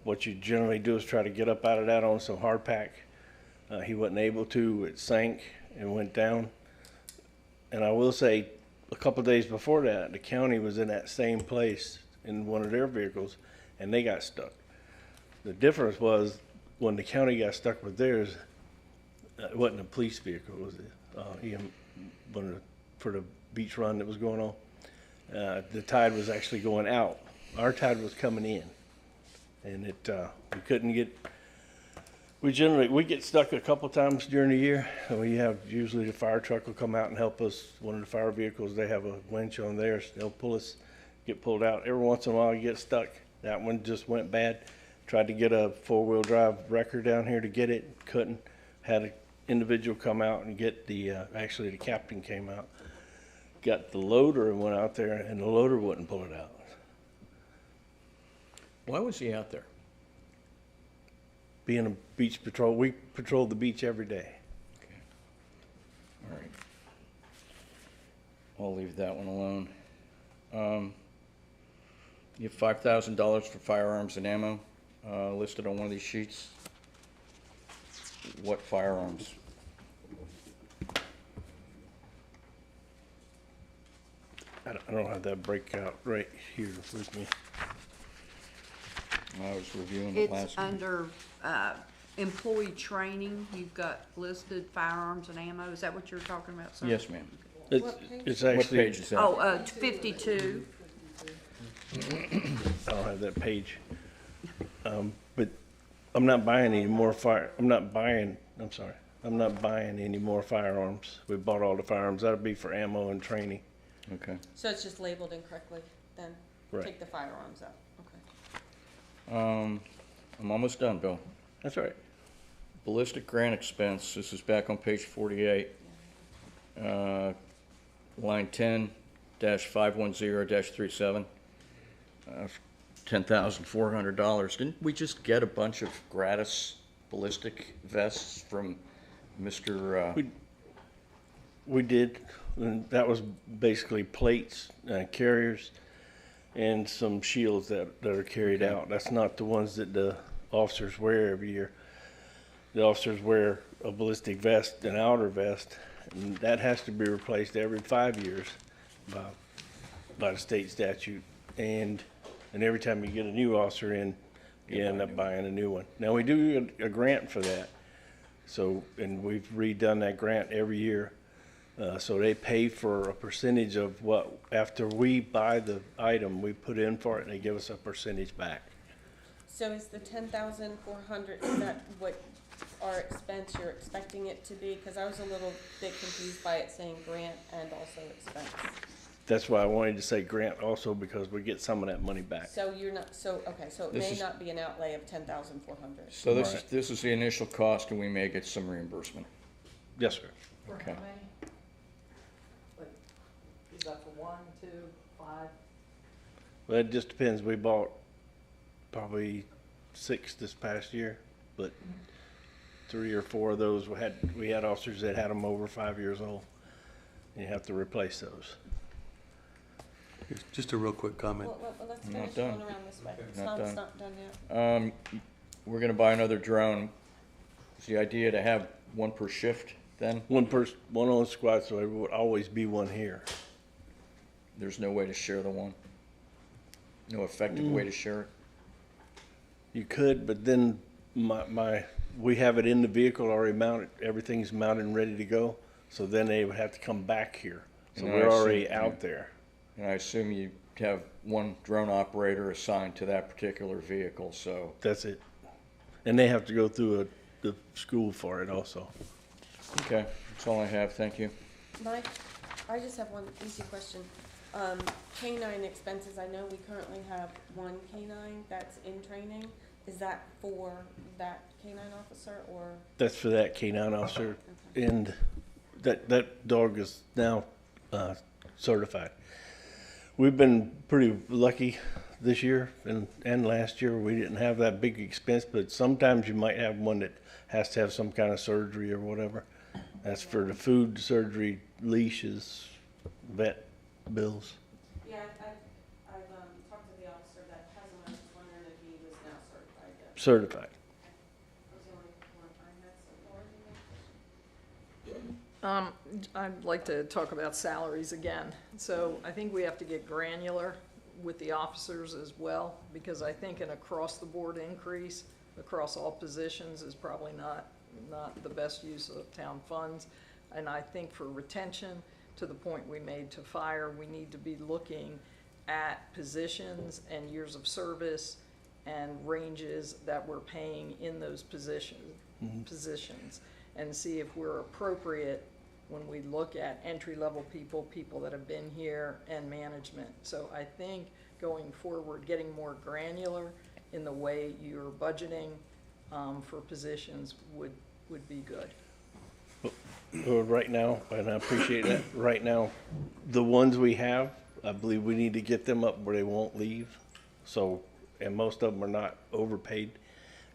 What you generally do is try to get up out of that on some hardpack. He wasn't able to, it sank and went down. And I will say, a couple of days before that, the county was in that same place in one of their vehicles, and they got stuck. The difference was, when the county got stuck with theirs, it wasn't a police vehicle, was it? For the beach run that was going on. The tide was actually going out. Our tide was coming in, and we couldn't get. We get stuck a couple times during the year. We have usually the fire truck will come out and help us. One of the fire vehicles, they have a winch on theirs. They'll pull us, get pulled out. Every once in a while, you get stuck. That one just went bad. Tried to get a 4-wheel drive wrecker down here to get it, couldn't. Had an individual come out and get actually the captain came out, got the loader and went out there, and the loader wouldn't pull it out. Why was he out there? Being a beach patrol, we patrol the beach every day. Okay. All right. I'll leave that one alone. You have $5,000 for firearms and ammo listed on one of these sheets. What firearms? I don't have that breakout right here with me. I was reviewing it last It's week. under employee training, you've got listed firearms and ammo. Is that what you're talking about, sir? Yes, ma'am. It's What actually, page is that? Oh, 52. I don't have that page. But I'm not buying any more I'm not buying any more firearms. We bought all the firearms. That'll be for ammo and training. Okay. So it's just labeled incorrectly then? Right. Take the firearms out, okay. I'm almost done, Bill. That's right. Ballistic grant expense, this is back on page 48. Line 10-510-37. $10,400. Didn't we just get a bunch of gratis ballistic vests from Mr. We did, and that was basically plates, carriers, and some shields that are carried out. That's not the ones that the officers wear every year. The officers wear a ballistic vest, an outer vest, and that has to be replaced every 5 years by the state statute. And every time you get a new officer in, you end up buying a new one. Now, we do a grant for that. So, and we've redone that grant every year. So they pay for a percentage of what, after we buy the item, we put in for it, and they give us a percentage back. So is the 10,400, is that what our expense you're expecting it to be? Because I was a little bit confused by it saying grant and also expense. That's why I wanted to say grant also, because we get some of that money back. So you're not, so, okay, so it This may is- not be an outlay of 10,400. So this is the initial cost, and we may get some reimbursement. Yes, sir. Okay. Is that for 1, 2, 5? Well, it just depends. We bought probably 6 this past year, but 3 or 4 of those, we had officers that had them over 5 years old. You have to replace those. Just a real quick comment. Well, let's Not finish done. going around this way. It's Not done. not done yet. We're gonna buy another drone. Is the idea to have one per shift then? One on the squad, so there would always be one here. There's no way to share the one? No effective way to share it? You could, but then we have it in the vehicle already mounted. Everything's mounted and ready to go. So then they would have to come back here. So And we're I see. already out there. And I assume you have one drone operator assigned to that particular vehicle, so. That's it. And they have to go through the school for it also. Okay, that's all I have, thank you. Mike, I just have one easy question. Canine expenses, I know we currently have one canine that's in training. Is that for that canine officer or? That's for that canine officer. And that dog is now certified. We've been pretty lucky this year and last year. We didn't have that big expense, but sometimes you might have one that has to have some kind of surgery or whatever. That's for the food, surgery, leashes, vet bills. Yeah, I've talked to the officer that has one. I was just wondering if he was now certified yet. Certified. That was the only one I had so far. I'd like to talk about salaries again. So I think we have to get granular with the officers as well, because I think an across-the-board increase across all positions is probably not the best use of town funds. And I think for retention, to the point we made to fire, we need to be looking at positions and years of service and ranges that we're paying in those positions, and see if we're appropriate when we look at entry-level people that have been here, and management. So I think going forward, getting more granular in the way you're budgeting for positions would be good. Well, right now, and I appreciate that, right now, the ones we have, I believe we need to get them up where they won't leave. So, and most of them are not overpaid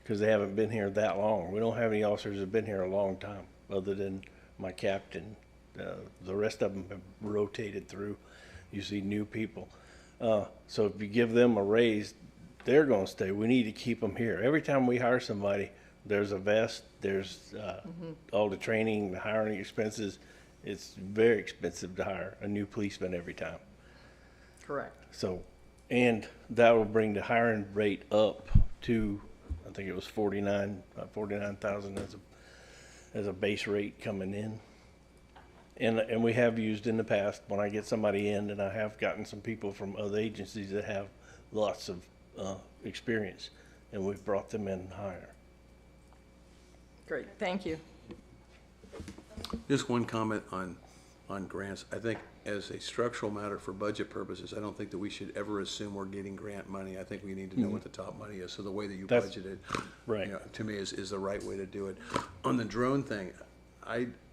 because they haven't been here that long. We don't have any officers that have been here a long time, other than my captain. The rest of them have rotated through. You see new people. So if you give them a raise, they're going to stay. We need to keep them here. Every time we hire somebody, there's a vest, there's all the training, the hiring expenses. It's very expensive to hire a new policeman every time. Correct. So, and that will bring the hiring rate up to I think it was 49,000 as a base rate coming in. And we have used in the past, when I get somebody in, and I have gotten some people from other agencies that have lots of experience, and we've brought them in higher. Great, thank you. Just one comment on grants. I think as a structural matter for budget purposes, I don't think that we should ever assume we're getting grant money. I think we need to know what the top money is. So the way that you That's- budgeted, right. you know, to me is the right way to do it. On the drone thing,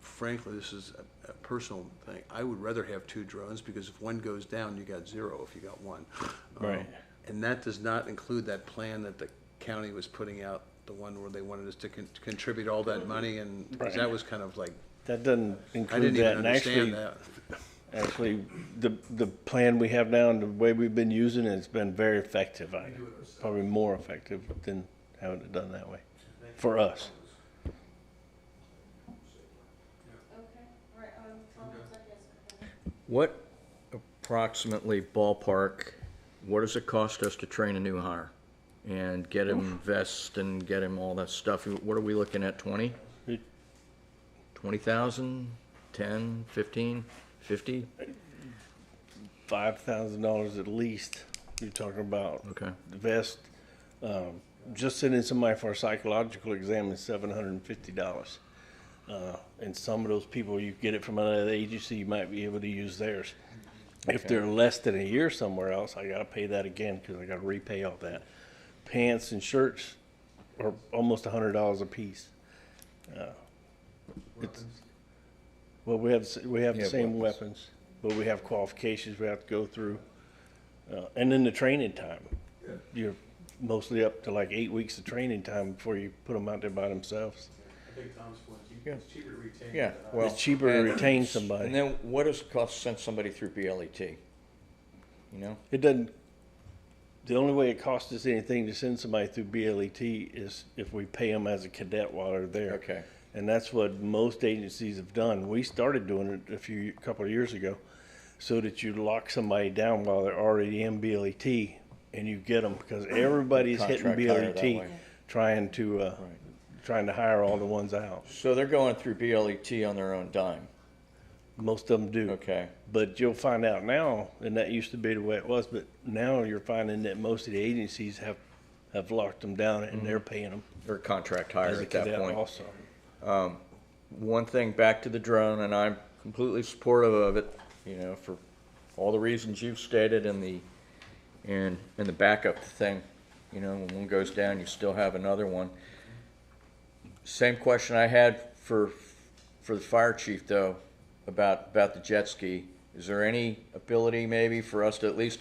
frankly, this is a personal thing. I would rather have 2 drones, because if one goes down, you got 0 if you got one. Right. And that does not include that plan that the county was putting out, the one where they wanted us to contribute all that money, and 'cause Right. that was kind of like, That doesn't I include didn't that, even and understand that. actually, the plan we have now and the way we've been using it has been very effective. Probably more effective than having it done that way, for us. What approximately ballpark, what does it cost us to train a new hire? And get him vests and get him all that stuff? What are we looking at, 20? 20,000, 10, 15, 50? $5,000 at least. You're talking about Okay. the vest. Just sending somebody for a psychological exam is $750. And some of those people, you get it from another agency, you might be able to use theirs. If Okay. they're less than a year somewhere else, I gotta pay that again, because I gotta repay all that. Pants and shirts are almost $100 a piece. It's- Well, we have the Yeah, same weapons. weapons, but we have qualifications we have to go through. And then the training time. You're mostly up to like 8 weeks of training time before you put them out there by themselves. I think Tom's point, Yeah. it's cheaper to retain. Yeah, well. It's cheaper to and- retain somebody. And then what does it cost to send somebody through BLET? You know? It doesn't, the only way it costs us anything to send somebody through BLET is if we pay them as a cadet while they're there. Okay. And that's what most agencies have done. We started doing it a couple of years ago, so that you lock somebody down while they're already in BLET, and you get them, because everybody's hitting Contract hire that BLET, way. trying to hire all the ones out. So they're going through BLET on their own dime? Most of them do. Okay. But you'll find out now, and that used to be the way it was, but now you're finding that most of the agencies have locked them down, and they're paying them Or contract as hire a at that cadet point? also. One thing, back to the drone, and I'm completely supportive of it, you know, for all the reasons you've stated, and the backup thing. You know, when one goes down, you still have another one. Same question I had for the fire chief, though, about the jet ski. Is there any ability maybe for us to at least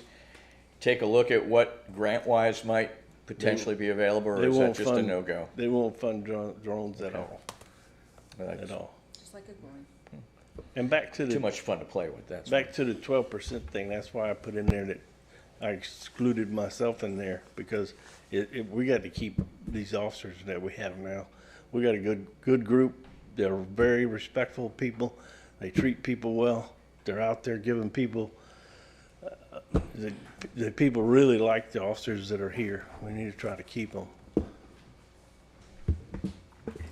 take a look at what grant-wise might potentially be available, or They is that won't just a fund- no-go? They won't fund drones at all, That's at all. Just like a groin. And back to Too the, much fun to play with, that's. back to the 12% thing, that's why I put in there that I excluded myself in there, because we got to keep these officers that we have now. We got a good group. They're very respectful people. They treat people well. They're out there giving people, the people really like the officers that are here. We need to try to keep them.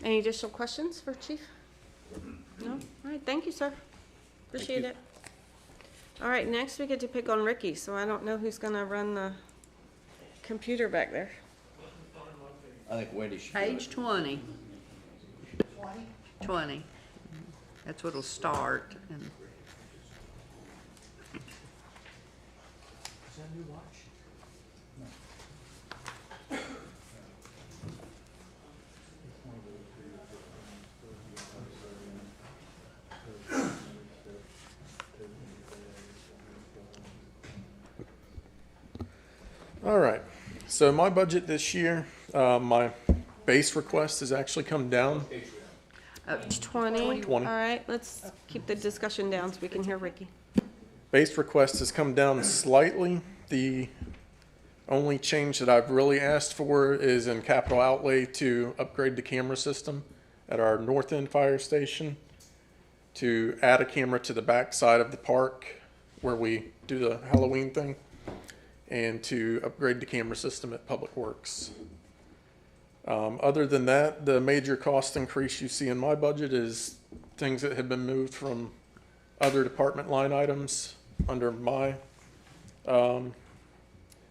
Any additional questions for Chief? No? All right, thank you, sir. Appreciate it. All right, next we get to pick on Ricky, so I don't know who's gonna run the computer back there. I think Wendy should do it. Page 20. 20. That's what it'll start. And All right. So my budget this year, my base request has actually come down. Page 20. 20. All right, let's keep the discussion down so we can hear Ricky. Base request has come down slightly. The only change that I've really asked for is in capital outlay to upgrade the camera system at our north end fire station, to add a camera to the back side of the park where we do the Halloween thing, and to upgrade the camera system at Public Works. Other than that, the major cost increase you see in my budget is things that have been moved from other department line items under my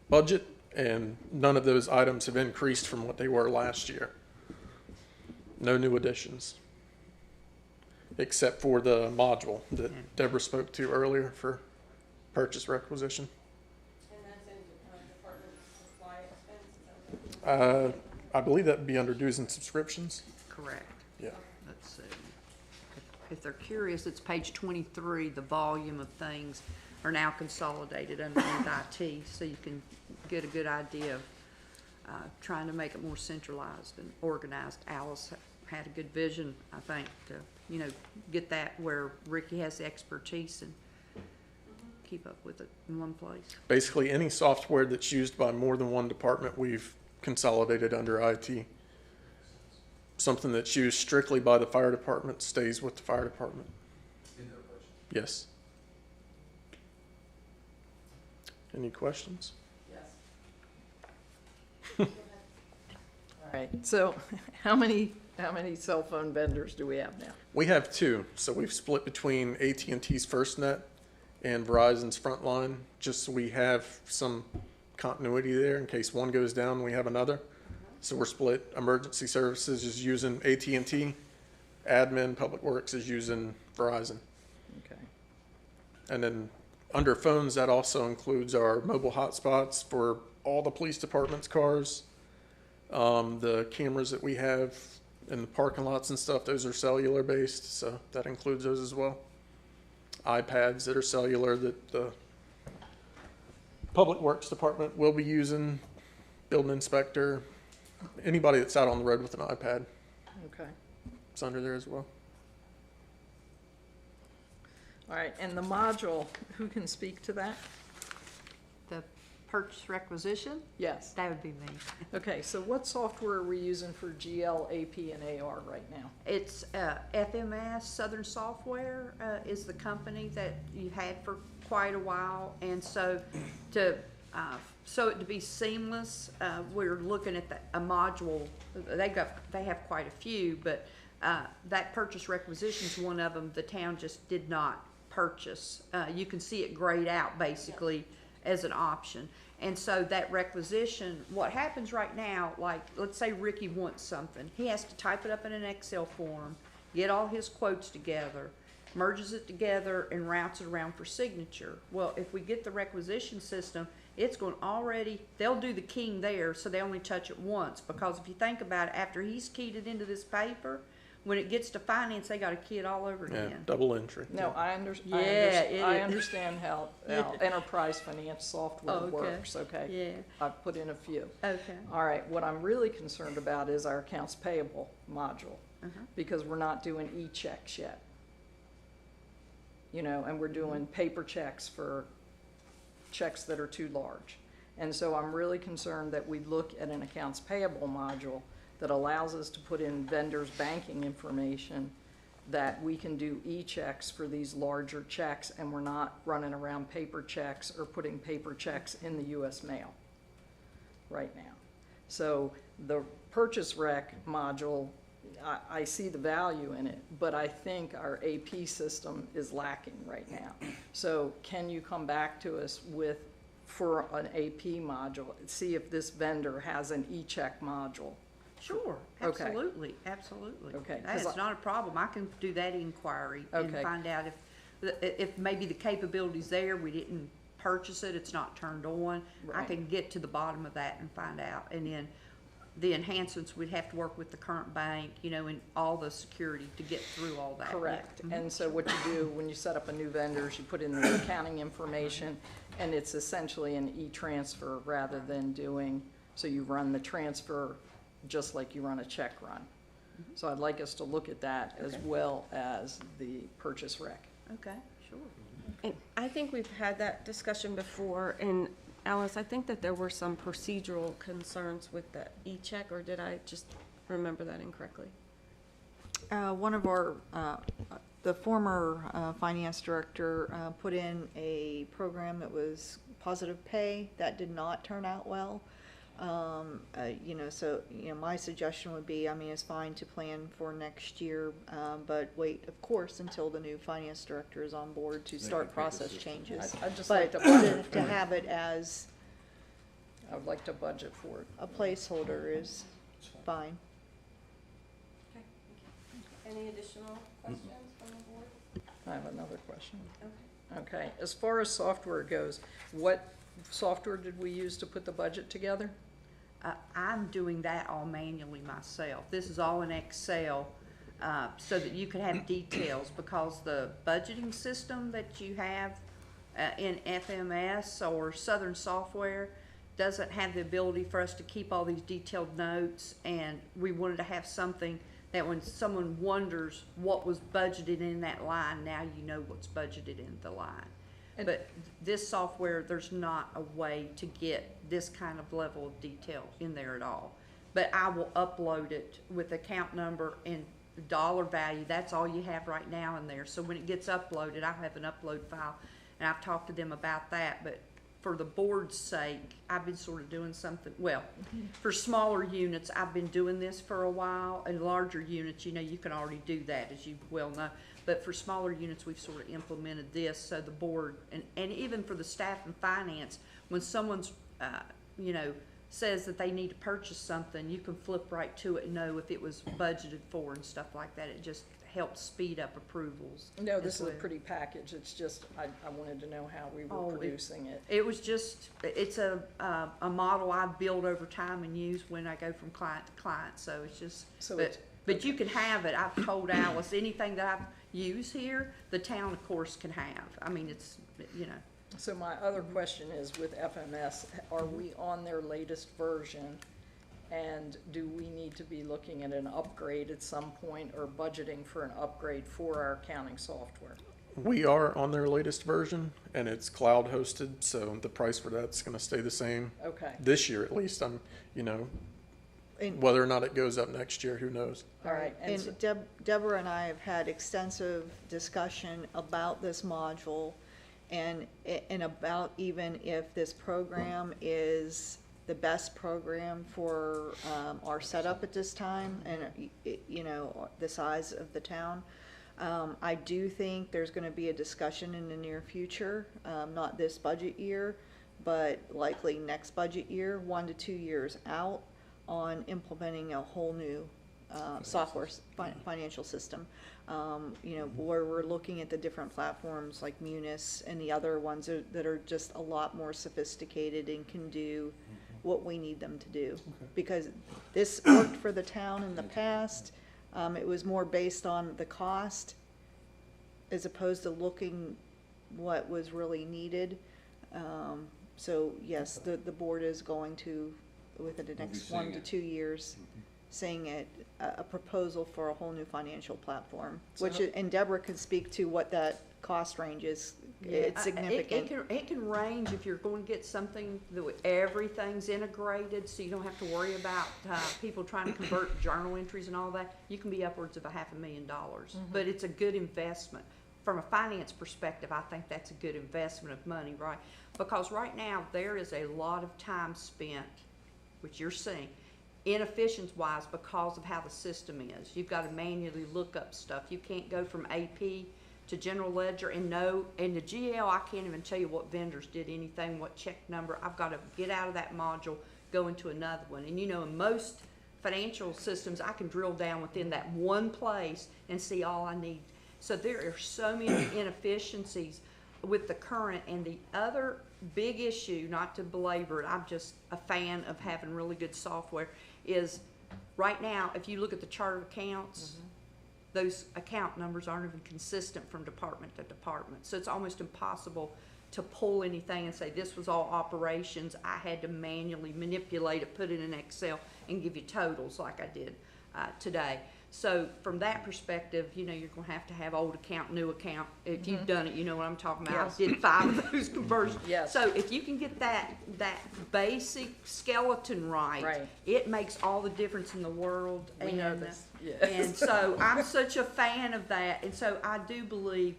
budget, and none of those items have increased from what they were last year. No new additions, except for the module that Deborah spoke to earlier for purchase requisition. And that's in department supply expense? I believe that would be under dues and subscriptions. Correct. Yeah. Let's see. If they're curious, it's page 23. The volume of things are now consolidated underneath IT, so you can get a good idea of trying to make it more centralized and organized. Alice had a good vision, I think, to, you know, get that where Ricky has the expertise and keep up with it in one place. Basically, any software that's used by more than one department, we've consolidated under IT. Something that's used strictly by the fire department stays with the fire department. Yes. Any questions? All right, so how many cell phone vendors do we have now? We have two, so we've split between AT&T's FirstNet and Verizon's Frontline, just so we have some continuity there in case one goes down, we have another. So we're split. Emergency services is using AT&T, admin, public works is using Verizon. Okay. And then under phones, that also includes our mobile hotspots for all the police department's cars. The cameras that we have in the parking lots and stuff, those are cellular based, so that includes those as well. iPads that are cellular that the public works department will be using, building inspector, anybody that's out on the road with an iPad, Okay. it's under there as well. All right, and the module, who can speak to that? The purchase requisition, Yes. that would be me. Okay, so what software are we using for GL, AP, and AR right now? It's FMS, Southern Software is the company that you had for quite a while. And so to be seamless, we're looking at a module. They have quite a few, but that purchase requisition is one of them. The town just did not purchase. You can see it grayed out basically as an option. And so that requisition, what happens right now, like, let's say Ricky wants something. He has to type it up in an Excel form, get all his quotes together, merges it together, and routes it around for signature. Well, if we get the requisition system, it's going already, they'll do the keying there, so they only touch it once. Because if you think about it, after he's keyed it into this paper, when it gets to finance, they gotta key it all over Yeah, again. double entry. No, I it understand how enterprise finance software Okay. works, okay? Yeah. I've put in a few. Okay. All right, what I'm really concerned about is our accounts payable module, because we're not doing e-checks yet. You know, and we're doing paper checks for checks that are too large. And so I'm really concerned that we look at an accounts payable module that allows us to put in vendors' banking information, that we can do e-checks for these larger checks, and we're not running around paper checks or putting paper checks in the US mail right now. So the purchase rec module, I see the value in it, but I think our AP system is lacking right now. So can you come back to us for an AP module, see if this vendor has an e-check module? Sure, Okay. absolutely, absolutely. Okay, That 'cause is not a problem. I can do that inquiry and Okay. find out if maybe the capability's there, we didn't purchase it, it's not turned on. I Right. can get to the bottom of that and find out. And then the enhancements, we'd have to work with the current bank, you know, and all the security to get through all that. Correct. Yeah. And so what you do when you set up a new vendor is you put in the accounting information, and it's essentially an e-transfer rather than doing, so you run the transfer just like you run a check run. So I'd like us to look at that as well as the purchase rec. Okay, sure. And I think we've had that discussion before, and Alice, I think that there were some procedural concerns with the e-check, or did I just remember that incorrectly? One of our, the former finance director put in a program that was positive pay. That did not turn out well. So, my suggestion would be, I mean, it's fine to plan for next year, but wait, of course, until the new finance director is on board to start process changes. I'd just But like to budget, to have it as I would like to budget for it. a placeholder is fine. Okay, thank you. Any additional questions from the board? I have another question. Okay. Okay, as far as software goes, what software did we use to put the budget together? I'm doing that all manually myself. This is all in Excel, so that you can have details, because the budgeting system that you have in FMS or Southern Software doesn't have the ability for us to keep all these detailed notes, and we wanted to have something that when someone wonders what was budgeted in that line, now you know what's budgeted in the line. And- But this software, there's not a way to get this kind of level of detail in there at all. But I will upload it with account number and dollar value. That's all you have right now in there. So when it gets uploaded, I'll have an upload file, and I've talked to them about that. But for the board's sake, I've been sort of doing something, well, for smaller units, I've been doing this for a while, and larger units, you can already do that, as you well know. But for smaller units, we've sort of implemented this, so the board, and even for the staff and finance, when someone's, says that they need to purchase something, you can flip right to it and know if it was budgeted for and stuff like that. It just helps speed up approvals. No, this as is a well. pretty package. It's just, I wanted to know how we Oh, were it- producing it. It was just, it's a model I build over time and use when I go from client to client, so it's just, So it's- but you can have it. I've told Alice, anything that I use here, the town, of course, can have. I mean, it's, So my other question is, with FMS, are we on their latest version? And do we need to be looking at an upgrade at some point, or budgeting for an upgrade for our accounting software? We are on their latest version, and it's cloud hosted, so the price for that's gonna stay the same Okay, this year at least. And- Whether or not it goes up next year, who knows? all right. And so- And Deborah and I have had extensive discussion about this module and about even if this program is the best program for our setup at this time and, the size of the town. I do think there's gonna be a discussion in the near future, not this budget year, but likely next budget year, 1 to 2 years out, on implementing a whole new software, financial system. Where we're looking at the different platforms like Munis and the other ones that are just a lot more sophisticated and can do what we need them to do. Because this worked for the town in the past. It was more based on the cost as opposed to looking what was really needed. So yes, the board is going to, within the next 1 to 2 years, seeing a proposal for a whole new financial platform, and Deborah can speak to what that cost range is. It's significant. It can range if you're going to get something that everything's integrated, so you don't have to worry about people trying to convert journal entries and all that. You can be upwards of $500,000, but it's a good investment. From a finance perspective, I think that's a good investment of money, right? Because right now, there is a lot of time spent, which you're seeing, inefficient-wise because of how the system is. You've got to manually look up stuff. You can't go from AP to general ledger and the GL, I can't even tell you what vendors did anything, what check number. I've got to get out of that module, go into another one. And in most financial systems, I can drill down within that one place and see all I need. So there are so many inefficiencies with the current. And the other big issue, not to belabor it, I'm just a fan of having really good software, is right now, if you look at the chart of accounts, those account numbers aren't even consistent from department to department. So it's almost impossible to pull anything and say, this was all operations. I had to manually manipulate it, put it in Excel, and give you totals like I did today. So from that perspective, you're going to have old account, new account. If you've done it, you know what I'm talking about. Yes. I did 5 of those conversions. Yes. So if you can get that basic skeleton right, it makes all the difference in the world. We know this. Yes. And so I'm such a fan of that. And so I do believe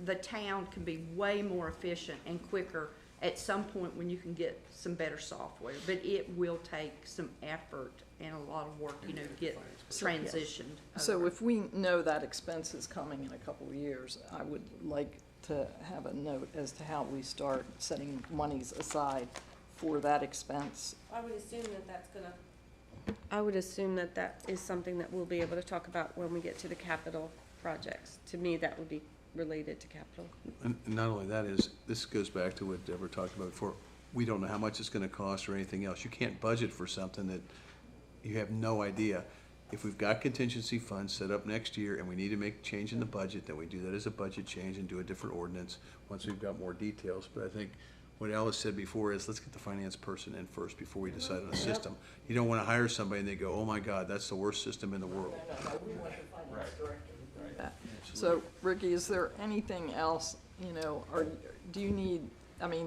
the town can be way more efficient and quicker at some point when you can get some better software. But it will take some effort and a lot of work, to get transitioned. So over. if we know that expense is coming in a couple of years, I would like to have a note as to how we start setting monies aside for that expense. I would assume I would assume that that is something that we'll be able to talk about when we get to the capital projects. To me, that would be related to capital. And not only that is, this goes back to what Deborah talked about before. We don't know how much it's gonna cost or anything else. You can't budget for something that you have no idea. If we've got contingency funds set up next year and we need to make a change in the budget, then we do that as a budget change and do a different ordinance once we've got more details. But I think what Alice said before is, let's get the finance person in first before we decide on a system. You don't wanna hire somebody and they go, oh my God, that's the worst system in the world. So, Ricky, is there anything else, or do you need,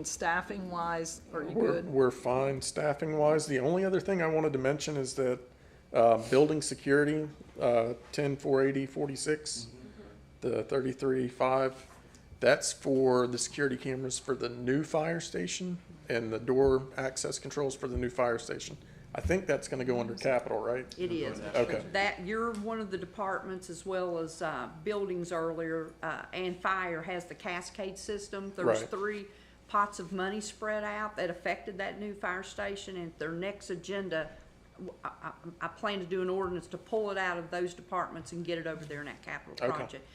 staffing wise, are you good? We're fine staffing wise. The only other thing I wanted to mention is that building security, 10-480-46, the 33.5, that's for the security cameras for the new fire station and the door access controls for the new fire station. I think that's gonna go under capital, right? It is. Okay. That, you're one of the departments, as well as buildings earlier, and fire has the cascade system. There's Right. 3 pots of money spread out that affected that new fire station, and their next agenda, I plan to do an ordinance to pull it out of those departments and get it over there in that capital Okay. project.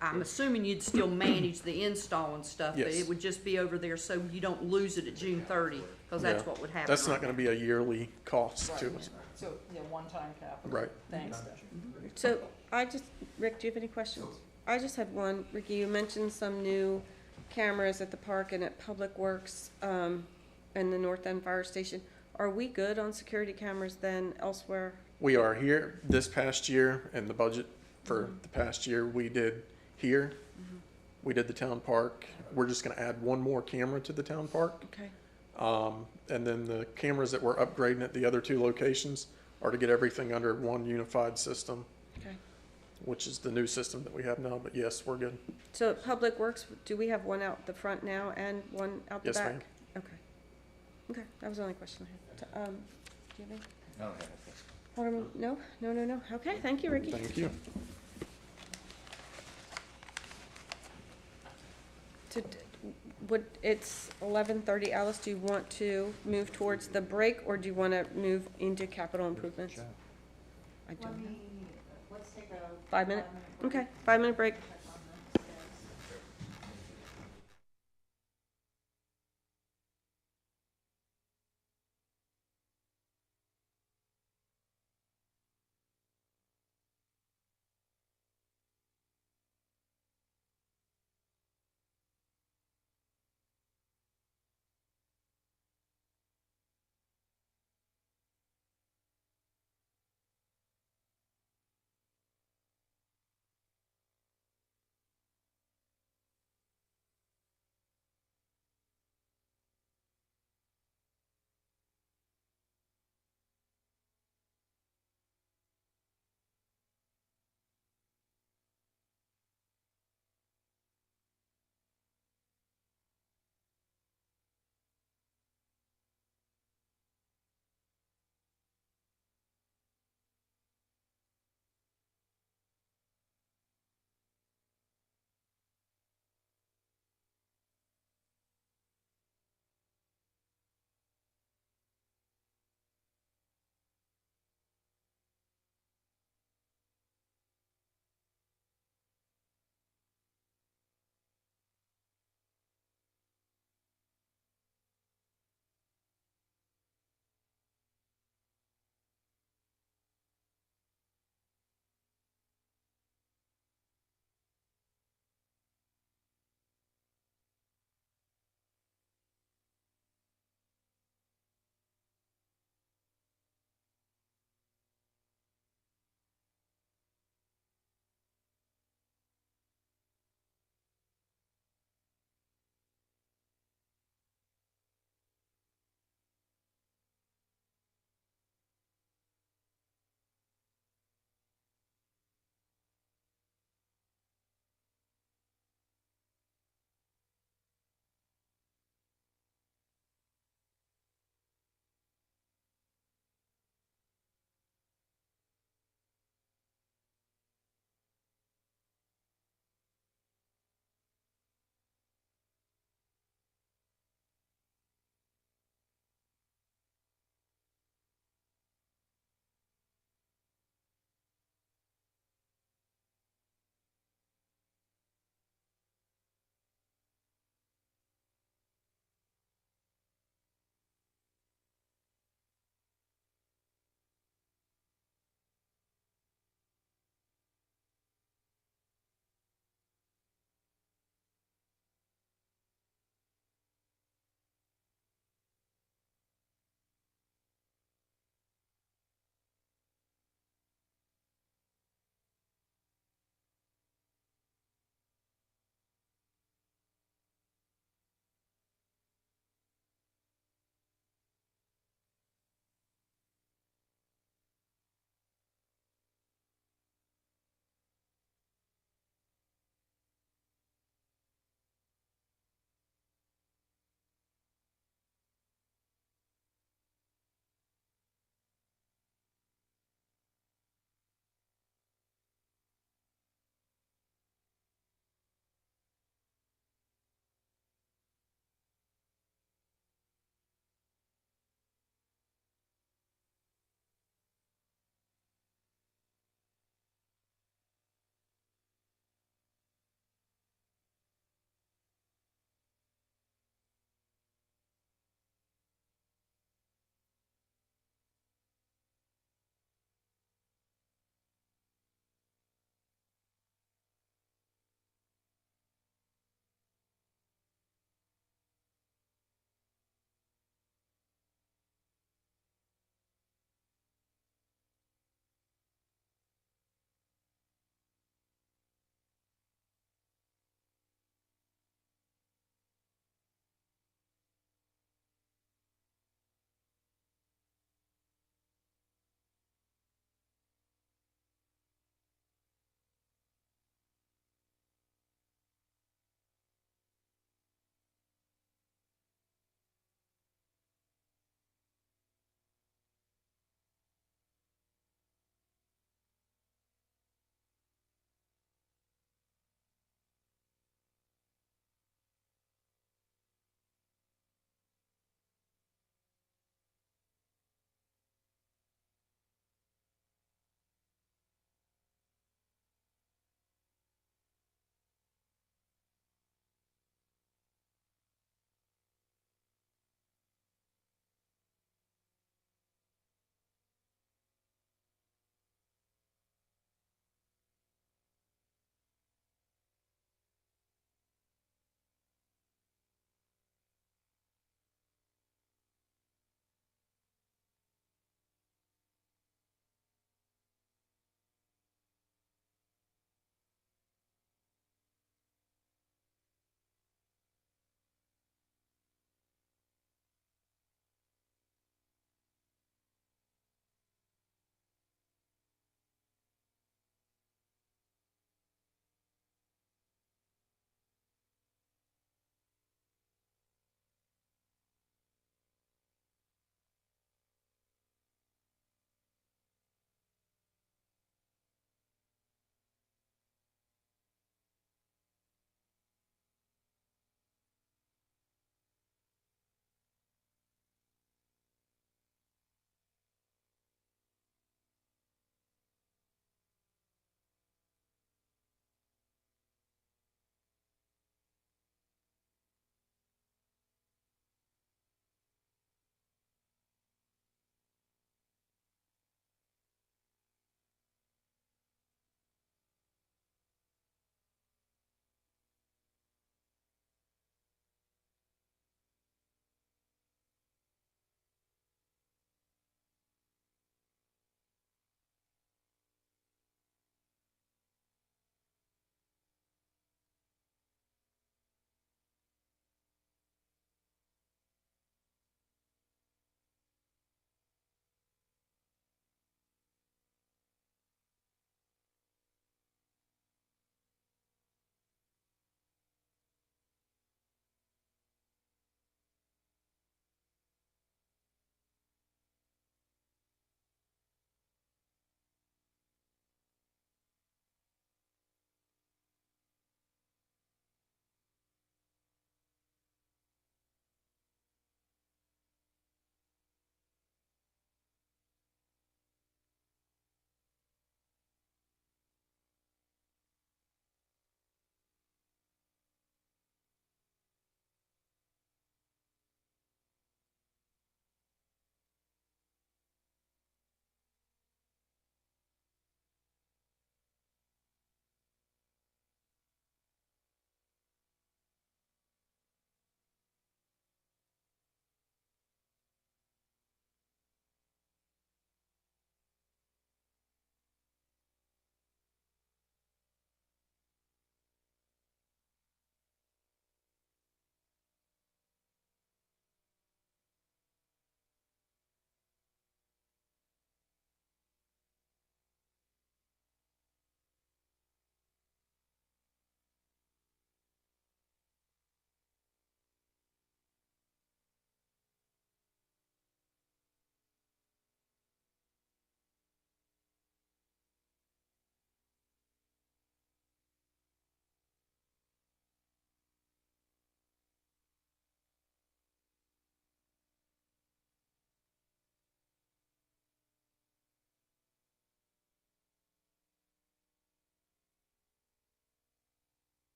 I'm assuming you'd still manage the install and stuff, but Yes. it would just be over there so you don't lose it at June 30, because that's Yeah. what would happen. That's not right gonna be a yearly cost to us. So, one-time capital. Right. Thanks. So Rick, do you have any questions? I just had one. Ricky, you mentioned some new cameras at the park and at Public Works, and the North End Fire Station. Are we good on security cameras then elsewhere? We are here this past year, and the budget for the past year, we did here. We did the town park. We're just gonna add one more camera to the town park. Okay, And then the cameras that we're upgrading at the other 2 locations are to get everything under one unified system, okay. which is the new system that we have now, but yes, we're good. So at Public Works, do we have one out the front now and one out the Yes, back? ma'am. Okay. Okay, that was the only question I had. Do you have any? I don't have anything. Alderman, no? No. Okay, thank you, Ricky. Thank you. It's 11:30. Alice, do you want to move towards the break, or do you want to move into capital improvements? I don't know. Let's take a 5 minute? Okay, 5-minute break.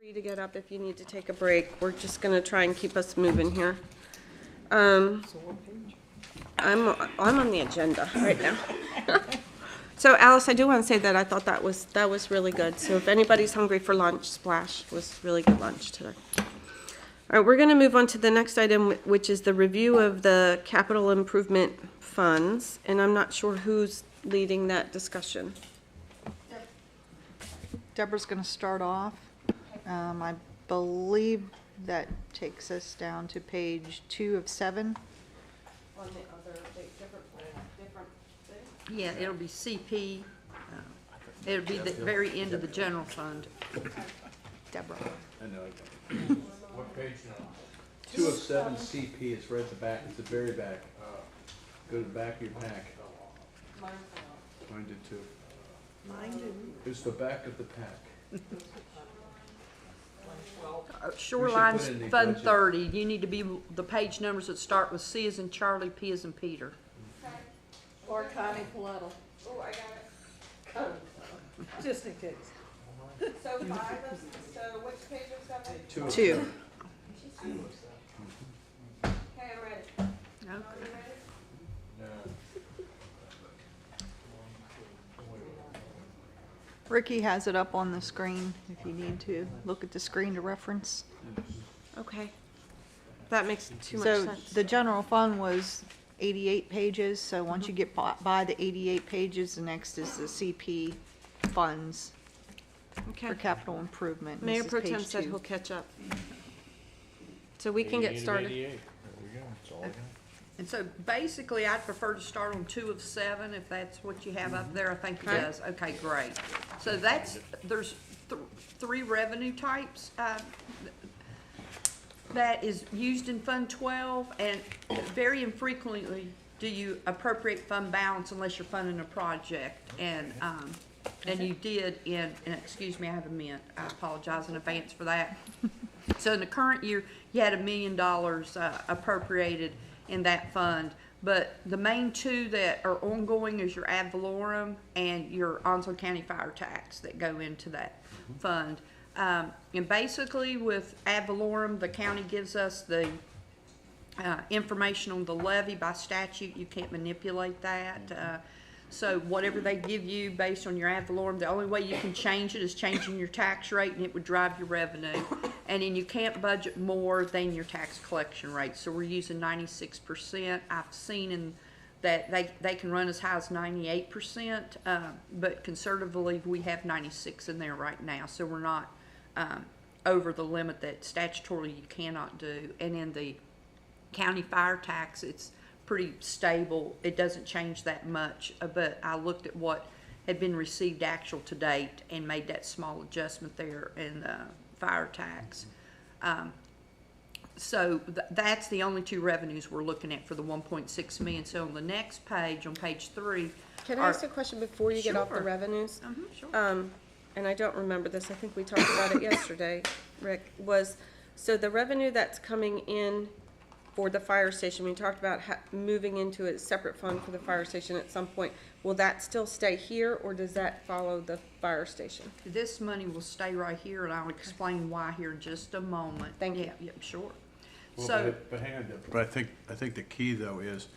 Free to get up if you need to take a break. We're just gonna try and keep us moving here. I'm on the agenda right now. So Alice, I do want to say that I thought that was really good. So if anybody's hungry for lunch, Splash was really good lunch today. All right, we're gonna move on to the next item, which is the review of the capital improvement funds, and I'm not sure who's leading that discussion. Deborah's going to start off. I believe that takes us down to page 2 of 7. On the other, different thing? Yeah, it'll be CP. It'll be the very end of the general fund. Deborah. I know. What page now? 2 of 7 CP, it's right at the back, it's the very back. Go to the back of your pack. Mine did too. Mine didn't. It's the back of the pack. Shoreline's in the Fund budget. 30. You need to be the page numbers that start with C as in Charlie, P as in Peter. Or Connie Paletto, Oh, I got it. just in case. So 5 of, so which page of 7? 2 of 2. 7. Okay, I'm ready. Okay. Are you ready? Ricky has it up on the screen if you need to look at the screen to reference. Okay. That makes too much So sense. the general fund was 88 pages, so once you get by the 88 pages, the next is the CP funds Okay. for capital improvement. Mayor This is Pro Tem page said 2. he'll catch up. So we can get started. And so basically, I'd prefer to start on 2 of 7, if that's what you have up there. I think it Okay. does. Okay, great. So there's 3 revenue types that is used in Fund 12, and very infrequently do you appropriate fund balance unless you're funding a project. And you did and excuse me, I have a mint. I apologize in advance for that. So in the current year, you had $1 million appropriated in that fund. But the main 2 that are ongoing is your ad valorem and your Onslow County fire tax that go into that fund. And basically with ad valorem, the county gives us the information on the levy by statute. You can't manipulate that. So whatever they give you based on your ad valorem, the only way you can change it is changing your tax rate, and it would drive your revenue. And then you can't budget more than your tax collection rate. So we're using 96%. I've seen in that they can run as high as 98%, but conservatively we have 96 in there right now. So we're not over the limit that statutorily you cannot do. And in the county fire tax, it's pretty stable. It doesn't change that much, but I looked at what had been received actual to date and made that small adjustment there in the fire tax. So that's the only 2 revenues we're looking at for the 1.6 million. So on the next page, on page 3. Can I ask a question before you get off the Sure. revenues? Sure. And I don't remember this, I think we talked about it yesterday, Rick, so the revenue that's coming in for the fire station, we talked about moving into a separate fund for the fire station at some point. Will that still stay here, or does that follow the fire station? This money will stay right here, and I'll explain why here in just a moment. Thank you. Yeah, sure. Well, So, but hang on, Deb. But I think the key though is,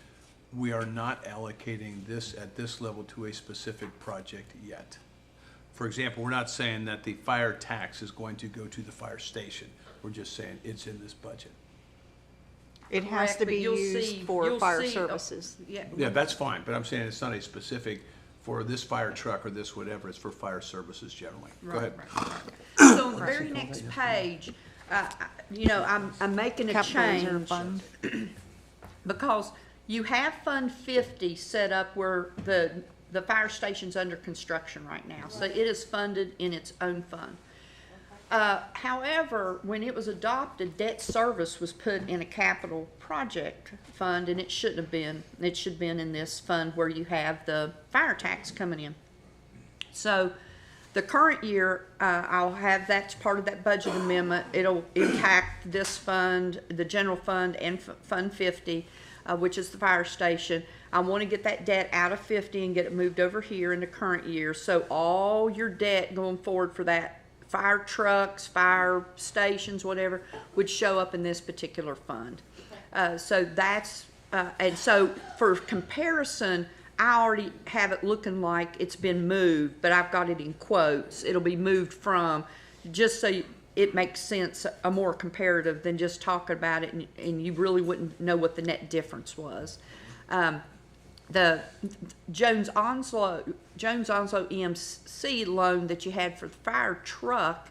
we are not allocating this at this level to a specific project yet. For example, we're not saying that the fire tax is going to go to the fire station. We're just saying it's in this budget. It has correct, to but be you'll used see- for you'll fire see, services. Yeah, that's fine, but I'm saying it's not a specific for this fire truck or this whatever, it's for fire services generally. Go ahead. So on the very next page, I'm making a Capital reserve change fund. because you have Fund 50 set up where the fire station's under construction right now. So it is funded in its own fund. However, when it was adopted, debt service was put in a capital project fund, and it shouldn't have been. It should have been in this fund where you have the fire tax coming in. So the current year, I'll have that's part of that budget amendment. It'll impact this fund, the general fund, and Fund 50, which is the fire station. I want to get that debt out of 50 and get it moved over here in the current year. So all your debt going forward for that fire trucks, fire stations, whatever, would show up in this particular fund. So that's, and so for comparison, I already have it looking like it's been moved, but I've got it in quotes. It'll be moved from, just so it makes sense, a more comparative than just talking about it, and you really wouldn't know what the net difference was. The Jones Onslow EMC loan that you had for the fire truck,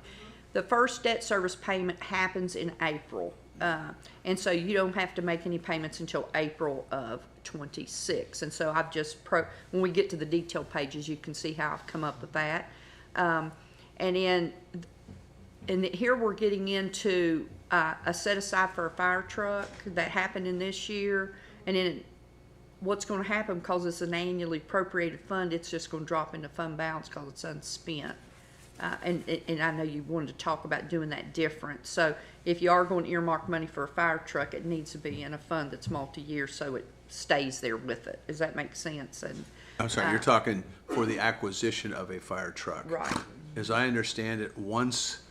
the first debt service payment happens in April. And so you don't have to make any payments until April of 26. And so I've just, when we get to the detail pages, you can see how I've come up with that. And here we're getting into a set aside for a fire truck that happened in this year. And then what's going to happen, because it's an annually appropriated fund, it's just going to drop into fund balance because it's unspent. And I know you wanted to talk about doing that different. So if you are going to earmark money for a fire truck, it needs to be in a fund that's multi-year so it stays there with it. Does that make sense? And I'm sorry, you're talking for the acquisition of a fire truck. right. As I understand it, once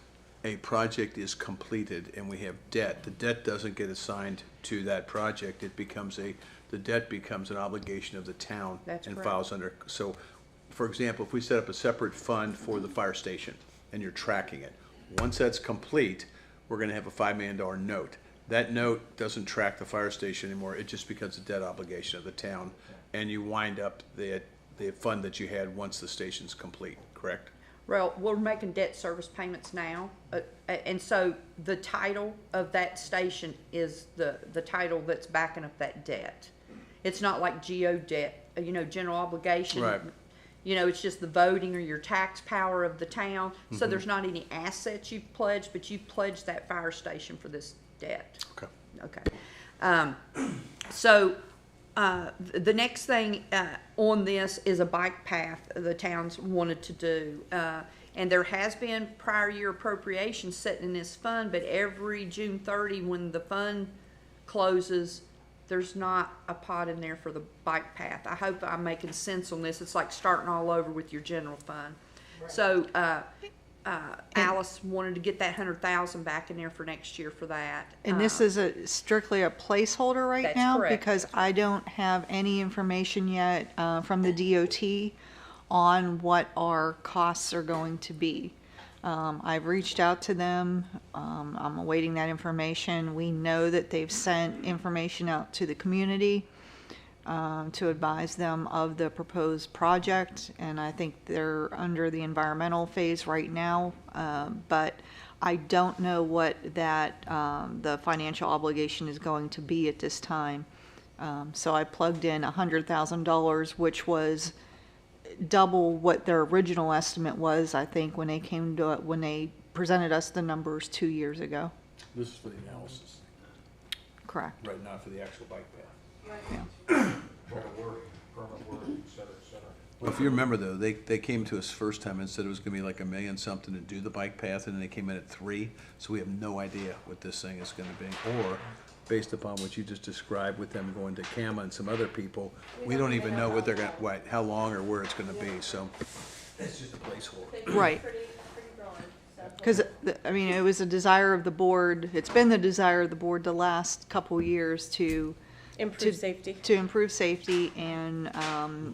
a project is completed and we have debt, the debt doesn't get assigned to that project. It becomes the debt becomes an obligation of the town. That's and correct. files under. So, for example, if we set up a separate fund for the fire station and you're tracking it, once that's complete, we're gonna have a $5 million note. That note doesn't track the fire station anymore. It just becomes a debt obligation of the town. And you wind up the fund that you had once the station's complete, correct? Well, we're making debt service payments now, and so the title of that station is the title that's backing up that debt. It's not like geo debt, general obligation. Right. It's just the voting or your tax power of the town. So there's not any assets you've pledged, but you've pledged that fire station for this debt. Okay. Okay. So the next thing on this is a bike path the town's wanted to do. And there has been prior year appropriations set in this fund, but every June 30, when the fund closes, there's not a pot in there for the bike path. I hope I'm making sense on this. It's like starting all over with your general fund. So Alice wanted to get that 100,000 back in there for next year for that. And this is strictly a placeholder right That's now? correct. Because I don't have any information yet from the DOT on what our costs are going to be. I've reached out to them. I'm awaiting that information. We know that they've sent information out to the community to advise them of the proposed project, and I think they're under the environmental phase right now, but I don't know what that the financial obligation is going to be at this time. So I plugged in $100,000, which was double what their original estimate was, I think, when they presented us the numbers 2 years ago. This is for the analysis, Correct. right, not for the actual bike path. Yeah. Well, if you remember though, they came to us first time and said it was gonna be like $1 million something to do the bike path, and then they came in at 3, so we have no idea what this thing is gonna be. Or, based upon what you just described with them going to Kama and some other people, we don't even know what they're gonna, how long or where it's gonna be, so it's just a placeholder. Right. Because, it was a desire of the board, it's been the desire of the board the last couple years to Improve safety. to improve safety and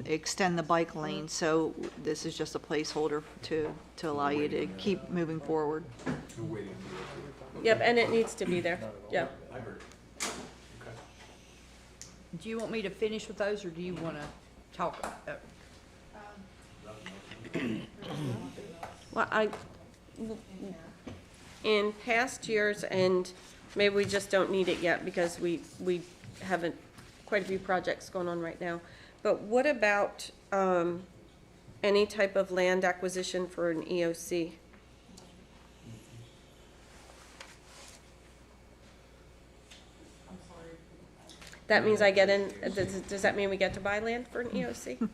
extend the bike lane. So this is just a placeholder to allow you to keep moving forward. Yep, and it needs to be there. Yep. Do you want me to finish with those, or do you want to talk? Well, in past years, and maybe we just don't need it yet because we haven't, quite a few projects going on right now. But what about any type of land acquisition for an EOC? That means I get in, does that mean we get to buy land for an EOC?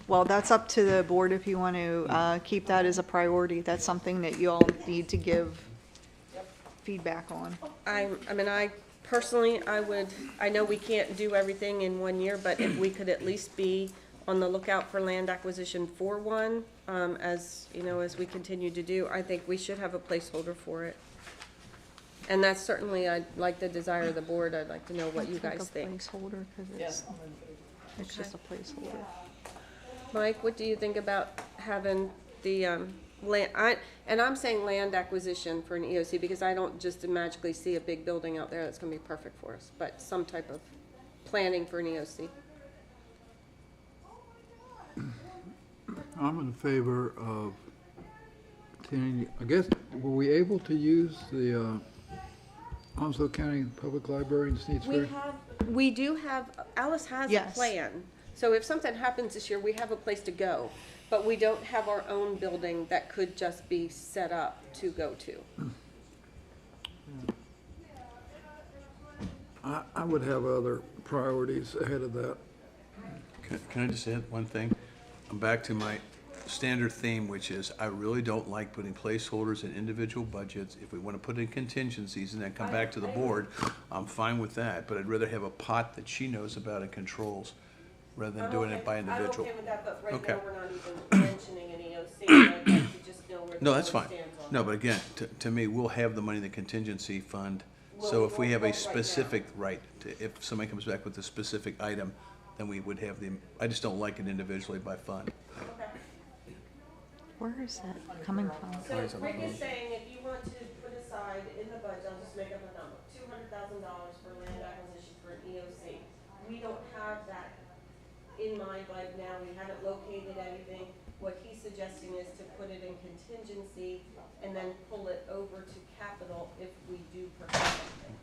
Well, that's up to the board if you want to keep that as a priority. That's something that you all need to give feedback on. I personally, I know we can't do everything in 1 year, but if we could at least be on the lookout for land acquisition for one, as, you know, as we continue to do. I think we should have a placeholder for it. And that's certainly, I'd like the desire of the board. I'd like to know what you guys think. Placeholder, 'cause it's just a placeholder. Mike, what do you think about having the, land, and I'm saying land acquisition for an EOC because I don't just magically see a big building out there that's gonna be perfect for us, but some type of planning for an EOC. I'm in favor of continuing, I guess, were we able to use the Onslow County Public Library in Sneedsburg? We do have, Alice has a Yes. plan. So if something happens this year, we have a place to go. But we don't have our own building that could just be set up to go to. I would have other priorities ahead of that. Can I just add one thing? I'm back to my standard theme, which is I really don't like putting placeholders in individual budgets. If we want to put in contingencies and then come back to the board, I'm fine with that. But I'd rather have a pot that she knows about and controls rather than doing it by individual. I'm okay with that, but right Okay. now we're not even mentioning an EOC. I'd like to just know where the No, that's board fine. stands on No, it. but again, to me, we'll have the money in the contingency fund. Well, So we if we won't have a vote right now. specific right, if somebody comes back with a specific item, then we would have the, I just don't like it individually by fund. Where is that coming from? So Rick is saying if you want to put aside in the budget, I'll just make up a number, $200,000 for land acquisition for an EOC. We don't have that in mind right now. We haven't located anything. What he's suggesting is to put it in contingency and then pull it over to capital if we do purchase something.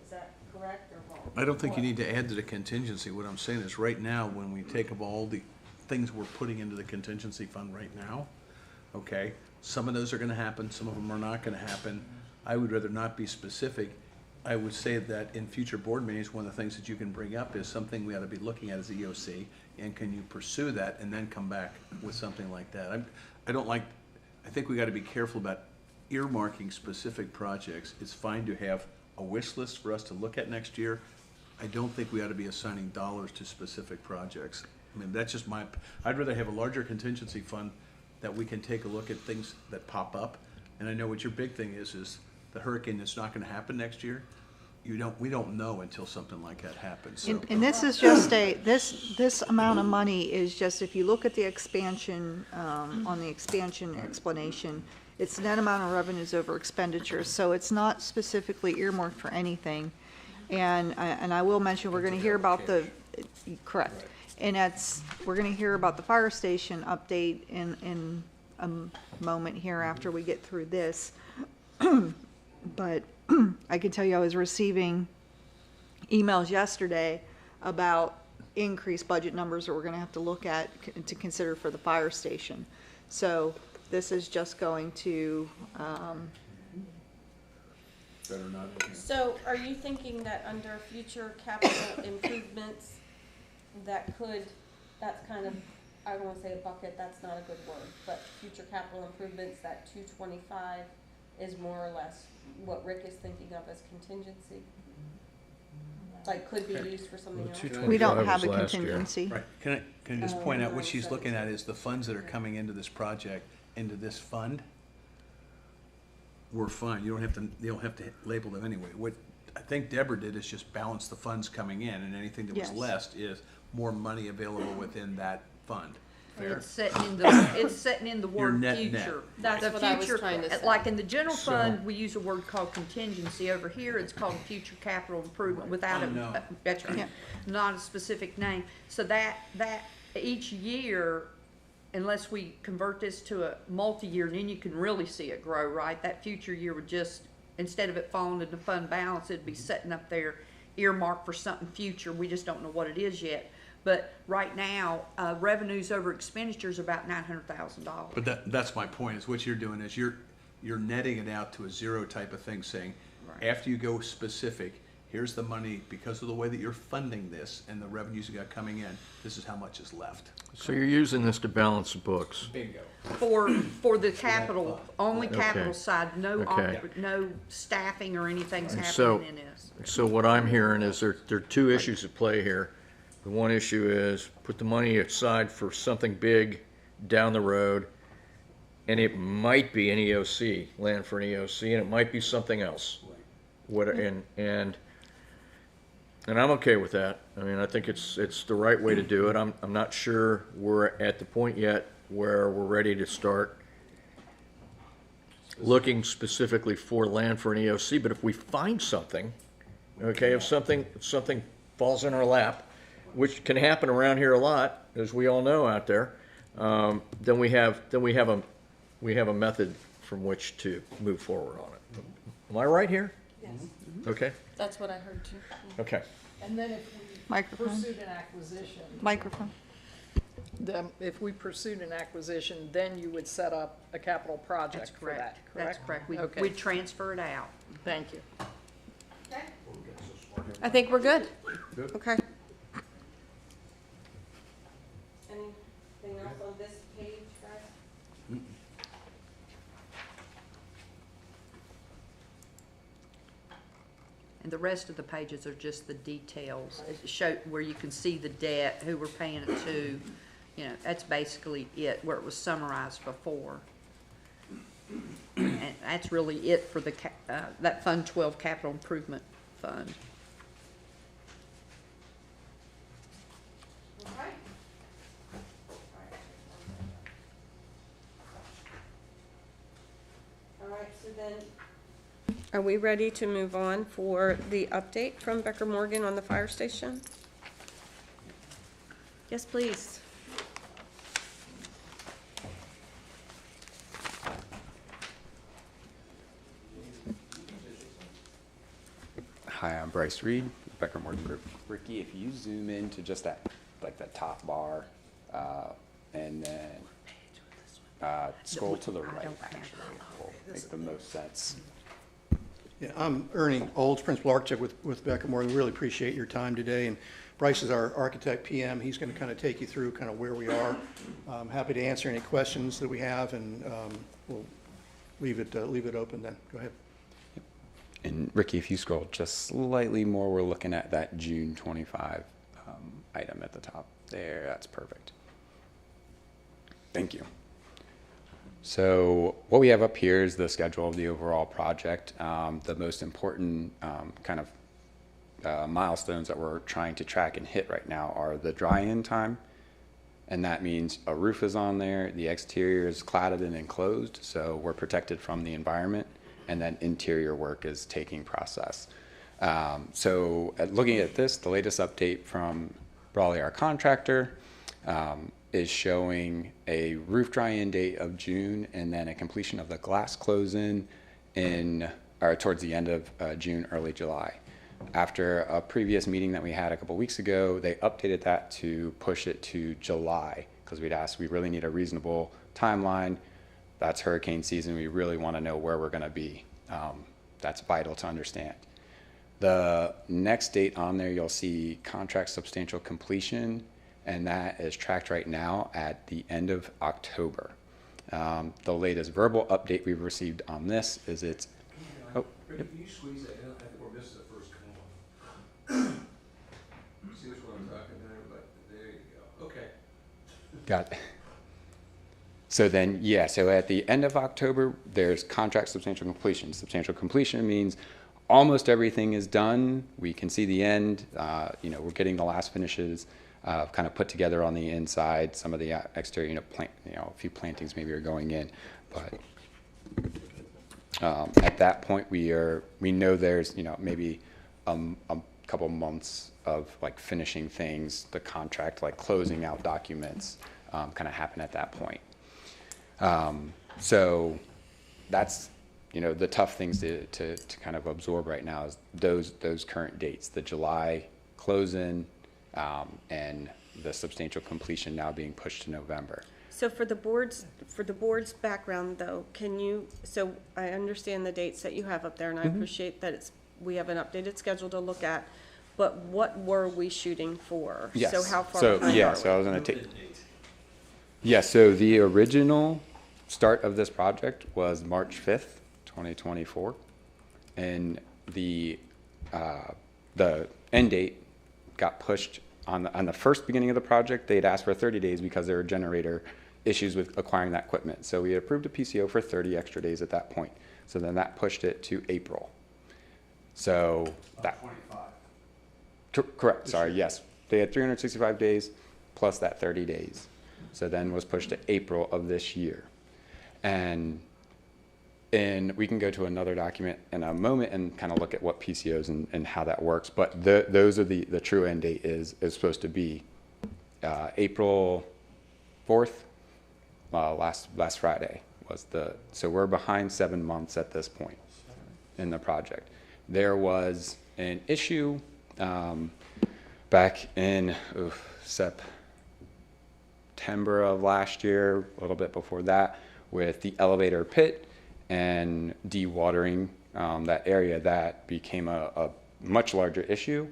Is that correct or wrong? I don't think you need to add to the contingency. What I'm saying is, right now, when we take of all the things we're putting into the contingency fund right now, okay, some of those are gonna happen, some of them are not gonna happen. I would rather not be specific. I would say that in future board meetings, one of the things that you can bring up is something we ought to be looking at as EOC, and can you pursue that and then come back with something like that? I think we gotta be careful about earmarking specific projects. It's fine to have a wish list for us to look at next year. I don't think we ought to be assigning dollars to specific projects. I mean, that's just I'd rather have a larger contingency fund that we can take a look at things that pop up. And I know what your big thing is the hurricane that's not gonna happen next year. We don't know until something like that happens, so. And this is just this amount of money is just, if you look at the expansion, on the expansion explanation, it's net amount of revenues over expenditures, so it's not specifically earmarked for anything. And I will mention, we're gonna hear about correct. And we're gonna hear about the fire station update in a moment here after we get through this. But I can tell you I was receiving emails yesterday about increased budget numbers that we're gonna have to look at to consider for the fire station. So this is just going to, Better not. So are you thinking that under future capital improvements, that's kind of, I don't wanna say a bucket, that's not a good word, but future capital improvements, that 225 is more or less what Rick is thinking of as contingency? Like could be used for something else? we don't have a contingency. Right, can I just point out, what she's looking at is the funds that are coming into this project, into this fund. We're fine, you don't have to label them anyway. What I think Deborah did is just balance the funds coming in, and anything that was Yes. less is more money available within that fund. Fair? It's setting in the Your word net net. future. That's The what I was future- trying to say. Like in the general fund, we use a word called contingency. Over here, it's called future capital improvement without I know. that's right, Yeah. not a specific name. So that each year, unless we convert this to a multi-year, then you can really see it grow, right? That future year would just, instead of it falling into fund balance, it'd be setting up there earmarked for something future. We just don't know what it is yet. But right now, revenues over expenditures are about $900,000. But that's my point, is what you're doing is you're netting it out to a zero type of thing, saying, Right. after you go specific, here's the money, because of the way that you're funding this and the revenues you got coming in, this is how much is left. So you're using this to balance the books? Bingo. For the capital, only Okay. capital side, no, Okay. no staffing or anything's And so- happening in this. So what I'm hearing is there are two issues at play here. The one issue is put the money aside for something big down the road, and it might be an EOC, land for an EOC, and it might be something else. What, and I'm okay with that. I mean, I think it's the right way to do it. I'm not sure we're at the point yet where we're ready to start looking specifically for land for an EOC, but if we find something, okay, if something falls in our lap, which can happen around here a lot, as we all know out there, then we have a method from which to move forward on it. Am I right here? Yes. Okay, That's what I heard too. okay. And then if we Microphone. pursued an acquisition, Microphone. then if we pursued an acquisition, then you would set up a capital project That's for that, correct. correct? That's correct. Okay. We'd transfer it out. Thank you. I think we're good. Okay. Anything else on this page, guys? And the rest of the pages are just the details. It show where you can see the debt, who we're paying it to. You know, that's basically it, where it was summarized before. And that's really it for the, that Fund 12 Capital Improvement Fund. All right, so then, are we ready to move on for the update from Becker Morgan on the fire station? Yes, please. Hi, I'm Bryce Reed, Becker Morgan Group. Ricky, if you zoom into just that, like that top bar, and then scroll to the right, actually, will make the most sense. Yeah, I'm Ernie Olds, Principal Architect with Becker Morgan. Really appreciate your time today. And Bryce is our architect PM. He's going to kind of take you through kind of where we are. I'm happy to answer any questions that we have, and we'll leave it open then. Go ahead. And Ricky, if you scroll just slightly more, we're looking at that June 25 item at the top there. That's perfect. Thank you. So what we have up here is the schedule of the overall project. The most important kind of milestones that we're trying to track and hit right now are the dry-in time, and that means a roof is on there, the exterior is cladded and enclosed, so we're protected from the environment, and then interior work is taking process. So looking at this, the latest update from Brawley, our contractor, is showing a roof dry-in date of June, and then a completion of the glass close-in towards the end of June, early July. After a previous meeting that we had a couple weeks ago, they updated that to push it to July, because we'd asked, we really need a reasonable timeline. That's hurricane season. We really want to know where we're going to be. That's vital to understand. The next date on there, you'll see contract substantial completion, and that is tracked right now at the end of October. The latest verbal update we've received on this is it's... Oh, Ricky, can you squeeze that in? I think we're missing the first column. See which one I'm talking about, but there you go. Okay. Got it. So then, yeah, so at the end of October, there's contract substantial completion. Substantial completion means almost everything is done. We can see the end. We're getting the last finishes kind of put together on the inside. Some of the exterior, a few plantings maybe are going in. But at that point, we know there's, maybe a couple months of like finishing things, the contract, like closing out documents kind of happen at that point. So that's, the tough things to kind of absorb right now is those current dates, the July close-in, and the substantial completion now being pushed to November. So for the board's background though, so I understand the dates that you have up there, and I appreciate that we have an updated schedule to look at, but what were we shooting for? Yes. So how far behind are we? I was going to take... Yeah, so the original start of this project was March 5th, 2024, and the end date got pushed on the first beginning of the project, they'd asked for 30 days because there were generator issues with acquiring that equipment. So we approved a PCO for 30 extra days at that point. So then that pushed it to April. So that 25. Correct. Sorry. Yes, they had 365 days plus that 30 days. So then was pushed to April of this year, and we can go to another document in a moment and kind of look at what PCOs and how that works. But those are the true end date is supposed to be April 4th. Last Friday was so we're behind 7 months at this point in the project. There was an issue back in September of last year, a little bit before that, with the elevator pit and dewatering that area. That became a much larger issue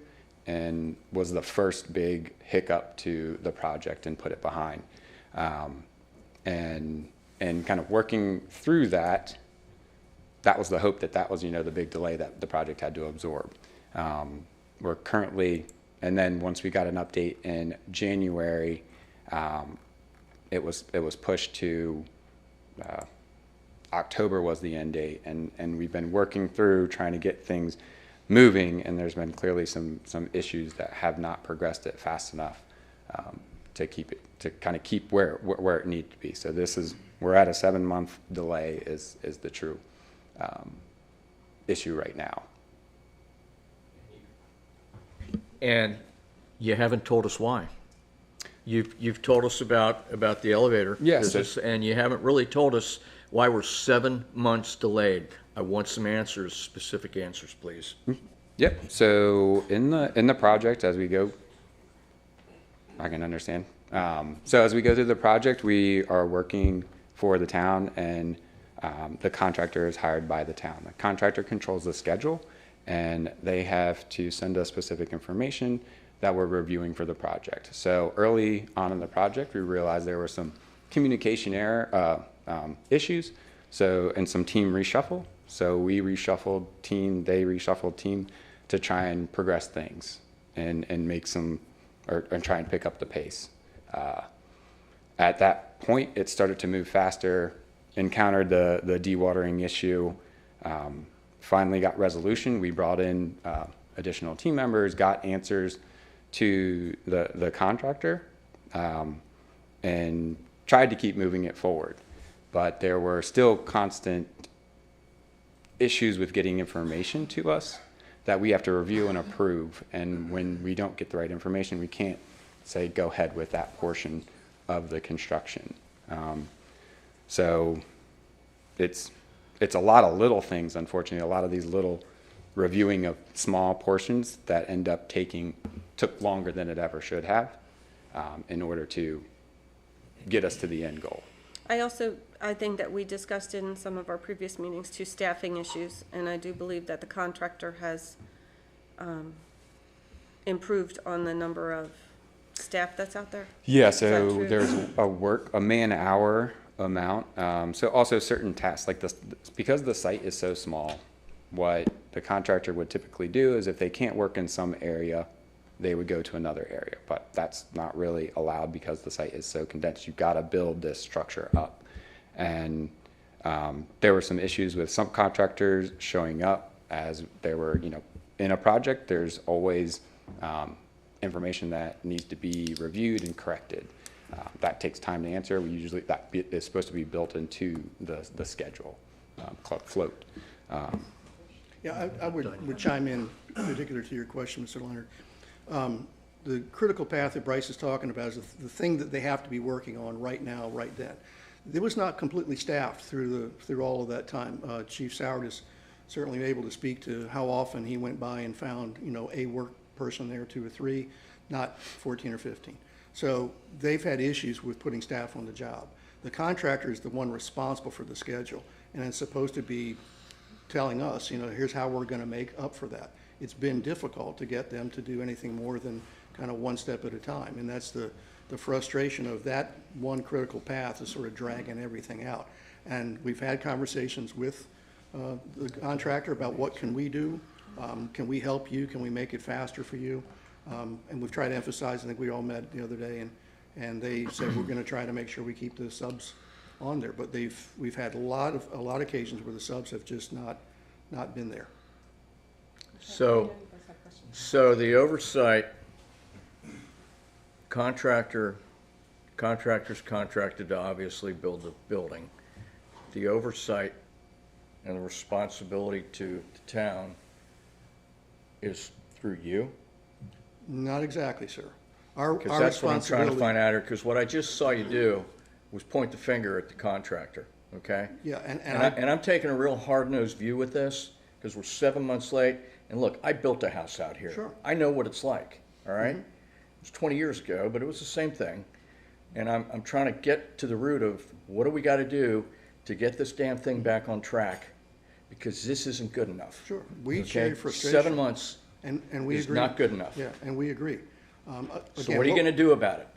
and was the first big hiccup to the project and put it behind. And kind of working through that was the hope that was, the big delay that the project had to absorb. We're currently, and then once we got an update in January, it was pushed to October was the end date, and we've been working through trying to get things moving, and there's been clearly some issues that have not progressed it fast enough to kind of keep where it needs to be. So we're at a 7-month delay is the true issue right now. And you haven't told us why. You've told us about the elevator business, and you haven't really told us why we're 7 months delayed. I want some answers, specific answers, please. Yep. So in the project, as we go, I can understand. So as we go through the project, we are working for the town, and the contractor is hired by the town. The contractor controls the schedule, and they have to send us specific information that we're reviewing for the project. So early on in the project, we realized there were some communication error issues, and some team reshuffle. So we reshuffled team, they reshuffled team to try and progress things and make and try and pick up the pace. At that point, it started to move faster, encountered the dewatering issue, finally got resolution. We brought in additional team members, got answers to the contractor, and tried to keep moving it forward. But there were still constant issues with getting information to us that we have to review and approve. And when we don't get the right information, we can't say go ahead with that portion of the construction. So it's a lot of little things, unfortunately, a lot of these little reviewing of small portions that end up took longer than it ever should have in order to get us to the end goal. I think that we discussed in some of our previous meetings too, staffing issues, and I do believe that the contractor has improved on the number of staff that's out there. Yeah, so there's a man-hour amount. So also certain tasks like this, because the site is so small, what the contractor would typically do is if they can't work in some area, they would go to another area. But that's not really allowed because the site is so condensed. You've got to build this structure up. And there were some issues with some contractors showing up as they were, in a project, there's always information that needs to be reviewed and corrected. That takes time to answer. That is supposed to be built into the schedule, float. Yeah, I would chime in particular to your question, Mr. Leonard. The critical path that Bryce is talking about is the thing that they have to be working on right now, right then. It was not completely staffed through all of that time. Chief Soward is certainly able to speak to how often he went by and found, a work person there, 2 or 3, not 14 or 15. So they've had issues with putting staff on the job. The contractor is the one responsible for the schedule, and it's supposed to be telling us, here's how we're going to make up for that. It's been difficult to get them to do anything more than kind of one step at a time, and that's the frustration of that one critical path is sort of dragging everything out. And we've had conversations with the contractor about what can we do, can we help you, can we make it faster for you, And we've tried to emphasize, I think we all met the other day, and they said we're gonna try to make sure we keep the subs on there. But we've had a lot of occasions where the subs have just not been there. So the oversight, contractor's contracted to obviously build the building. The oversight and the responsibility to the town is through you? Not exactly, sir. Our Because that's what I'm trying to responsibility- find out here, because what I just saw you do was point the finger at the contractor, okay? Yeah, And I'm taking a real hard-nosed view with this, because we're 7 months late, and look, I built a house out here. Sure. I know what it's like, all right? It was 20 years ago, but it was the same thing. And I'm trying to get to the root of what do we gotta do to get this damn thing back on track, because this isn't good enough. Sure, we Okay? share your frustration. 7 months And we is agree. not good enough. Yeah, and we agree. So Again, what are you gonna do about it?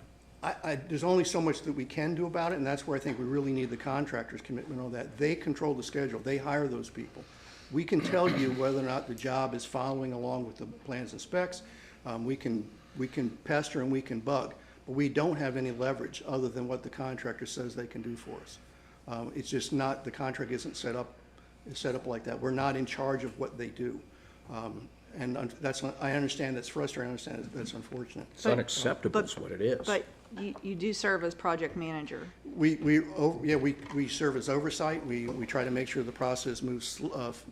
there's only so much that we can do about it, and that's where I think we really need the contractor's commitment on that. They control the schedule, they hire those people. We can tell you whether or not the job is following along with the plans and specs. We can pester and we can bug, but we don't have any leverage other than what the contractor says they can do for us. It's just not, the contract isn't set up like that. We're not in charge of what they do. And I understand that's frustrating, I understand that's unfortunate. It's unacceptable is what it is. But you do serve as project manager. We serve as oversight. We try to make sure the process moves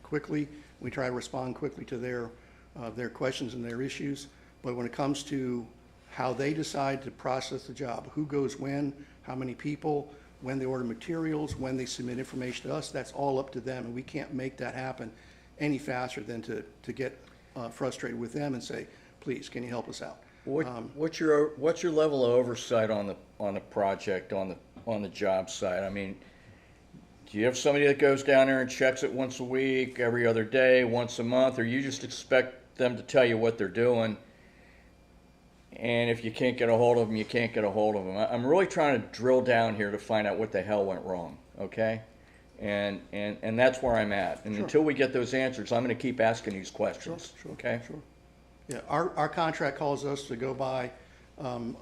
quickly. We try to respond quickly to their questions and their issues. But when it comes to how they decide to process the job, who goes when, how many people, when they order materials, when they submit information to us, that's all up to them. And we can't make that happen any faster than to get frustrated with them and say, please, can you help us out? What's your level of oversight on the project, on the job site? I mean, do you have somebody that goes down there and checks it once a week, every other day, once a month, or you just expect them to tell you what they're doing? And if you can't get a hold of them, you can't get a hold of them. I'm really trying to drill down here to find out what the hell went wrong, okay? And that's where I'm at. And Sure. until we get those answers, I'm gonna keep asking these questions, okay? Sure. Yeah, our contract calls us to go by on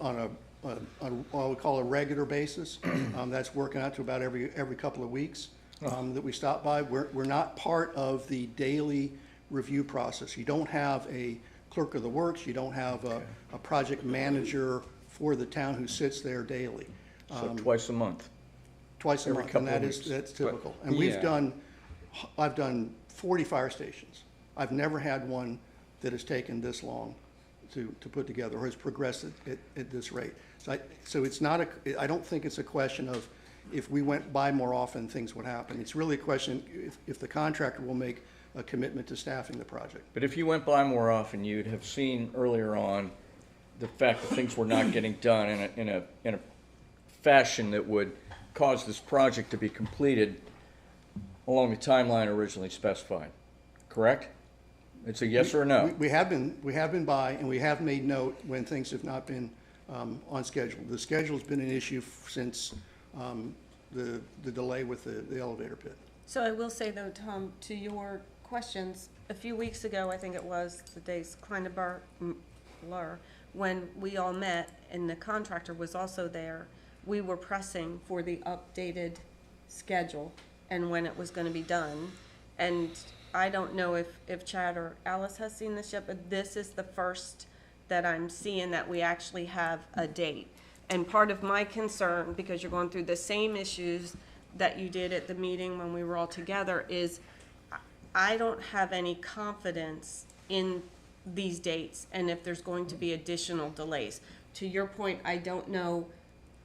what we call a regular basis. That's working out to about every couple of weeks that we stop by. We're not part of the daily review process. You don't have a clerk of the works, you don't have a project manager for the town who sits there daily. So twice a month. Twice a Every month, couple and of weeks. that's typical. But- And yeah. I've done 40 fire stations. I've never had one that has taken this long to put together or has progressed at this rate. So it's not I don't think it's a question of if we went by more often, things would happen. It's really a question if the contractor will make a commitment to staffing the project. But if you went by more often, you'd have seen earlier on the fact that things were not getting done in a fashion that would cause this project to be completed along the timeline originally specified, correct? It's a yes or a no? We have been by, and we have made note when things have not been on schedule. The schedule's been an issue since the delay with the elevator pit. So I will say though, Tom, to your questions, a few weeks ago, I think it was, the days Kleinenbar, when we all met and the contractor was also there, we were pressing for the updated schedule and when it was gonna be done. And I don't know if Chad or Alice has seen this yet, but this is the first that I'm seeing that we actually have a date. And part of my concern, because you're going through the same issues that you did at the meeting when we were all together, is I don't have any confidence in these dates and if there's going to be additional delays. To your point, I don't know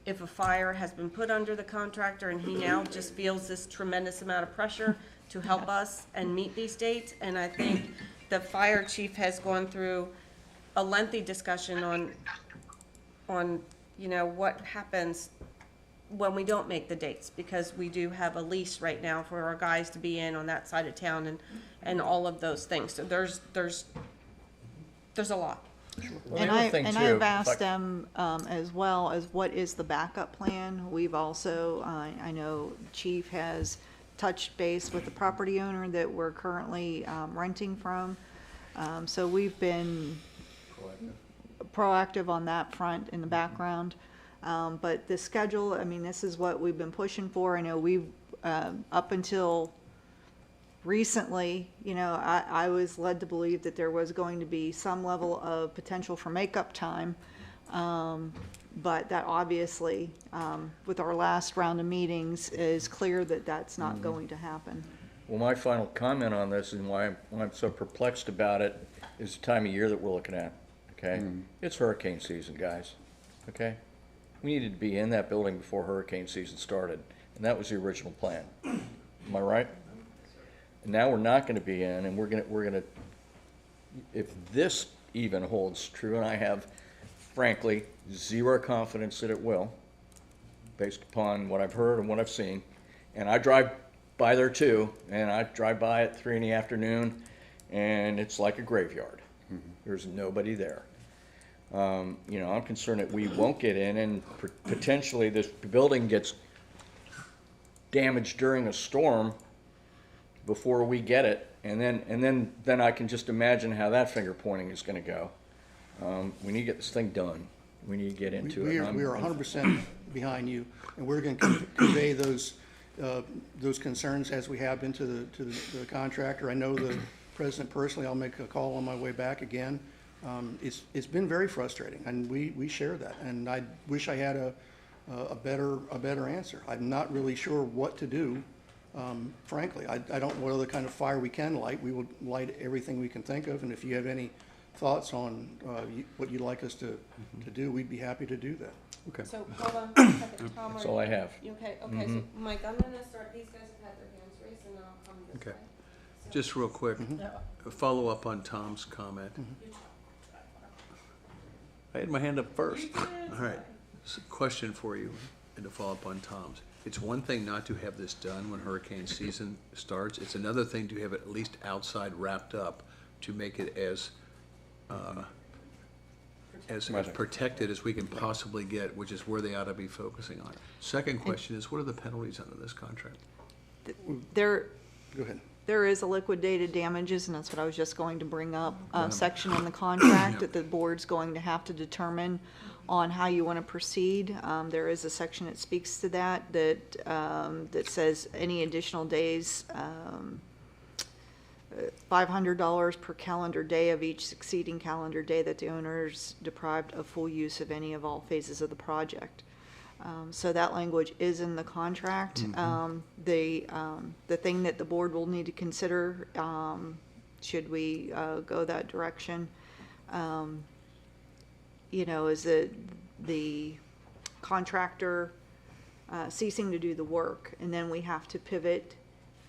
if a fire has been put under the contractor and he now just feels this tremendous amount of pressure to help us and meet these dates. And I think the fire chief has gone through a lengthy discussion on you know, what happens when we don't make the dates, because we do have a lease right now for our guys to be in on that side of town and all of those things. So there's a lot. Well, And the other thing, too, I've if asked them as well as what is the backup plan. We've also, I know Chief has touched base with the property owner that we're currently renting from. So we've been proactive on that front in the background. But the schedule, I mean, this is what we've been pushing for. I know we've, up until recently, you know, I was led to believe that there was going to be some level of potential for makeup time. But that obviously, with our last round of meetings, is clear that that's not going to happen. Well, my final comment on this and why I'm so perplexed about it is the time of year that we're looking at, okay? It's hurricane season, guys, okay? We needed to be in that building before hurricane season started, and that was the original plan. Am I right? And now we're not gonna be in, and we're gonna, if this even holds true, and I have frankly zero confidence that it will, based upon what I've heard and what I've seen, and I drive by there too, and I drive by at 3 in the afternoon, and it's like a graveyard. There's nobody there. You know, I'm concerned that we won't get in, and potentially this building gets damaged during a storm before we get it, and then I can just imagine how that finger pointing is going to go. We need to get this thing done. We need to get into it. We are 100% behind you, and we're going to convey those concerns as we have been to the contractor. I know the president personally. I'll make a call on my way back again. It's been very frustrating, and we share that. And I wish I had a better answer. I'm not really sure what to do. Frankly, I don't know what other kind of fire we can light. We will light everything we can think of, and if you have any thoughts on what you'd like us to do, we'd be happy to do that. Okay. So, hold on for a second, Tom. That's all I have. You okay? Okay, so Mike, I'm gonna start, these guys have had their hands raised, and I'll come this Okay. way. So- Just real quick, a follow up on Tom's comment. I had my hand up first. All right, question for you, and to follow up on Tom's. It's one thing not to have this done when hurricane season starts. It's another thing to have it at least outside wrapped up to make it as protected as we can possibly get, which is where they ought to be focusing on. Second question is, what are the penalties under this contract? There, Go ahead. there is a liquidated damages, and that's what I was just going to bring up, section in the contract that the board's going to have to determine on how you want to proceed. There is a section that speaks to that, that says any additional days, $500 per calendar day of each succeeding calendar day that the owner is deprived of full use of any of all phases of the project. So that language is in the contract. The thing that the board will need to consider, should we go that direction, you know, is that the contractor ceasing to do the work, and then we have to pivot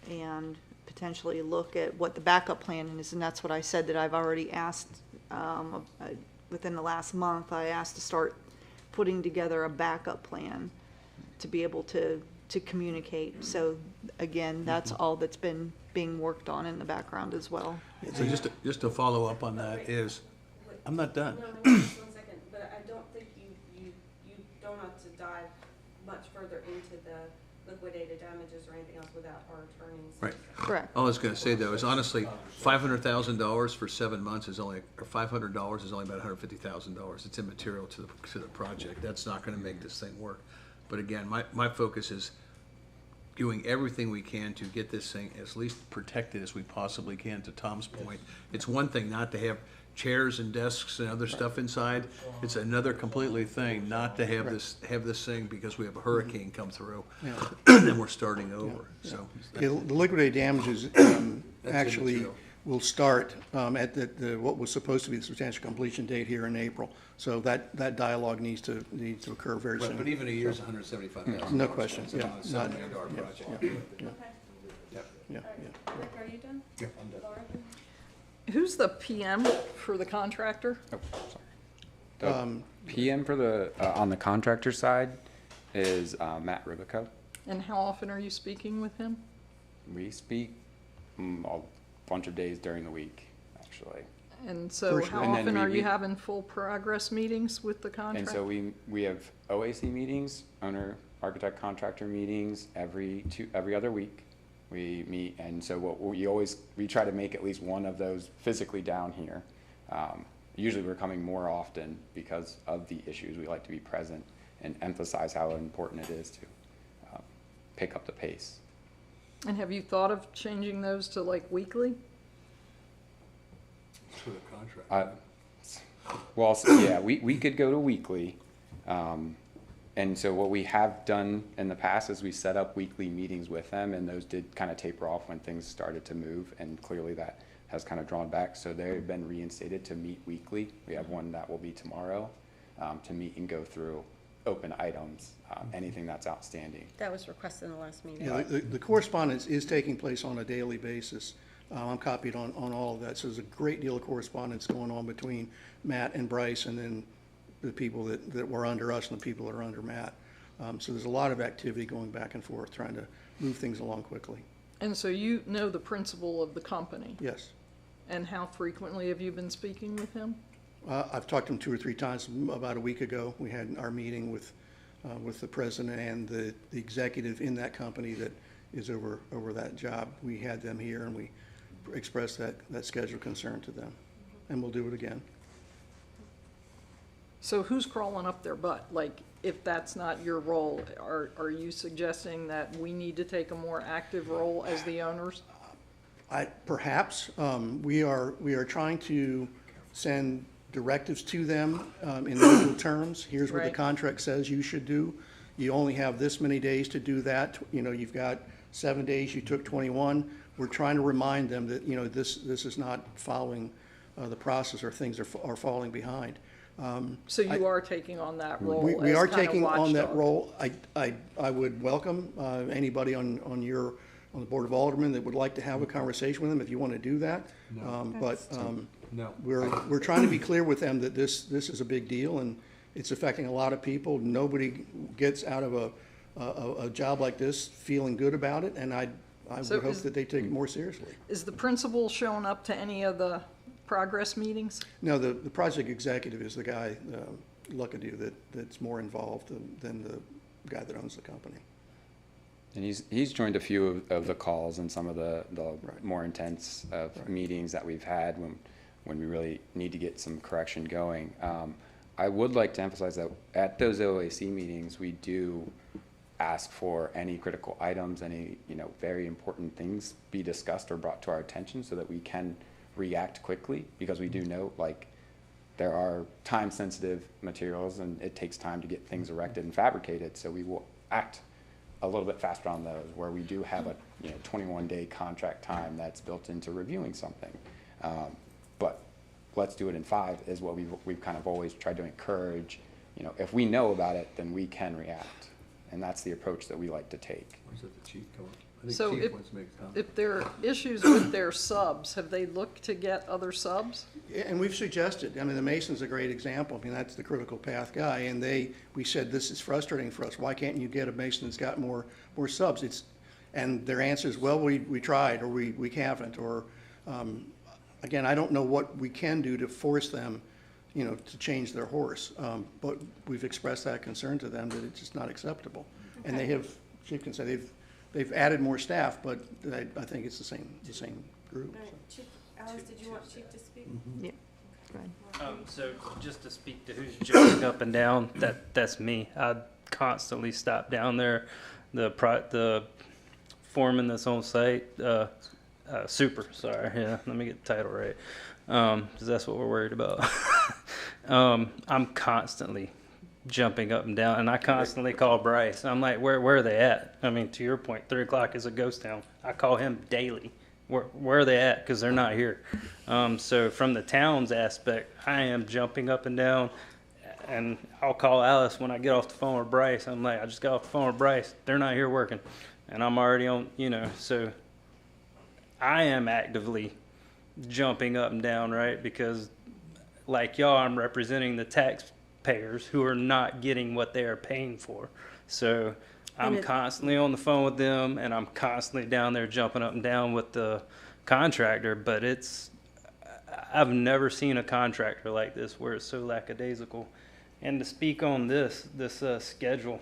and potentially look at what the backup plan is, and that's what I said that I've already asked, within the last month, I asked to start putting together a backup plan to be able to communicate. So again, that's all that's been being worked on in the background as well. So just to follow up on that is, I'm not done. No, just 1 second, but I don't think you don't have to dive much further into the liquidated damages or anything else without our attorneys. Right. Correct. All I was gonna say though is honestly, $500,000 for 7 months is only, or $500 is only about $150,000. It's immaterial to the project. That's not gonna make this thing work. But again, my focus is doing everything we can to get this thing as least protected as we possibly can, to Tom's point. It's one thing not to have chairs and desks and other stuff inside. It's another completely thing not to have this thing because we have a hurricane come through, and we're starting over, so. The liquidated damages actually immaterial. will start at what was supposed to be the substantial completion date here in April. So that dialogue needs to occur very soon. But even a year's $175,000. No question, It's about a $7 million project. Yeah. Rick, are you done? Yeah, I'm done. Laura? Who's the PM for the contractor? Oh, sorry. The PM for the, on the contractor side is Matt Ribico. And how often are you speaking with him? We speak a bunch of days during the week, actually. And so First- how and then often we are you meet- having full progress meetings with the And contractor? so we have OAC meetings, owner, architect, contractor meetings every other week. We meet, and so we try to make at least one of those physically down here. Usually we're coming more often because of the issues. We like to be present and emphasize how important it is to pick up the pace. And have you thought of changing those to like weekly? For the contract. Well, so, yeah, we could go to weekly. And so what we have done in the past is we set up weekly meetings with them, and those did kind of taper off when things started to move, and clearly that has kind of drawn back. So they've been reinstated to meet weekly. We have one that will be tomorrow to meet and go through open items, anything that's outstanding. That was requested in the last meeting. Yeah, the correspondence is taking place on a daily basis. I'm copied on all of that. So there's a great deal of correspondence going on between Matt and Bryce, and then the people that were under us and the people that are under Matt. So there's a lot of activity going back and forth, trying to move things along quickly. And so you know the principal of the company? Yes. And how frequently have you been speaking with him? I've talked to him 2 or 3 times. About a week ago, we had our meeting with the president and the executive in that company that is over that job. We had them here, and we expressed that schedule concern to them, and we'll do it again. So who's crawling up their butt? Like, if that's not your role, are you suggesting that we need to take a more active role as the owners? Perhaps. We are trying to send directives to them in legal terms. Here's what the Right. contract says you should do. You only have this many days to do that. You know, you've got 7 days, you took 21. We're trying to remind them that, you know, this is not following the process, or things are falling behind. So you are taking on that role We as are kind of taking on that watchdog. role. I would welcome anybody on the Board of Aldermen that would like to have a conversation with them, if you want to do that. But No. we're trying to be clear with them that this is a big deal, and it's affecting a lot of people. Nobody gets out of a job like this feeling good about it, and I So would hope is- that they take it more seriously. Is the principal showing up to any of the progress meetings? No, the project executive is the guy, Luckadoo, that's more involved than the guy that owns the company. And he's joined a few of the calls and some of the more intense meetings that we've had when we really need to get some correction going. I would like to emphasize that at those OAC meetings, we do ask for any critical items, any very important things be discussed or brought to our attention so that we can react quickly, because we do know there are time-sensitive materials and it takes time to get things erected and fabricated, so we will act a little bit faster on those, where we do have a 21-day contract time that's built into reviewing something. But let's do it in 5 is what we've kind of always tried to encourage. If we know about it, then we can react, and that's the approach that we like to take. Where's the chief going? I think So chief wants to make a comment. if there are issues with their subs, have they looked to get other subs? Yeah, and we've suggested, I mean, the Mason's a great example. I mean, that's the critical path guy, and we said, this is frustrating for us. Why can't you get a Mason that's got more subs? And their answer is, well, we tried, or we haven't, or, again, I don't know what we can do to force them, to change their horse. But we've expressed that concern to them, that it's just not acceptable. And they have, Chief can say, they've added more staff, but I think it's the same group. Chief, Alice, did you want Chief to speak? Yeah. Go ahead. So just to speak to who's jumping up and down, that's me. I constantly stop down there. The foreman that's on site, super, sorry, yeah, let me get the title right, because that's what we're worried about. I'm constantly jumping up and down, and I constantly call Bryce. I'm like, where are they at? I mean, to your point, 3 o'clock is a ghost town. I call him daily. Where are they at? Because they're not here. So from the town's aspect, I am jumping up and down, and I'll call Alice when I get off the phone with Bryce. I'm like, I just got off the phone with Bryce. They're not here working, and I'm already on, so I am actively jumping up and down, right? Because like y'all, I'm representing the taxpayers who are not getting what they are paying for. So I'm constantly on the phone with them, and I'm constantly down there jumping up and down with the contractor, but I've never seen a contractor like this where it's so lackadaisical. And to speak on this schedule,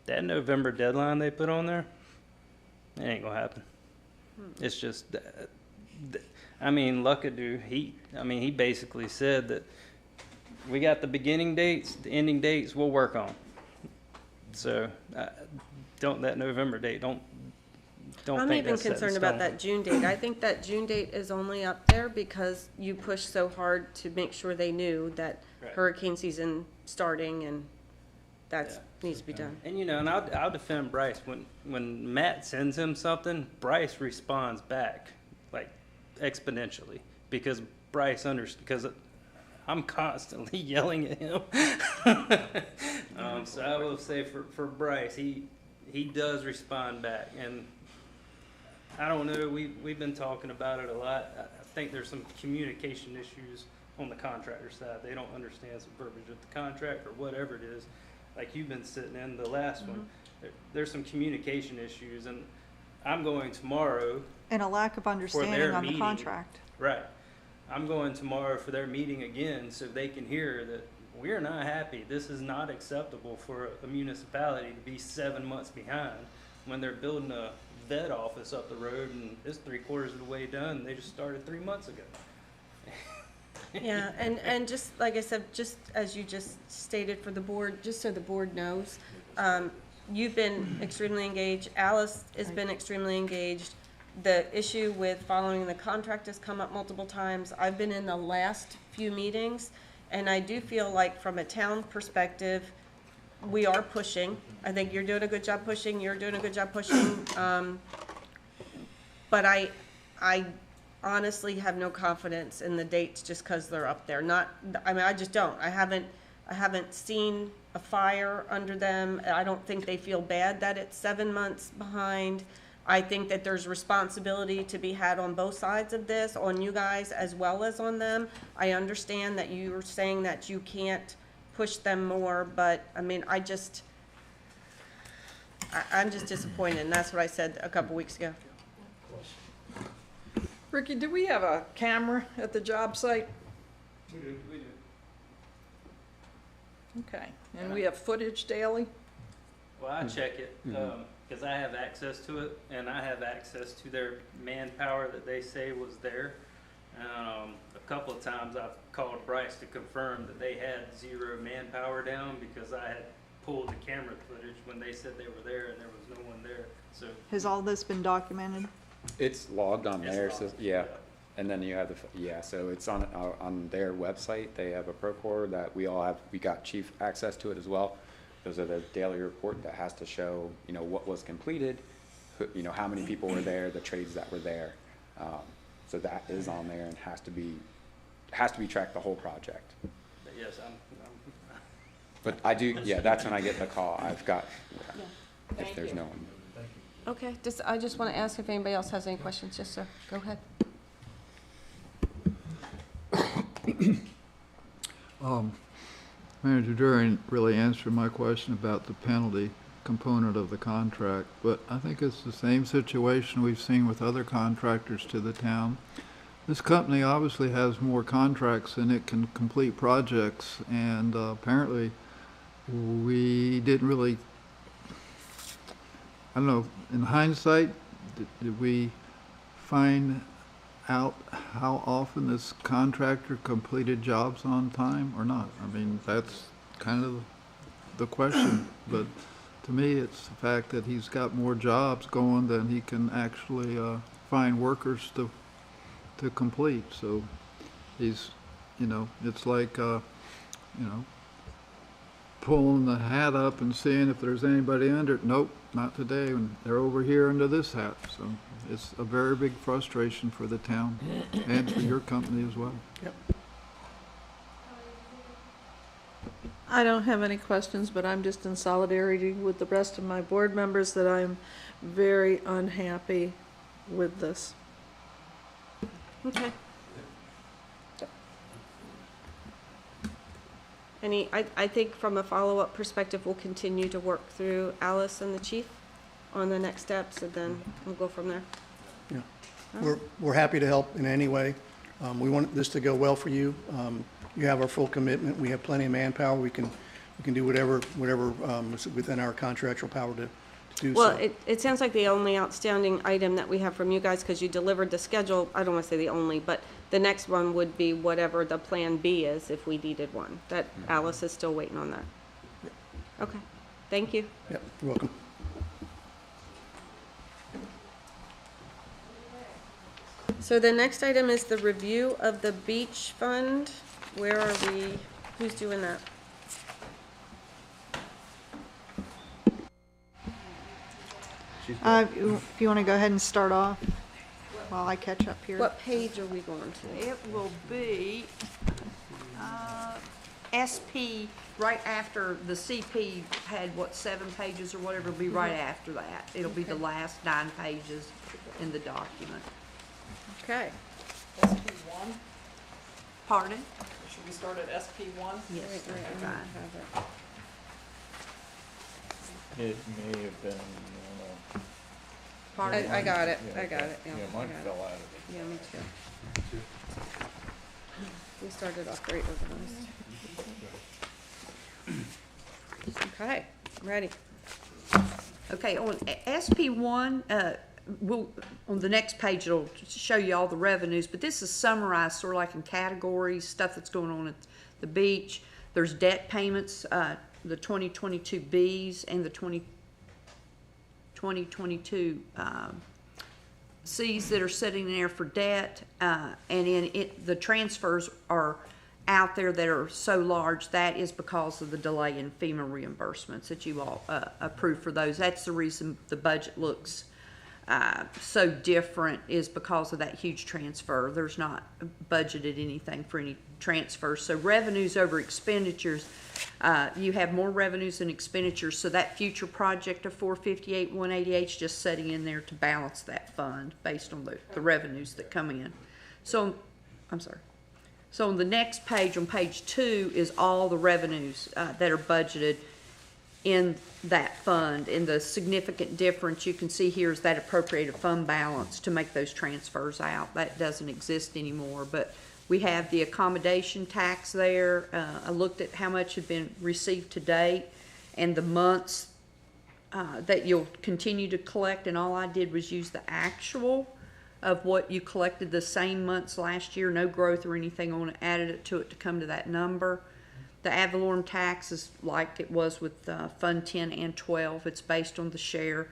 that November deadline they put on there, it ain't gonna happen. It's just, I mean, Luckadoo, he basically said that we got the beginning dates, the ending dates we'll work on. So, don't, that November date, don't I'm think even that's set in concerned about stone. that June date. I think that June date is only up there because you pushed so hard to make sure they knew that Right. hurricane season starting and that needs to be done. And and I'll defend Bryce. When Matt sends him something, Bryce responds back like exponentially because because I'm constantly yelling at him. So I will say for Bryce, he does respond back, and I don't know. We've been talking about it a lot. I think there's some communication issues on the contractor side. They don't understand some verbiage of the contract or whatever it is. Like you've been sitting in the last one, there's some communication issues, and I'm going tomorrow. And a lack of understanding on the meeting. contract. Right. I'm going tomorrow for their meeting again, so they can hear that we're not happy. This is not acceptable for a municipality to be 7 months behind when they're building a vet office up the road, and it's 3/4 of the way done. They just started 3 months ago. Yeah, and just like I said, just as you just stated for the board, just so the board knows, you've been extremely engaged. Alice has been extremely engaged. The issue with following the contract has come up multiple times. I've been in the last few meetings, and I do feel like from a town perspective, we are pushing. I think you're doing a good job pushing, you're doing a good job pushing. But I honestly have no confidence in the dates just because they're up there. I just don't. I haven't seen a fire under them. I don't think they feel bad that it's 7 months behind. I think that there's responsibility to be had on both sides of this, on you guys as well as on them. I understand that you're saying that you can't push them more, but I'm just disappointed, and that's what I said a couple weeks ago. Ricky, do we have a camera at the job site? We do. Okay, and we have footage daily? Well, I check it, because I have access to it, and I have access to their manpower that they say was there. A couple of times I've called Bryce to confirm that they had 0 manpower down because I had pulled the camera footage when they said they were there and there was no one there, so. Has all this been documented? It's logged on It's there, logged, so, yeah. And then you have so it's on their website. They have a Procore that we all have, we got chief access to it as well. Those are the daily report that has to show, what was completed, how many people were there, the trades that were there. So that is on there and has to be tracked the whole project. But yes, But I do, that's when I get the call. I've got, if Thank there's you. no one. Okay, I just want to ask if anybody else has any questions. Yes, sir. Go ahead. Manager Durian really answered my question about the penalty component of the contract, but I think it's the same situation we've seen with other contractors to the town. This company obviously has more contracts than it can complete projects, and apparently we didn't really, I don't know, in hindsight, did we find out how often this contractor completed jobs on time or not? I mean, that's kind of the question, but to me, it's the fact that he's got more jobs going than he can actually find workers to complete. So he's, it's like, pulling the hat up and seeing if there's anybody under it. Nope, not today, and they're over here under this hat. So it's a very big frustration for the town and for your company as well. Yep. I don't have any questions, but I'm just in solidarity with the rest of my board members that I'm very unhappy with this. Okay. I think from a follow-up perspective, we'll continue to work through Alice and the chief on the next steps, and then we'll go from there. Yeah. We're happy to help in any way. We want this to go well for you. You have our full commitment. We have plenty of manpower. We can do whatever is within our contractual power to do so. Well, it sounds like the only outstanding item that we have from you guys, because you delivered the schedule, I don't want to say the only, but the next one would be whatever the Plan B is if we needed one. That Alice is still waiting on that. Okay, thank you. Yep, you're welcome. So the next item is the review of the beach fund. Where are we? Who's doing that? If you want to go ahead and start off while I catch up here. What page are we going to? It will be, SP, right after the CP had, what, 7 pages or whatever, it'll be right after that. It'll be the last 9 pages in the document. Okay. SP1, Pardon? should we start at SP1? Yes, Right, fine. It may have been, Pardon? I got it, yeah, I got it, yeah, yeah. mine I got it. fell out of it. Yeah, me too. We started off great organized. Okay, ready. Okay, on SP1, on the next page, it'll show you all the revenues, but this is summarized sort of like in categories, stuff that's going on at the beach. There's debt payments, the 2022 Bs and the 2022 Cs that are sitting there for debt, and in it, the transfers are out there that are so large. That is because of the delay in FEMA reimbursements that you all approved for those. That's the reason the budget looks so different, is because of that huge transfer. There's not budgeted anything for any transfers. So revenues over expenditures, you have more revenues than expenditures. So that future project of 458,188 is just setting in there to balance that fund based on the revenues that come in. So, I'm sorry. So on the next page, on page 2, is all the revenues that are budgeted in that fund. And the significant difference you can see here is that appropriated fund balance to make those transfers out. That doesn't exist anymore, but we have the accommodation tax there. I looked at how much had been received to date and the months that you'll continue to collect, and all I did was use the actual of what you collected the same months last year, no growth or anything on it, added it to come to that number. The ad valorem tax is like it was with Fund 10 and 12. It's based on the share,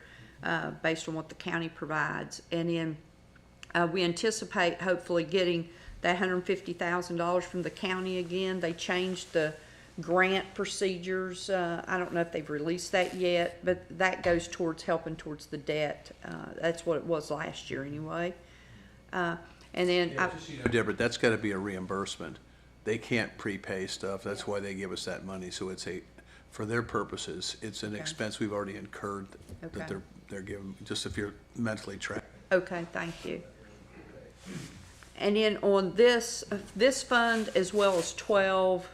based on what the county provides. And then we anticipate hopefully getting that $150,000 from the county again. They changed the grant procedures. I don't know if they've released that yet, but that goes towards helping towards the debt. That's what it was last year anyway. And then Deborah, that's gotta be a reimbursement. They can't prepay stuff. That's why they give us that money. So it's for their purposes, it's an expense we've already incurred that Okay. they're giving, just if you're mentally tracked. Okay, thank you. And then on this fund, as well as 12,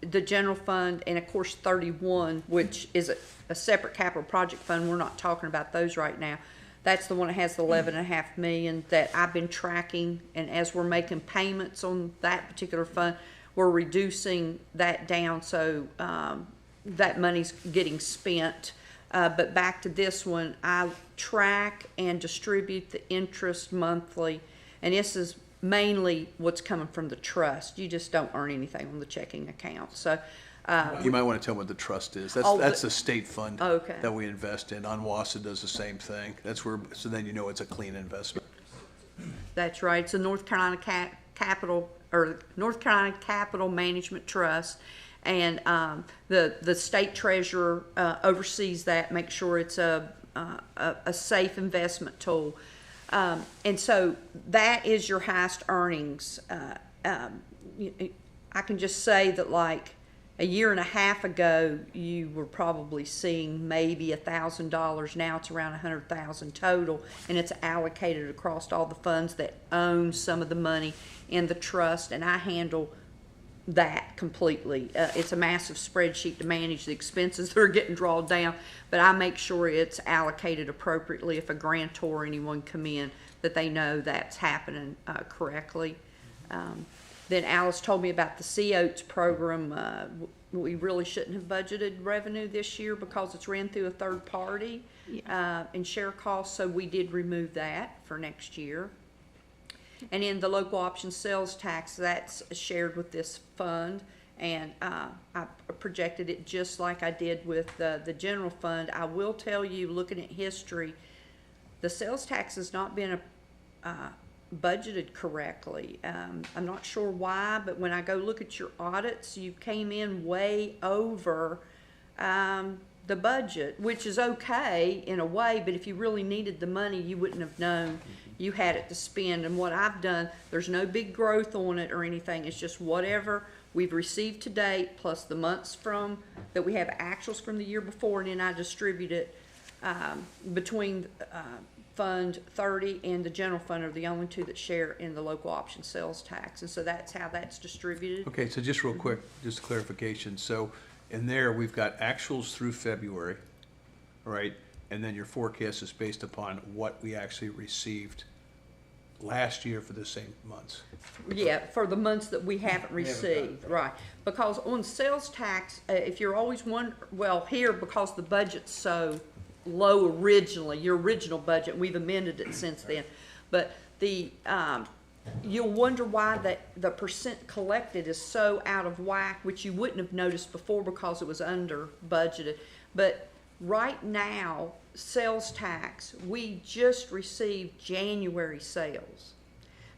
the general fund, and of course 31, which is a separate capital project fund. We're not talking about those right now. That's the one that has the 11.5 million that I've been tracking, and as we're making payments on that particular fund, we're reducing that down, so that money's getting spent. But back to this one, I track and distribute the interest monthly, and this is mainly what's coming from the trust. You just don't earn anything on the checking account. So You might wanna tell them what the trust is. Oh, That's a state fund Okay. that we invest in. Onwassa does the same thing. That's where, so then you know it's a clean investment. that's right. It's a North Carolina Capital, or North Carolina Capital Management Trust. And the state treasurer oversees that, makes sure it's a safe investment tool. And so that is your highest earnings. I can just say that, like, a year and a half ago, you were probably seeing maybe $1,000. Now it's around $100,000 total, and it's allocated across all the funds that own some of the money in the trust, and I handle that completely. It's a massive spreadsheet to manage the expenses that are getting drawn down, but I make sure it's allocated appropriately. If a grantor or anyone come in, that they know that's happening correctly. Then Alice told me about the COATS program. We really shouldn't have budgeted revenue this year because it's ran through a third party and share costs, so we did remove that for next year. And in the local option sales tax, that's shared with this fund, and I projected it just like I did with the general fund. I will tell you, looking at history, the sales tax has not been budgeted correctly. I'm not sure why, but when I go look at your audits, you came in way over the budget, which is okay in a way, but if you really needed the money, you wouldn't have known you had it to spend. And what I've done, there's no big growth on it or anything. It's just whatever we've received to date plus the months from that we have actuals from the year before, and then I distribute it between Fund 30 and the general fund are the only two that share in the local option sales tax, and so that's how that's distributed. Okay, so just real quick, just clarification. So in there, we've got actuals through February, all right? And then your forecast is based upon what we actually received last year for the same months. Yeah, for the months that we haven't received, right. Because on sales tax, if you're always here, because the budget's so low originally, your original budget, we've amended it since then, but you'll wonder why the percent collected is so out of whack, which you wouldn't have noticed before because it was under budgeted. But right now, sales tax, we just received January sales.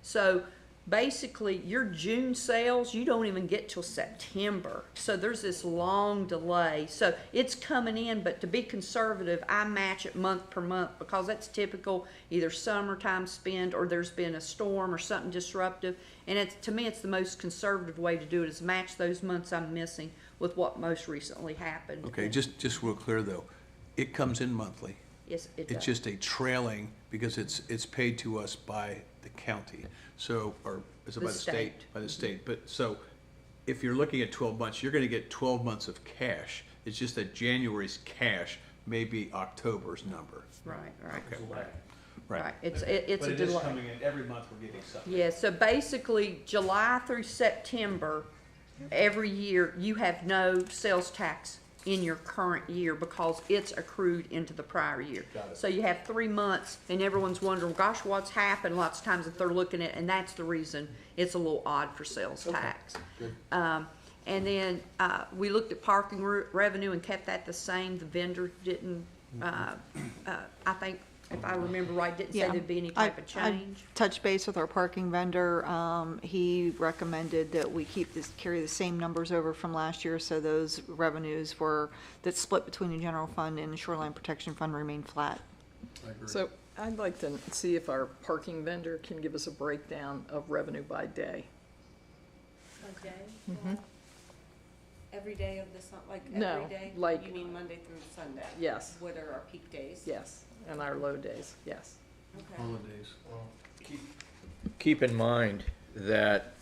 So basically, your June sales, you don't even get till September. So there's this long delay. So it's coming in, but to be conservative, I match it month per month because that's typical, either summertime spend or there's been a storm or something disruptive. And to me, it's the most conservative way to do it is match those months I'm missing with what most recently happened. Okay, just real clear though, it comes in monthly. Yes, it does. It's just a trailing because it's paid to us by the county. So, or is it by the state? By the state. But so if you're looking at 12 months, you're going to get 12 months of cash. It's just that January's cash may be October's number. Right. Okay. Right. It's But a it is delay. coming in, every month we're getting something. Yeah, so basically, July through September, every year, you have no sales tax in your current year because it's accrued into the prior year. Got it. So you have 3 months, and everyone's wondering, gosh, what's happened? Lots of times if they're looking at, and that's the reason it's a little odd for sales tax. Good. And then we looked at parking revenue and kept that the same. The vendor didn't, I think, if I remember right, didn't say there'd be any type of change. I touched base with our parking vendor. He recommended that we carry the same numbers over from last year, so those revenues that split between the general fund and the shoreline protection fund remain flat. I agree. So I'd like to see if our parking vendor can give us a breakdown of revenue by day. A day? Mhm. Every day of the No, every day? like- You mean Monday through Sunday? Yes. What are our peak days? Yes, and our low days, yes. Okay. Holidays. Keep in mind that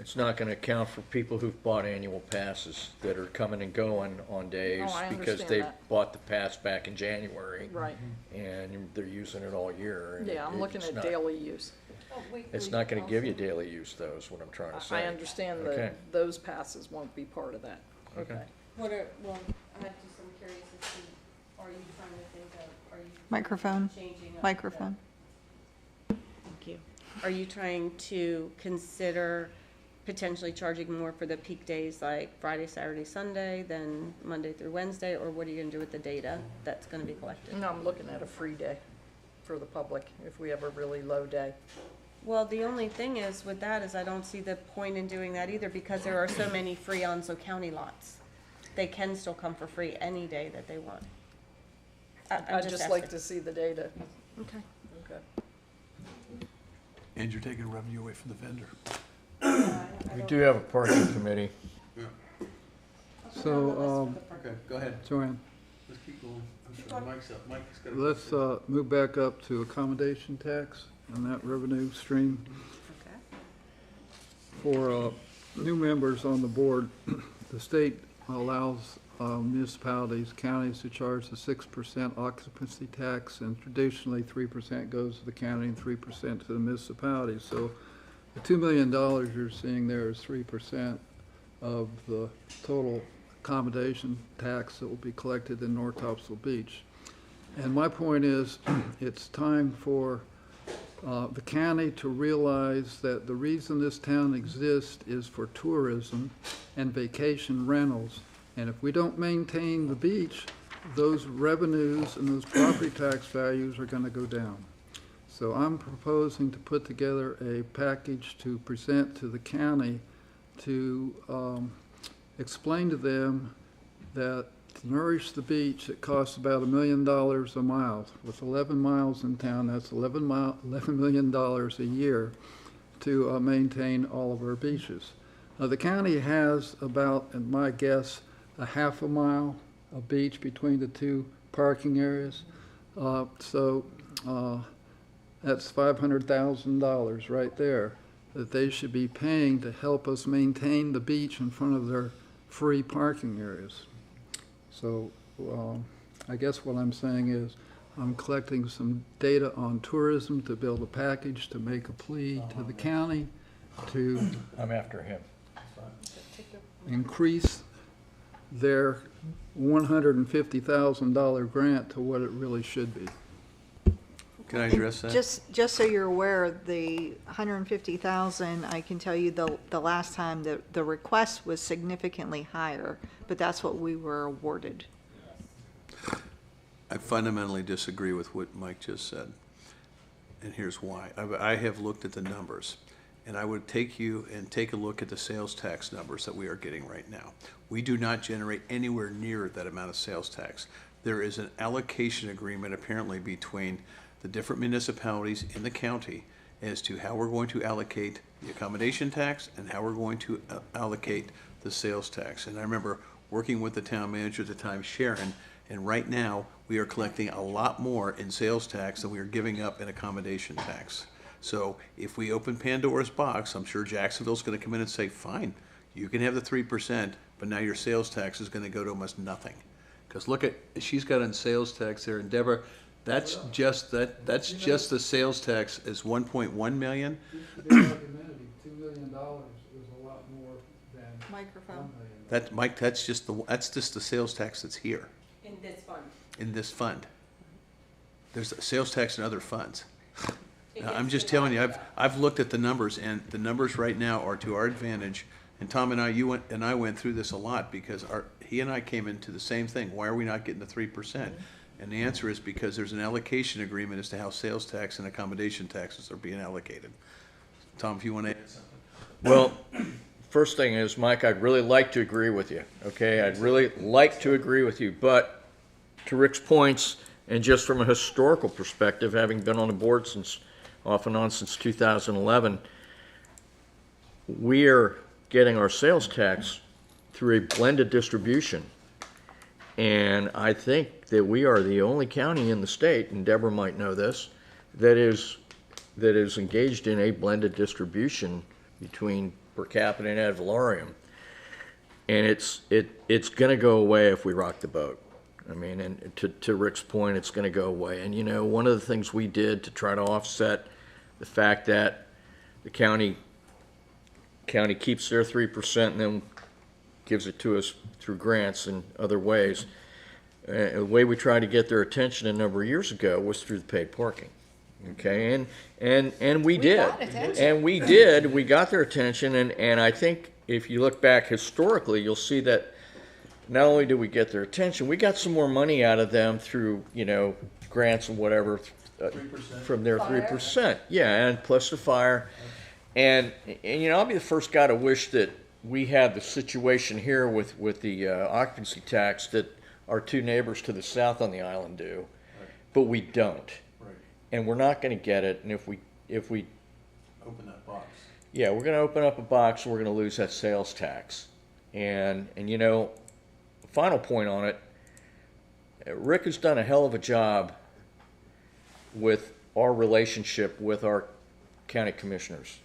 it's not gonna account for people who've bought annual passes that are coming and going on days Oh, I because understand they that. bought the pass back in January. Right. And they're using it all year. and Yeah, I'm looking it's at not- daily use. It's not gonna give you daily use though, is what I'm trying to say. I understand Okay. that those passes won't be part of that. Okay. Well, I'm curious as to, are you trying to think of, are you? Microphone. Changing up Microphone. Thank you. Are you trying to consider potentially charging more for the peak days like Friday, Saturday, Sunday than Monday through Wednesday? Or what are you gonna do with the data that's gonna be collected? No, I'm looking at a free day for the public if we have a really low day. Well, the only thing is with that is I don't see the point in doing that either because there are so many free Onslow County lots. They can still come for free any day that they want. I'm I'd just like asking. to see the data. Okay. Okay. And you're taking revenue away from the vendor. We do have a parking committee. So, Okay, go ahead. Joanne, Let's keep going. I'm sorry, Mike's up. Mike's got a let's move back up to accommodation tax and that revenue stream. Okay. For new members on the board, the state allows municipalities, counties to charge the 6% occupancy tax, and traditionally 3% goes to the county and 3% to the municipality. So The $2 million you're seeing there is 3% of the total accommodation tax that will be collected in North Topsail Beach. And my point is, it's time for the county to realize that the reason this town exists is for tourism and vacation rentals. And if we don't maintain the beach, those revenues and those property tax values are going to go down. So I'm proposing to put together a package to present to the county to explain to them that to nourish the beach, it costs about $1 million a mile. With 11 miles in town, that's $11 million a year to maintain all of our beaches. The county has about, in my guess, a half a mile of beach between the two parking areas. So that's $500,000 right there that they should be paying to help us maintain the beach in front of their free parking areas. So I guess what I'm saying is I'm collecting some data on tourism to build a package to make a plea to the county to I'm after him. increase their $150,000 grant to what it really should be. Can I address that? Just so you're aware, the 150,000, I can tell you the last time the request was significantly higher, but that's what we were awarded. I fundamentally disagree with what Mike just said, and here's why. I have looked at the numbers, and I would take you and take a look at the sales tax numbers that we are getting right now. We do not generate anywhere near that amount of sales tax. There is an allocation agreement apparently between the different municipalities in the county as to how we're going to allocate the accommodation tax and how we're going to allocate the sales tax. And I remember working with the town manager at the time, Sharon, and right now we are collecting a lot more in sales tax than we are giving up in accommodation tax. So if we open Pandora's box, I'm sure Jacksonville's going to come in and say, fine, you can have the 3%, but now your sales tax is going to go to almost nothing. Because look at, she's got on sales tax there, and Deborah, that's just the sales tax is 1.1 million. $2 million is a lot more than Microphone. That, Mike, that's just the sales tax that's here. In this fund. In this fund. There's sales tax in other funds. Now, I'm just telling you, I've looked at the numbers, and the numbers right now are to our advantage. And Tom and I went through this a lot because he and I came into the same thing. Why are we not getting the 3%? And the answer is because there's an allocation agreement as to how sales tax and accommodation taxes are being allocated. Tom, if you want to add something. Well, first thing is, Mike, I'd really like to agree with you, okay? I'd really like to agree with you, but to Rick's points, and just from a historical perspective, having been on the board off and on since 2011, we are getting our sales tax through a blended distribution. And I think that we are the only county in the state, and Deborah might know this, that is engaged in a blended distribution between per capita and ad valorem. And it's going to go away if we rock the boat. I mean, and to Rick's point, it's going to go away. And you know, one of the things we did to try to offset the fact that the county keeps their 3% and then gives it to us through grants and other ways. The way we tried to get their attention a number of years ago was through the paid parking. Okay, and we did. And we did. We got their attention, and I think if you look back historically, you'll see that not only did we get their attention, we got some more money out of them through, you know, grants and whatever, from their 3%. Yeah, and plus the fire. And you know, I'll be the first guy to wish that we had the situation here with the occupancy tax that our two neighbors to the south on the island do, but we don't. Right. And we're not going to get it. And if we Open that box. yeah, we're going to open up a box and we're going to lose that sales tax. And you know, final point on it, Rick has done a hell of a job with our relationship with our county commissioners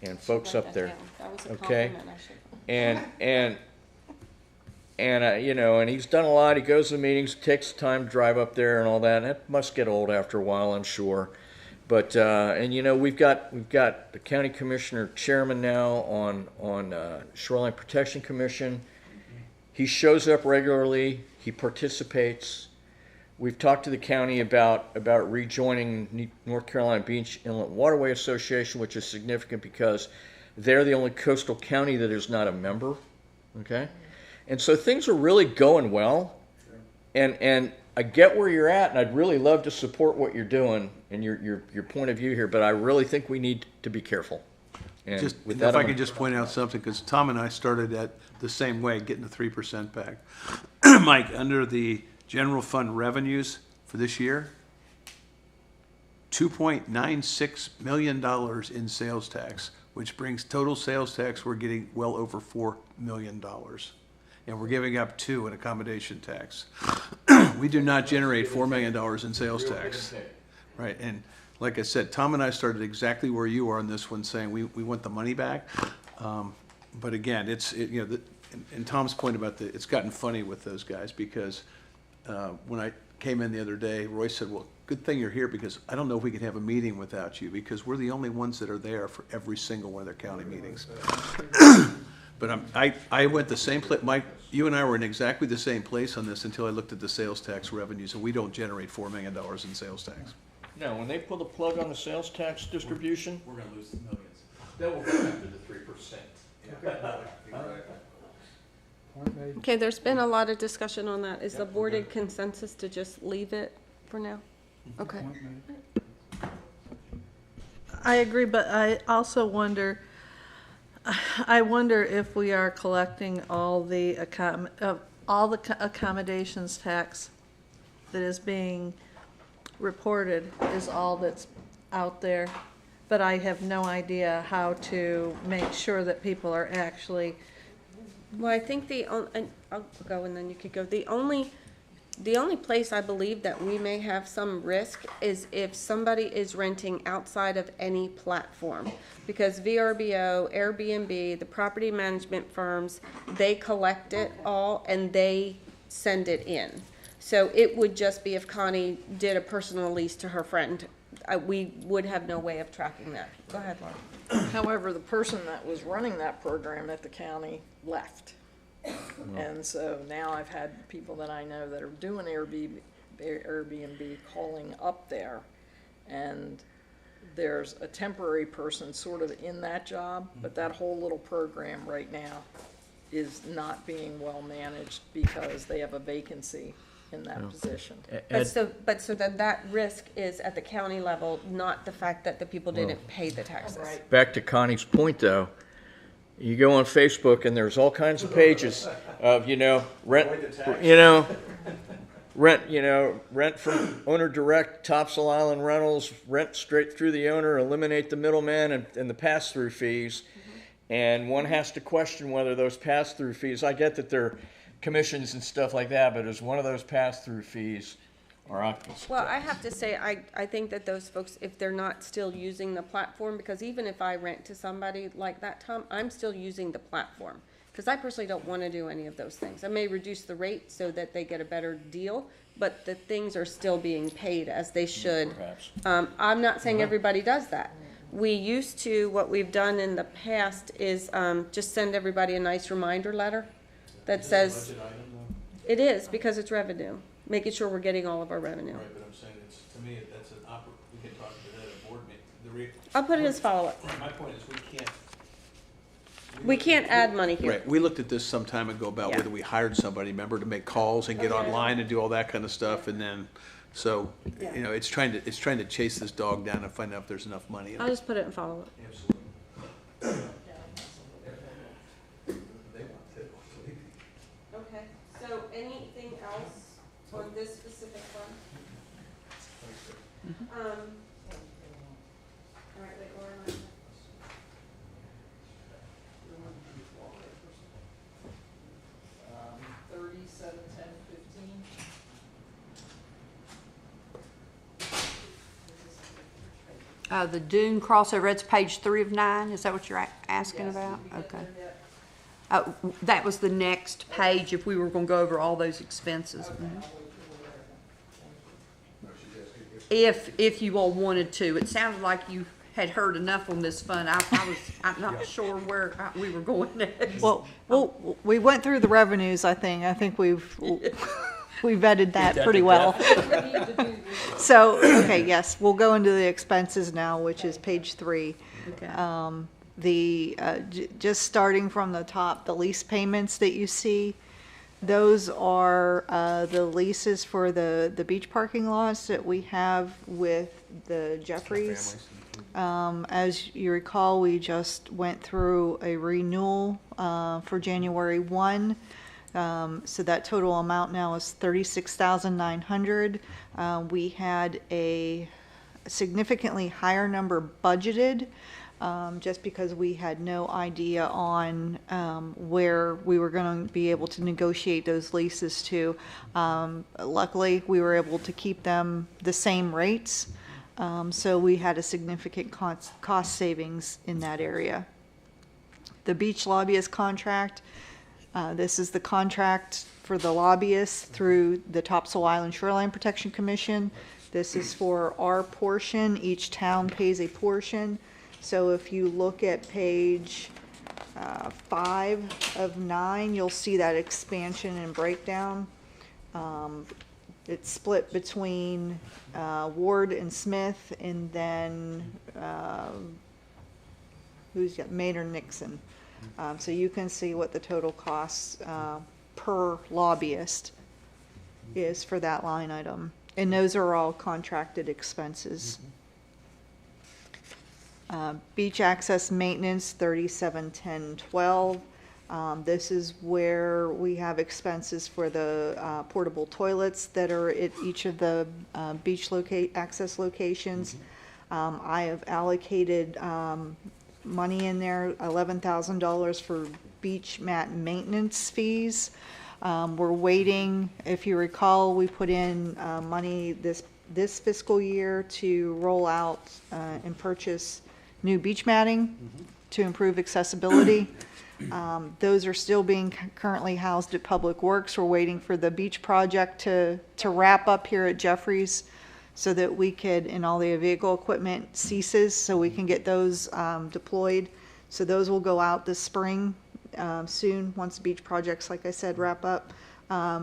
and folks up there. Okay, and you know, and he's done a lot. He goes to meetings, takes time to drive up there and all that. And it must get old after a while, I'm sure. But, and you know, we've got the county commissioner chairman now on Shoreline Protection Commission. He shows up regularly, he participates. We've talked to the county about rejoining North Carolina Beach Inlet Waterway Association, which is significant because they're the only coastal county that is not a member, okay? And so things are really going well, and I get where you're at, and I'd really love to support what you're doing and your point of view here, but I really think we need to be careful. And Just, with if that, I I'm could gonna- just point out something, because Tom and I started at the same way, getting the 3% back. Mike, under the general fund revenues for this year, $2.96 million in sales tax, which brings total sales tax, we're getting well over $4 million. And we're giving up 2 in accommodation tax. We do not generate $4 million in sales tax. Right, and like I said, Tom and I started exactly where you are on this one, saying we want the money back. But again, and Tom's point about it's gotten funny with those guys, because when I came in the other day, Roy said, well, good thing you're here, because I don't know if we could have a meeting without you, because we're the only ones that are there for every single one of their county meetings. But I went the same place, Mike, you and I were in exactly the same place on this until I looked at the sales tax revenues, and we don't generate $4 million in sales tax. No, when they pull the plug on the sales tax distribution, We're gonna lose millions. that will go after the 3%. Point made. Okay, there's been a lot of discussion on that. Is the board in consensus to just leave it for now? Okay. Point made. I agree, but I also wonder, if we are collecting all the accommodations tax that is being reported is all that's out there. But I have no idea how to make sure that people are actually, Well, I think and I'll go and then you could go. The only place I believe that we may have some risk is if somebody is renting outside of any platform. Because VRBO, Airbnb, the property management firms, they collect it all and they send it in. So it would just be if Connie did a personal lease to her friend, we would have no way of tracking that. Go ahead, Laura. However, the person that was running that program at the county left. And so now I've had people that I know that are doing Airbnb calling up there, and there's a temporary person sort of in that job, but that whole little program right now is not being well managed because they have a vacancy in that position. But so then that risk is at the county level, not the fact that the people didn't pay the taxes. Back to Connie's point, though, you go on Facebook and there's all kinds of pages of, rent from owner direct, Topsail Island Rentals, rent straight through the owner, eliminate the middleman and the pass-through fees. And one has to question whether those pass-through fees, I get that they're commissions and stuff like that, but is one of those pass-through fees or occupancy Well, I tax? have to say, I think that those folks, if they're not still using the platform, because even if I rent to somebody like that, Tom, I'm still using the platform. Because I personally don't want to do any of those things. I may reduce the rate so that they get a better deal, but the things are still being paid as they should. Perhaps. I'm not saying everybody does that. We used to, what we've done in the past is just send everybody a nice reminder letter that says, it is, because it's revenue, making sure we're getting all of our revenue. Right, but I'm saying to me, that's an we can talk to that at a board meeting. I'll put it as follow-up. My point is, We can't add money here. Right, we looked at this some time ago about Yeah. whether we hired somebody, remember, to make calls and get online and do all that kind of stuff, and then, so, it's trying to chase this dog down and find out if there's enough money in I'll it. just put it in follow-up. Absolutely. Okay, so anything else on this specific one? All right, wait, Laura, am I- The Dune crossover, it's page 3 of 9, is that what you're asking about? Okay. That was the next page if we were gonna go over all those expenses. Mhm. if you all wanted to. It sounded like you had heard enough on this fund. I'm not sure where we were going next. Well, we went through the revenues, I think. I think we vetted that pretty well. So, okay, yes, we'll go into the expenses now, which is page 3. Okay. Just starting from the top, the lease payments that you see, those are the leases for the beach parking lots that we have with the Jeffries. As you recall, we just went through a renewal for January 1. So that total amount now is $36,900. We had a significantly higher number budgeted, just because we had no idea on where we were going to be able to negotiate those leases to. Luckily, we were able to keep them the same rates, so we had a significant cost savings in that area. The beach lobbyist contract, this is the contract for the lobbyists through the Topsail Island Shoreline Protection Commission. This is for our portion. Each town pays a portion. So if you look at page 5 of 9, you'll see that expansion and breakdown. It's split between Ward and Smith, and then who's got Maynard Nixon. So you can see what the total costs per lobbyist is for that line item. And those are all contracted expenses. Beach access maintenance, 371012. This is where we have expenses for the portable toilets that are at each of the beach access locations. I have allocated money in there, $11,000 for beach mat maintenance fees. We're waiting, if you recall, we put in money this fiscal year to roll out and purchase new beach matting to improve accessibility. Those are still being currently housed at Public Works. We're waiting for the beach project to wrap up here at Jeffries so that we could, and all the vehicle equipment ceases, so we can get those deployed. So those will go out this spring soon, once the beach projects, like I said, wrap up.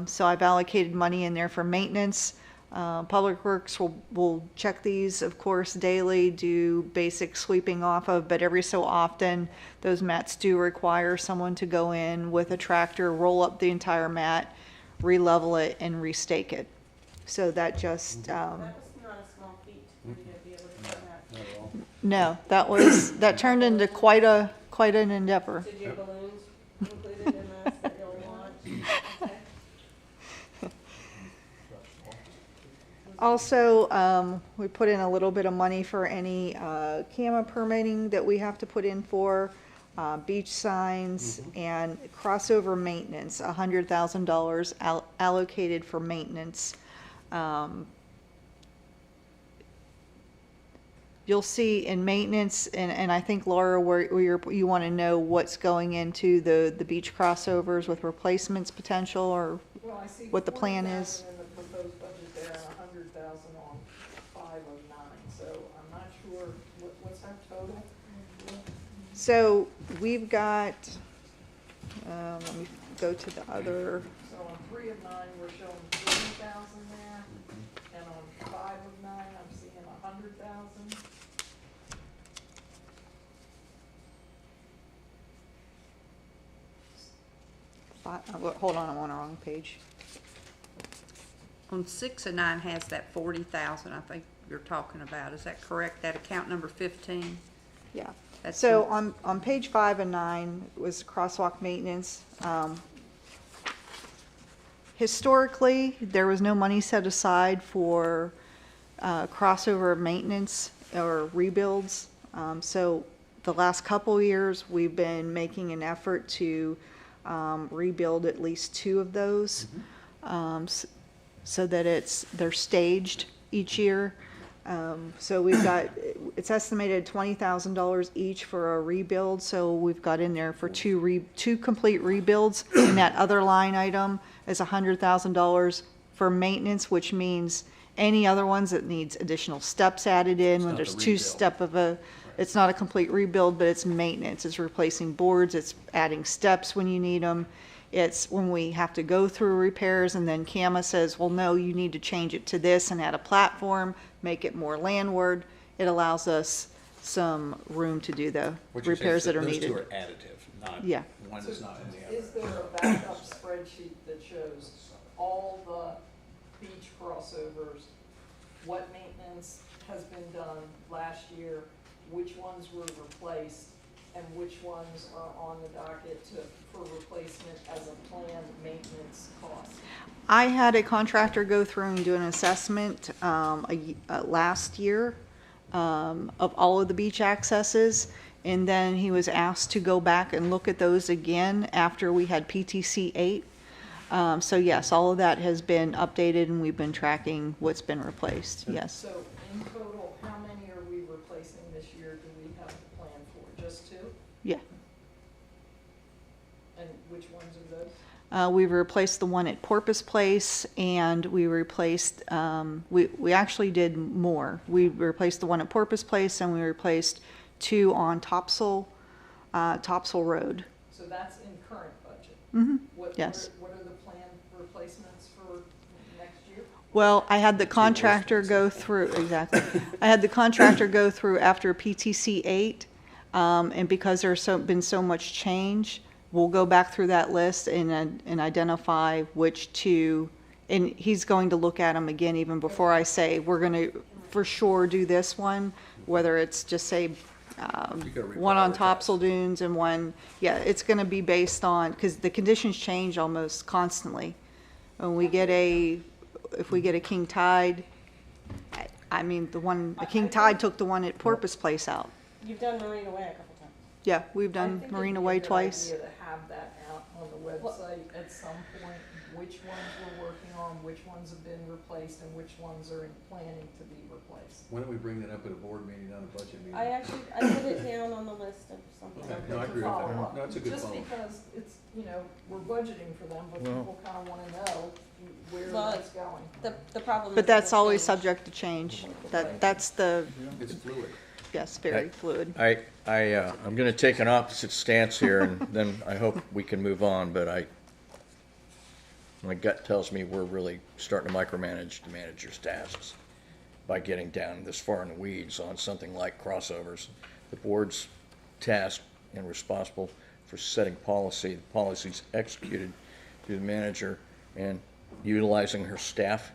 So I've allocated money in there for maintenance. Public Works will check these, of course, daily, do basic sweeping off of, but every so often, those mats do require someone to go in with a tractor, roll up the entire mat, re-level it, and restake it. So that just, That was not a small feat for you to be able to do that. no, that turned into quite an endeavor. Did you have balloons included in this that you'll want? Okay. Also, we put in a little bit of money for any CAMA permitting that we have to put in for, beach signs, and crossover maintenance, $100,000 allocated for maintenance. You'll see in maintenance, and I think, Laura, where you want to know what's going into the beach crossovers with replacements potential, or Well, I see what the plan is. 40,000 in the proposed budget there and 100,000 on 5 of 9, so I'm not sure, what's our total? So we've got, let me go to the other, So on 3 of 9, we're showing 40,000 there, and on 5 of 9, I'm seeing 100,000. hold on, I'm on the wrong page. On 6 of 9 has that 40,000, I think you're talking about. Is that correct? That account number 15? Yeah. That's So the- on page 5 and 9 was crosswalk maintenance. Historically, there was no money set aside for crossover maintenance or rebuilds. So the last couple years, we've been making an effort to rebuild at least 2 of those, so that they're staged each year. So we've got, it's estimated $20,000 each for a rebuild, so we've got in there for two complete rebuilds, and that other line item is $100,000 for maintenance, which means Any other ones that needs additional steps added in, when there's two-step of a, it's not a complete rebuild, but it's maintenance. It's replacing boards, it's adding steps when you need them. It's when we have to go through repairs and then CAMA says, well, no, you need to change it to this and add a platform, make it more landward. It allows us some room to do the repairs that are needed. Those two are additive, not, Yeah. one is not in the other. Is there a backup spreadsheet that shows all the beach crossovers, what maintenance has been done last year, which ones were replaced, and which ones are on the docket for replacement as a planned maintenance cost? I had a contractor go through and do an assessment last year of all of the beach accesses, and then he was asked to go back and look at those again after we had PTC 8. So yes, all of that has been updated, and we've been tracking what's been replaced, yes. So in total, how many are we replacing this year? Do we have the plan for? Just 2? Yeah. And which ones are those? We replaced the one at Porpoise Place, and we replaced, we actually did more. We replaced the one at Porpoise Place, and we replaced 2 on Topsail Road. So that's in current budget? Mm-hmm, What, yes. What are the planned replacements for next year? Well, I had the contractor go through, exactly. I had the contractor go through after PTC 8, and because there's been so much change, we'll go back through that list and identify which 2, and he's going to look at them again even before I say, we're going to for sure do this one, whether it's just say, one on Topsail Dunes and one, yeah, it's going to be based on, because the conditions change almost constantly. When we get if we get a king tide, I mean, a king tide took the one at Porpoise Place out. You've done Marina Way a couple times. Yeah, we've done Marina Way twice. I think it'd be a good idea to have that out on the website at some point, which ones we're working on, which ones have been replaced, and which ones are in planning to be replaced. Why don't we bring that up at a board meeting, not a budget meeting? I put it down on the list of something. Okay, no, I agree with that. No, it's a good Just follow-up. because it's, we're budgeting for them, but people kind of want to know where Well, that's going. The problem is. But that's it'll always change. subject to change. That's the, It's fluid. yes, very fluid. I'm gonna take an opposite stance here, and then I hope we can move on, but my gut tells me we're really starting to micromanage the manager's tasks by getting down this far in the weeds on something like crossovers. The board's tasked and responsible for setting policy, the policy's executed through the manager and utilizing her staff,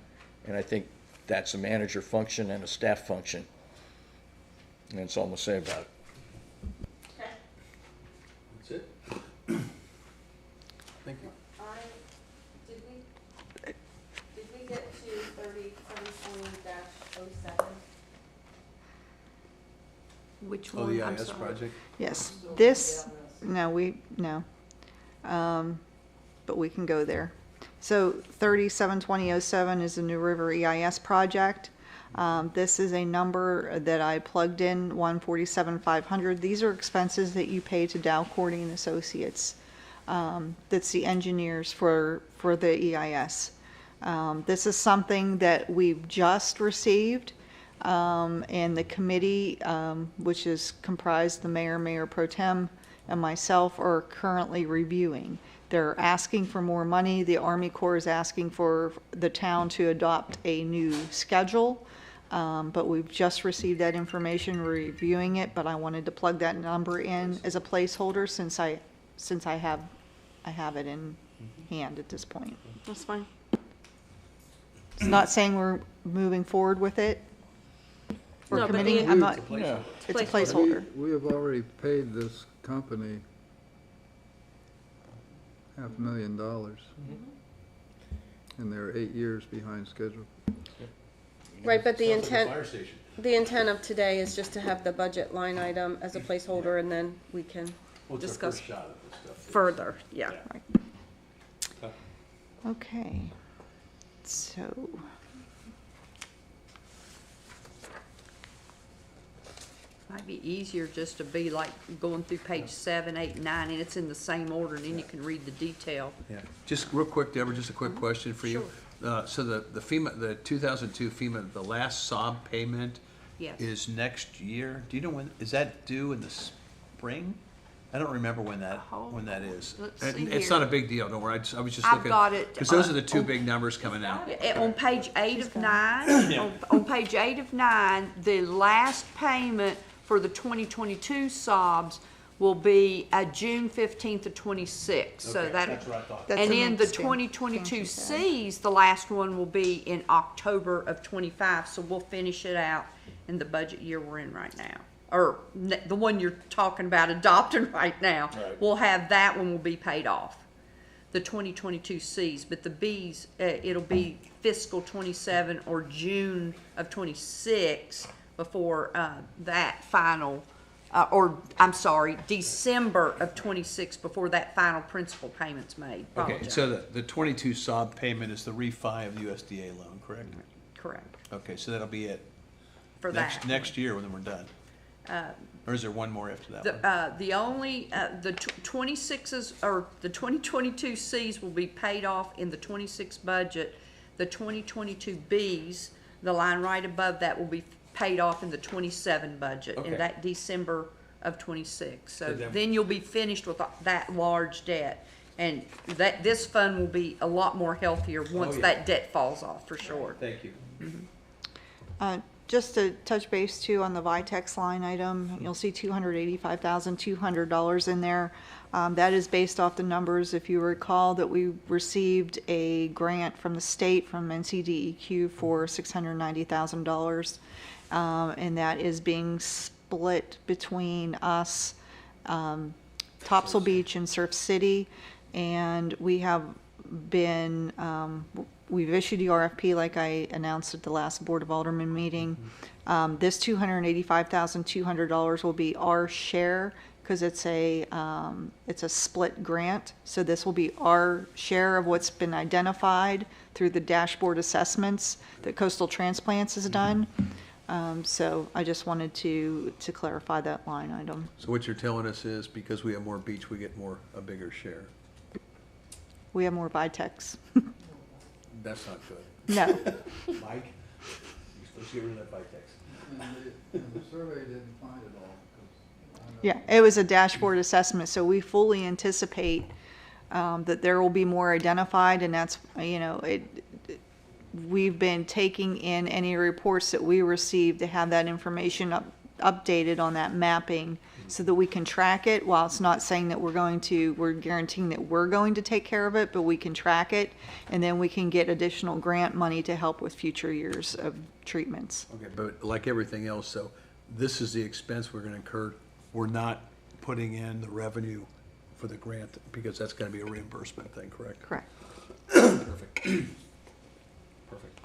and I think that's a manager function and a staff function. And that's all I'm gonna say about it. That's it? Thank you. Did we get to 30/20-07? Which Oh, one? the I'm IS sorry. project? Yes, this, no. But we can go there. So 372007 is the New River EIS project. This is a number that I plugged in, 147,500. These are expenses that you pay to Dow Corning and Associates. That's the engineers for the EIS. This is something that we've just received, and the committee, which is comprised the mayor, mayor pro tem, and myself, are currently reviewing. They're asking for more money. The Army Corps is asking for the town to adopt a new schedule. But we've just received that information, we're reviewing it, but I wanted to plug that number in as a placeholder since I have it in hand at this point. That's fine. It's not saying we're moving forward with it or No, but committing, the- I'm not, Yeah. it's a placeholder. We have already paid this company $500,000. And they're 8 years behind schedule. Right, but the Sounds like a intent, fire station. the intent of today is just to have the budget line item as a placeholder, and then we can Well, it's our discuss first shot at this stuff. further, yeah. Okay, so. Might be easier just to be like going through page 7, 8, 9, and it's in the same order, and then you can read the detail. Yeah, just real quick, Deborah, just a quick question for you. So the FEMA, the 2002 FEMA, the last sob payment Yes. is next year? Do you know when, is that due in the spring? I don't remember when that is. Let's And see it's here. not a big deal, don't worry, I was just I've looking. got it, Because those are the two on- big numbers coming out. On page 8 of 9, on page 8 of 9, the last payment for the 2022 SOBs will be June 15th of 26. So Okay, that, that's what I thought. That's and the then the next 2022 expansion Cs, the last one will be in October of 25. So we'll finish it out in the budget year we're in right now. Or the one you're talking about adopting right now. Right. We'll have that one will be paid off, the 2022 Cs, but the Bs, it'll be fiscal 27 or June of 26 before that final, or I'm sorry, December of 26 before that final principal payment's made. Okay, Apologize. so the 22 sob payment is the refi of the USDA loan, correct? Correct, Okay, so that'll be it. for that. Next year when we're done. Or is there one more after that one? The only, the 26s, or the 2022 Cs will be paid off in the 26 budget. The 2022 Bs, the line right above that, will be paid off in the 27 budget, Okay. in that December of 26. So So then- then you'll be finished with that large debt. And this fund will be a lot more healthier once yeah. that debt falls off, for sure. Thank you. Just to touch base too on the Vitex line item, you'll see $285,200 in there. That is based off the numbers, if you recall, that we received a grant from the state, from NCDEQ, for $690,000. And that is being split between us, Topsail Beach and Surf City. And we have been, we've issued the RFP like I announced at the last Board of Aldermen meeting. This $285,200 will be our share, because it's a split grant. So this will be our share of what's been identified through the dashboard assessments that Coastal Transplants has done. So I just wanted to clarify that line item. So what you're telling us is because we have more beach, we get a bigger share. We have more Vitex. That's not good. No. Mike, you're supposed to get rid of that Vitex. And the survey didn't find it all. 'Cause I know- Yeah, it was a dashboard assessment, so we fully anticipate that there will be more identified, and that's, we've been taking in any reports that we receive to have that information updated on that mapping so that we can track it. While it's not saying that we're guaranteeing that we're going to take care of it, but we can track it, and then we can get additional grant money to help with future years of treatments. Okay, but like everything else, so this is the expense we're gonna incur. We're not putting in the revenue for the grant because that's gonna be a reimbursement thing, correct? Correct. Perfect. Perfect.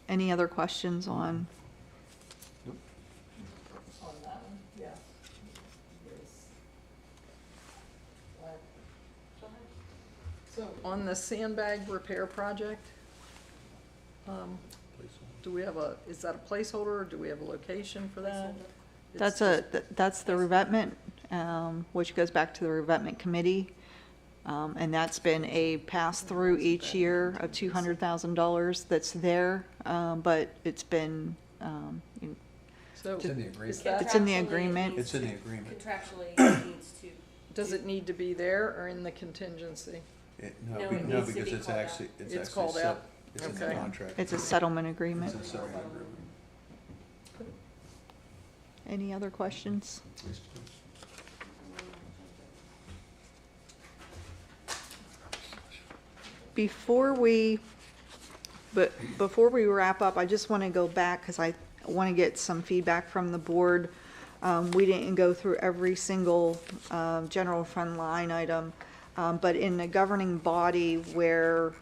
Any other questions on? On that one, yeah. So on the sandbag repair project, do we have is that a placeholder, or do we have a location for that? That's the revetment, which goes back to the revetment committee. And that's been a pass-through each year of $200,000 that's there, but it's been, So It's in the is agreement. that- it's in the agreement. It's in the agreement. Contractually, it needs to. Does it need to be there or in the contingency? No, it needs to Because be it's called actually, out. it's It's actually called set, out. it's in the Okay. contract. It's a settlement agreement. It's a settlement agreement. Any other questions? Before we wrap up, I just want to go back because I want to get some feedback from the board. We didn't go through every single general fund line item, but in the governing body where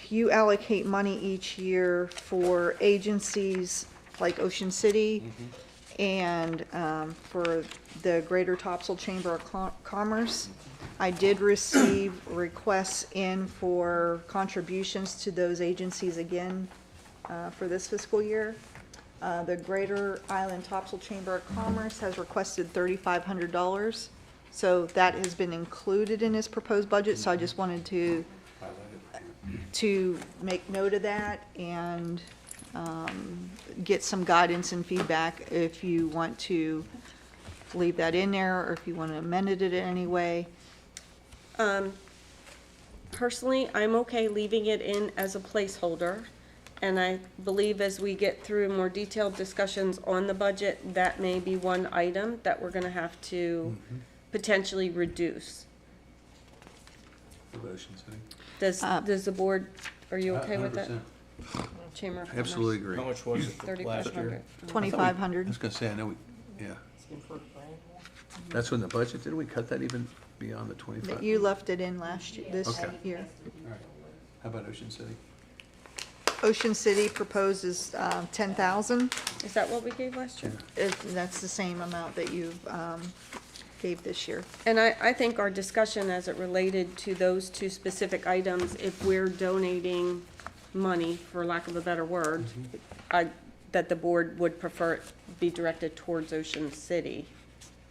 you allocate money each year for agencies like Ocean City and for the Greater Topsail Chamber of Commerce. I did receive requests in for contributions to those agencies again for this fiscal year. The Greater Island Topsail Chamber of Commerce has requested $3,500. So that has been included in his proposed budget, so I just wanted to make note of that and get some guidance and feedback if you want to leave that in there or if you want to amend it in any way. Personally, I'm okay leaving it in as a placeholder, and I believe as we get through more detailed discussions on the budget, that may be one item that we're gonna have to potentially reduce. Ocean City. Does the board, are you okay with that? 100%. Chamber of Commerce? Absolutely agree. How much was it for last year? 3,500. 2,500. I was gonna say, I know yeah. That's when the budget, did we cut that even beyond the 25? You left it in last year, this Okay. year. All right. How about Ocean City? Ocean City proposes 10,000. Is that what we gave last year? That's the same amount that you gave this year. And I think our discussion as it related to those two specific items, if we're donating money, for lack of a better word, that the board would prefer it be directed towards Ocean City.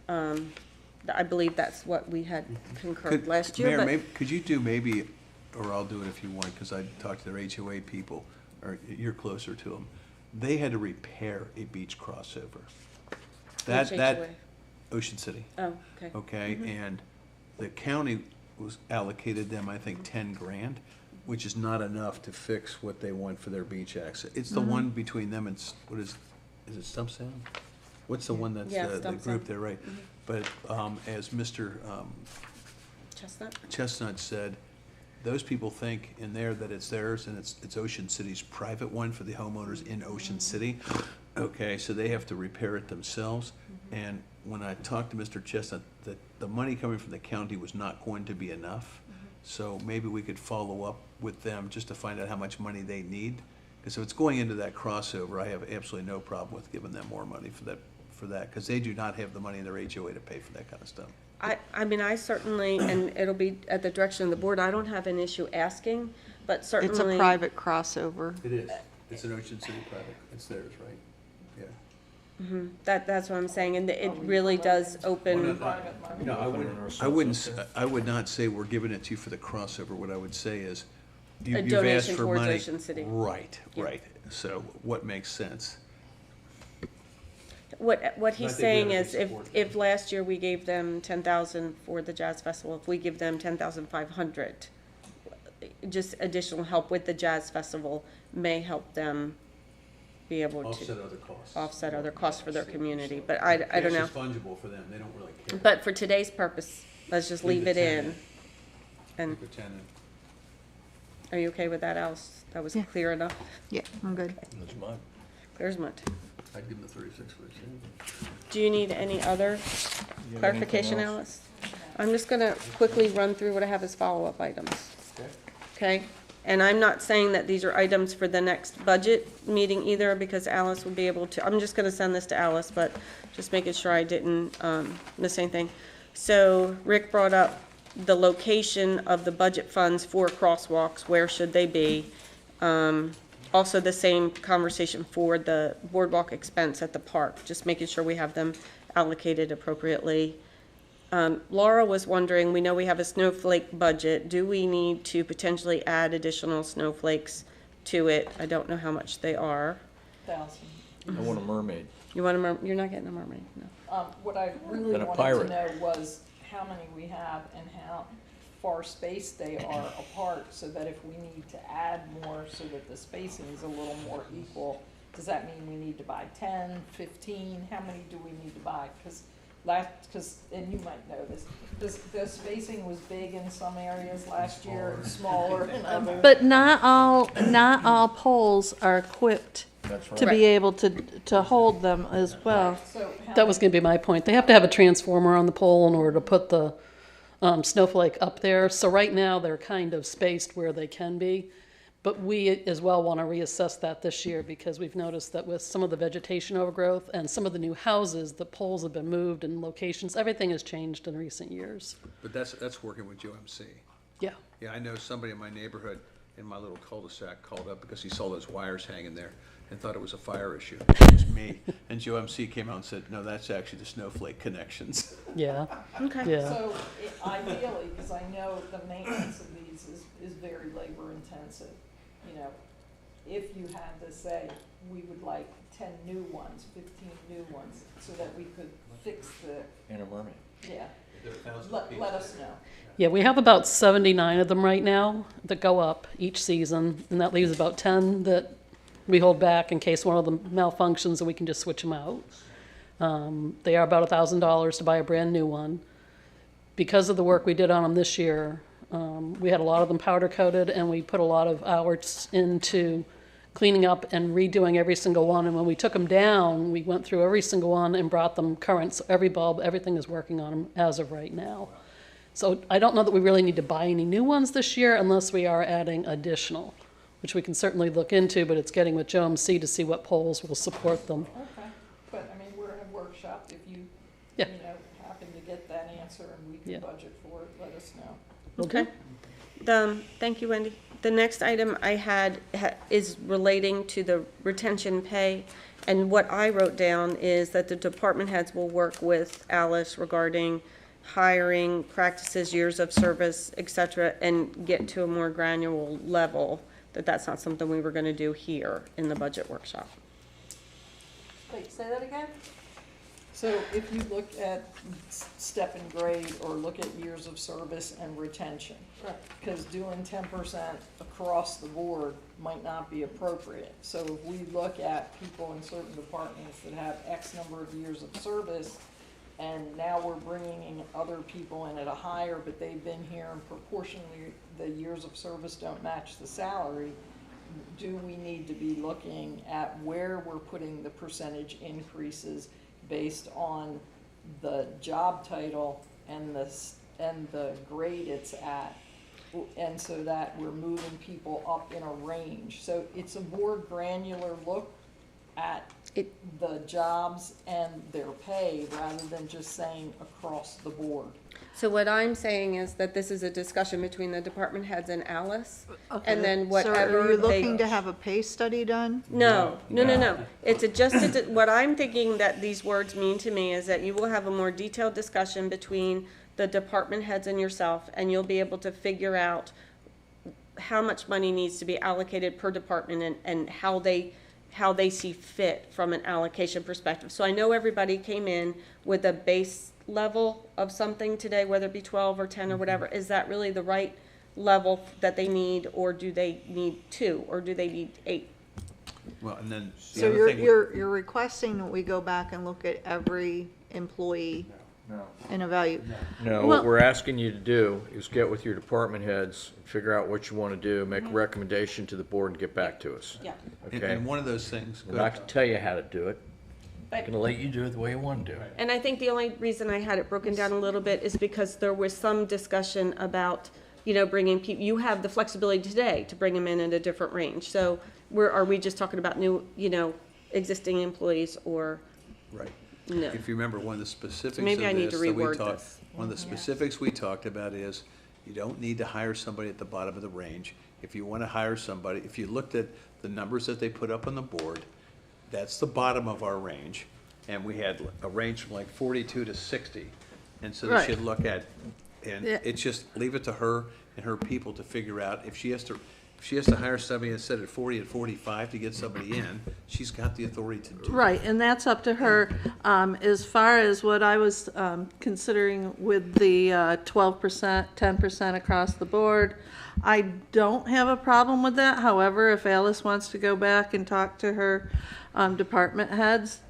I believe that's what we had concurred last year, Mayor, but could you do maybe, or I'll do it if you want, because I talked to their HOA people, or you're closer to them. They had to repair a beach crossover. Which HOA? Ocean City. Oh, okay. Okay, and the county was allocated them, I think, 10 grand, which is not enough to fix what they want for their beach access. It's the one between them and, what is it Stump Sound? What's the one that's Yeah, the Stump group Sound. there, right? But as Mr. Chestnut? Chestnut said, those people think in there that it's theirs and it's Ocean City's private one for the homeowners in Ocean City. Okay, so they have to repair it themselves. And when I talked to Mr. Chestnut, the money coming from the county was not going to be enough. So maybe we could follow up with them just to find out how much money they need. Because if it's going into that crossover, I have absolutely no problem with giving them more money for that, because they do not have the money in their HOA to pay for that kind of stuff. I mean, I certainly, and it'll be at the direction of the board, I don't have an issue asking, but certainly. It's a private crossover. It is. It's an Ocean City private. It's theirs, right? Yeah. That's what I'm saying, and it really does open, No, I would not say we're giving it to you for the crossover. What I would say is, A you've asked donation for towards money. Ocean City. Right, Yeah. right. So what makes sense? what I he's think we saying ought to is, support if last year we gave them 10,000 for the Jazz Festival, if we give them 10,500, just additional help with the Jazz Festival may help them be able to. Offset other costs. Offset other costs for their community, but I don't know. Cash is fungible for them. They don't really care. But for today's purpose, let's just leave it in. And Leave it 10 in. are you okay with that, Alice? That was Yeah. clear enough? Yeah, I'm good. That's mine. There's mine. I'd give them the 36%. Do you need any other clarification, Alice? I'm just gonna quickly run through what I have as follow-up items. Okay? And I'm not saying that these are items for the next budget meeting either, because Alice will be able to, I'm just gonna send this to Alice, but just making sure I didn't miss anything. So Rick brought up the location of the budget funds for crosswalks, where should they be? Also the same conversation for the boardwalk expense at the park, just making sure we have them allocated appropriately. Laura was wondering, we know we have a snowflake budget. Do we need to potentially add additional snowflakes to it? I don't know how much they are. 1,000. I want a mermaid. You want a you're not getting a mermaid, no. What I really And a wanted pirate. to know was how many we have and how far spaced they are apart, so that if we need to add more so that the spacing is a little more equal, does that mean we need to buy 10, 15? How many do we need to buy? Because, and you might know this, the spacing was big in some areas last year and smaller in others. But not all poles are equipped That's right. to be able to hold them as well. So how That was gonna be my point. They have to have a transformer on the pole in order to put the snowflake up there. So right now, they're kind of spaced where they can be. But we as well want to reassess that this year, because we've noticed that with some of the vegetation overgrowth and some of the new houses, the poles have been moved and locations, everything has changed in recent years. But that's working with UMC. Yeah. Yeah, I know somebody in my neighborhood, in my little cul-de-sac, called up because he saw those wires hanging there. and thought it was a fire issue. It was me. And Joe MC came out and said, no, that's actually the snowflake connections. Yeah, Okay. yeah. So ideally, because I know the maintenance of these is very labor intensive, you know, if you had to say, we would like 10 new ones, 15 new ones, so that we could fix the, In a mermaid. yeah, let us know. Yeah, we have about 79 of them right now that go up each season, and that leaves about 10 that we hold back in case one of them malfunctions, and we can just switch them out. They are about $1,000 to buy a brand new one. Because of the work we did on them this year, we had a lot of them powder coated, and we put a lot of hours into cleaning up and redoing every single one. And when we took them down, we went through every single one and brought them current. So every bulb, everything is working on them as of right now. So I don't know that we really need to buy any new ones this year unless we are adding additional, which we can certainly look into, but it's getting with Joe MC to see what poles will support them. Okay, but I mean, we're in a workshop, if you, Yeah. you know, happen to get that answer and we can Yeah. budget for it, let us know. Okay. Thank you, Wendy. The next item I had is relating to the retention pay. And what I wrote down is that the department heads will work with Alice regarding hiring, practices, years of service, et cetera, and get to a more granular level, that's not something we were gonna do here in the budget workshop. Wait, say that again? So if you look at step and grade, or look at years of service and retention, because doing 10% across the board might not be appropriate. So if we look at people in certain departments that have X number of years of service, and now we're bringing in other people in at a higher, but they've been here and proportionally the years of service don't match the salary, do we need to be looking at where we're putting the percentage increases based on the job title and the grade it's at? And so that we're moving people up in a range. So it's a more granular look at the jobs and their pay rather than just saying across the board. So what I'm saying is that this is a discussion between the department heads and Alice, and then So whatever are you they. looking to have a pay study done? No. It's what I'm thinking that these words mean to me is that you will have a more detailed discussion between the department heads and yourself, and you'll be able to figure out how much money needs to be allocated per department and how they see fit from an allocation perspective. So I know everybody came in with a base level of something today, whether it be 12 or 10 or whatever. Is that really the right level that they need, or do they need 2, or do they need 8? Well, and then the So other thing. you're requesting that we go back and look at every employee and evaluate? No, Well- what we're asking you to do is get with your department heads, figure out what you want to do, make a recommendation to the board and get back to us. Yeah. Okay? And one of those things. I'm not gonna tell you how to do it. I'm gonna let you do it the way you want to do it. And I think the only reason I had it broken down a little bit is because there was some discussion about, bringing people, you have the flexibility today to bring them in at a different range. So are we just talking about new, existing employees, or? Right. No. If you remember, one of the specifics of maybe I need this to that we reword talked, this. one of the specifics we talked about is, you don't need to hire somebody at the bottom of the range. If you want to hire somebody, if you looked at the numbers that they put up on the board, that's the bottom of our range. And we had a range from like 42 to 60. And so they Right. should look at, and Yeah. it's just, leave it to her and her people to figure out. If she has to hire somebody instead of 40 and 45 to get somebody in, she's got the authority to do that. Right, and that's up to her. As far as what I was considering with the 12%, 10% across the board, I don't have a problem with that. However, if Alice wants to go back and talk to her department heads,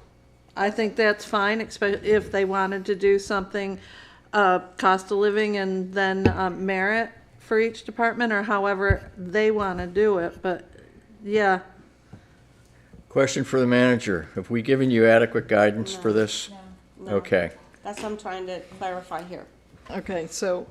I think that's fine, if they wanted to do something, cost of living and then merit for each department, or however they want to do it, but yeah. Question for the manager. Have we given you adequate guidance for this? No. Okay. That's what I'm trying to clarify here. Okay, so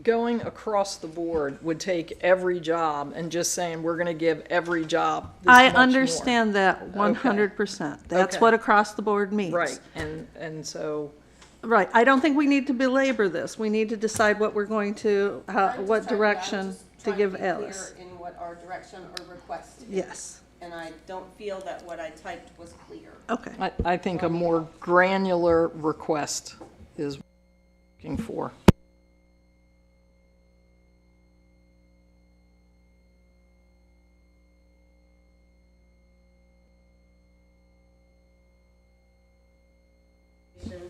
going across the board would take every job and just saying, we're gonna give every job this I much more. understand that 100%. That's Okay. what across the board means. Right, and so, Right. I don't think we need to belabor this. We need to decide what we're going to, what direction to give Alice. In what our direction or request is. Yes. and I don't feel that what I typed was clear. Okay. I think a more granular request is looking for.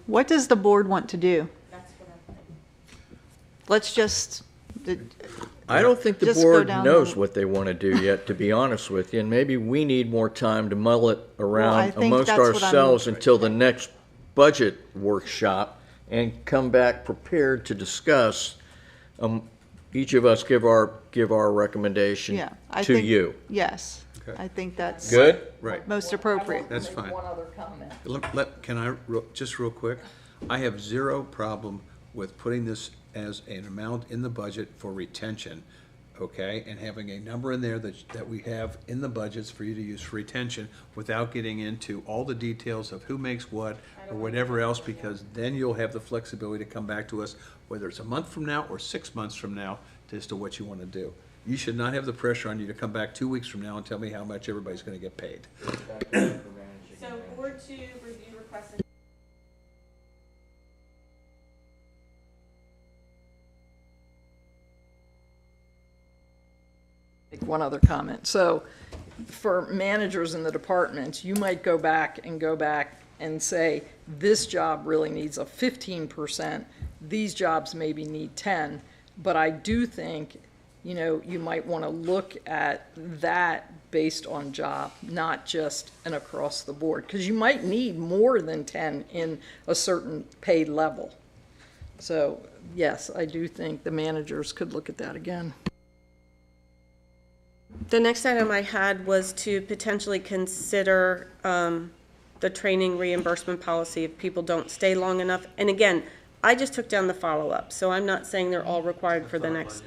What does the board want to do? That's what I'm thinking. Let's just, I don't think the Just go board down knows the- what they want to do yet, to be honest with you, and maybe we need more time to mull it I around think amongst that's what I'm- ourselves until the next budget workshop and come back prepared to discuss. Each of us give our recommendation yeah. I to think- you. Yes. Okay. I think that's Good? Right. most appropriate. That's fine. One other comment. Can I, just real quick, I have zero problem with putting this as an amount in the budget for retention, okay? And having a number in there that we have in the budgets for you to use for retention without getting into all the details of who makes what or whatever else, because then you'll have the flexibility to come back to us, whether it's a month from now or 6 months from now, as to what you want to do. You should not have the pressure on you to come back 2 weeks from now and tell me how much everybody's going to get paid. So board to review requests. Make one other comment. So for managers in the departments, you might go back and say, this job really needs a 15%, these jobs maybe need 10. But I do think, you know, you might want to look at that based on job, not just an across the board, because you might need more than 10 in a certain paid level. So yes, I do think the managers could look at that again. The next item I had was to potentially consider the training reimbursement policy if people don't stay long enough. And again, I just took down the follow-up, so I'm not saying they're all required for the next.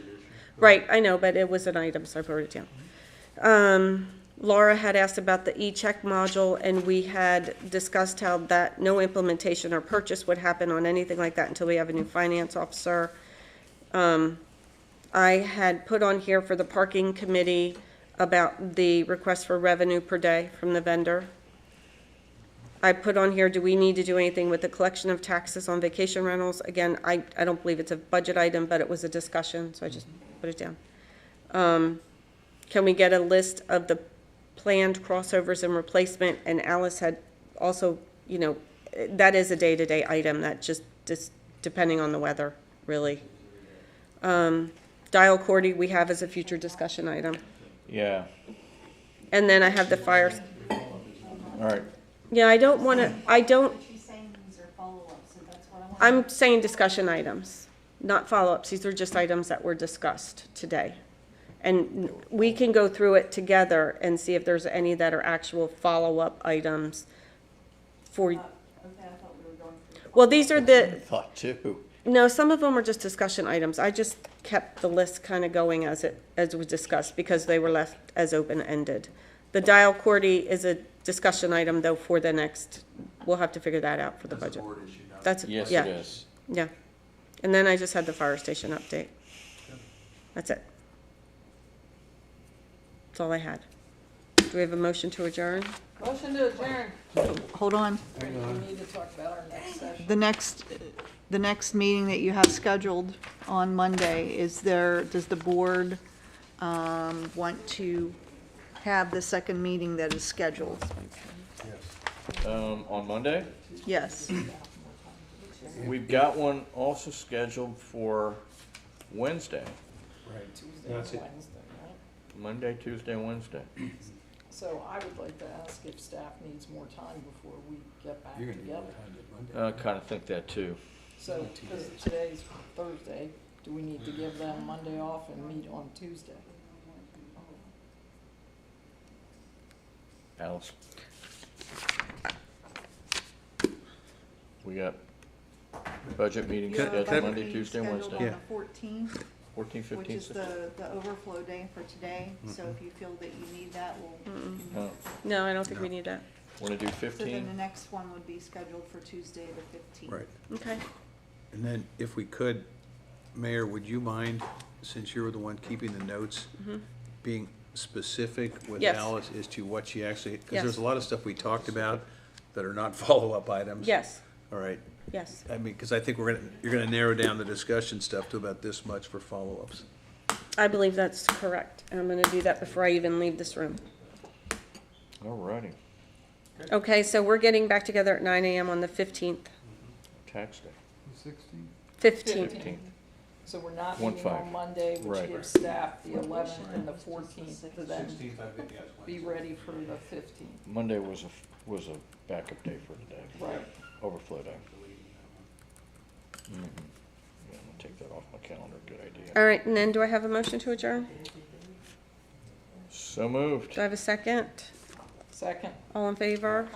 Right, I know, but it was an item, so I wrote it down. Laura had asked about the e-check module, and we had discussed how that no implementation or purchase would happen on anything like that until we have a new finance officer. I had put on here for the parking committee about the request for revenue per day from the vendor. I put on here, do we need to do anything with the collection of taxes on vacation rentals? Again, I don't believe it's a budget item, but it was a discussion, so I just put it down. Can we get a list of the planned crossovers and replacement? And Alice had also, you know, that is a day-to-day item, that just depending on the weather, really. Dial Cordy we have as a future discussion item. Yeah, And then I have the fires. all right. Yeah, I don't want to, I'm saying discussion items, not follow-ups. These are just items that were discussed today. And we can go through it together and see if there's any that are actual follow-up items for. Well, these are the, Thought too. no, some of them are just discussion items. I just kept the list kind of going as it was discussed because they were left as open-ended. The dial Cordy is a discussion item though for the next, we'll have to figure that out for the budget. That's, Yes, yeah, it is. yeah. And then I just had the fire station update. That's it. That's all I had. Do we have a motion to adjourn? Motion to adjourn. Hold on. We need to talk about our next session. The next meeting that you have scheduled on Monday, does the board want to have the second meeting that is scheduled? On Monday, Yes. we've got one also scheduled for Wednesday. Right. That's it. Monday, Tuesday, Wednesday. So I would like to ask if staff needs more time before we get back You're gonna need more together. time than Monday. I kind of think that too. So, because today's Thursday, do we need to give them Monday off and meet on Tuesday? Alice? We got budget meetings scheduled Monday, Tuesday, and Wednesday. Scheduled on the 14th, 14, 15, which is 16. the overflow day for today. So if you feel that you need that, we'll. No. No, I don't think we need that. Want to do So then the 15? next one would be scheduled for Tuesday, the 15th. Right. Okay. And then if we could, Mayor, would you mind, since you were the one keeping the notes, being specific with Yes. Alice as to what she actually, because Yes. there's a lot of stuff we talked about that are not follow-up items. Yes, All right. yes. I mean, because I think you're gonna narrow down the discussion stuff to about this much for follow-ups. I believe that's correct, and I'm gonna do that before I even leave this room. All righty, Okay, so we're getting back together at 9 AM on the 15th. tax day, 16? 15th. 15th. So we're not 1-5. meeting on Monday, which Right. gives staff the 11th and the 14th to then be ready for the 15th. Monday was a backup day for today. Right. Overflow day. Yeah, I'm gonna take that off my calendar, good idea. All right, and then do I have a motion to adjourn? So moved. Do I have a second? Second. All in favor?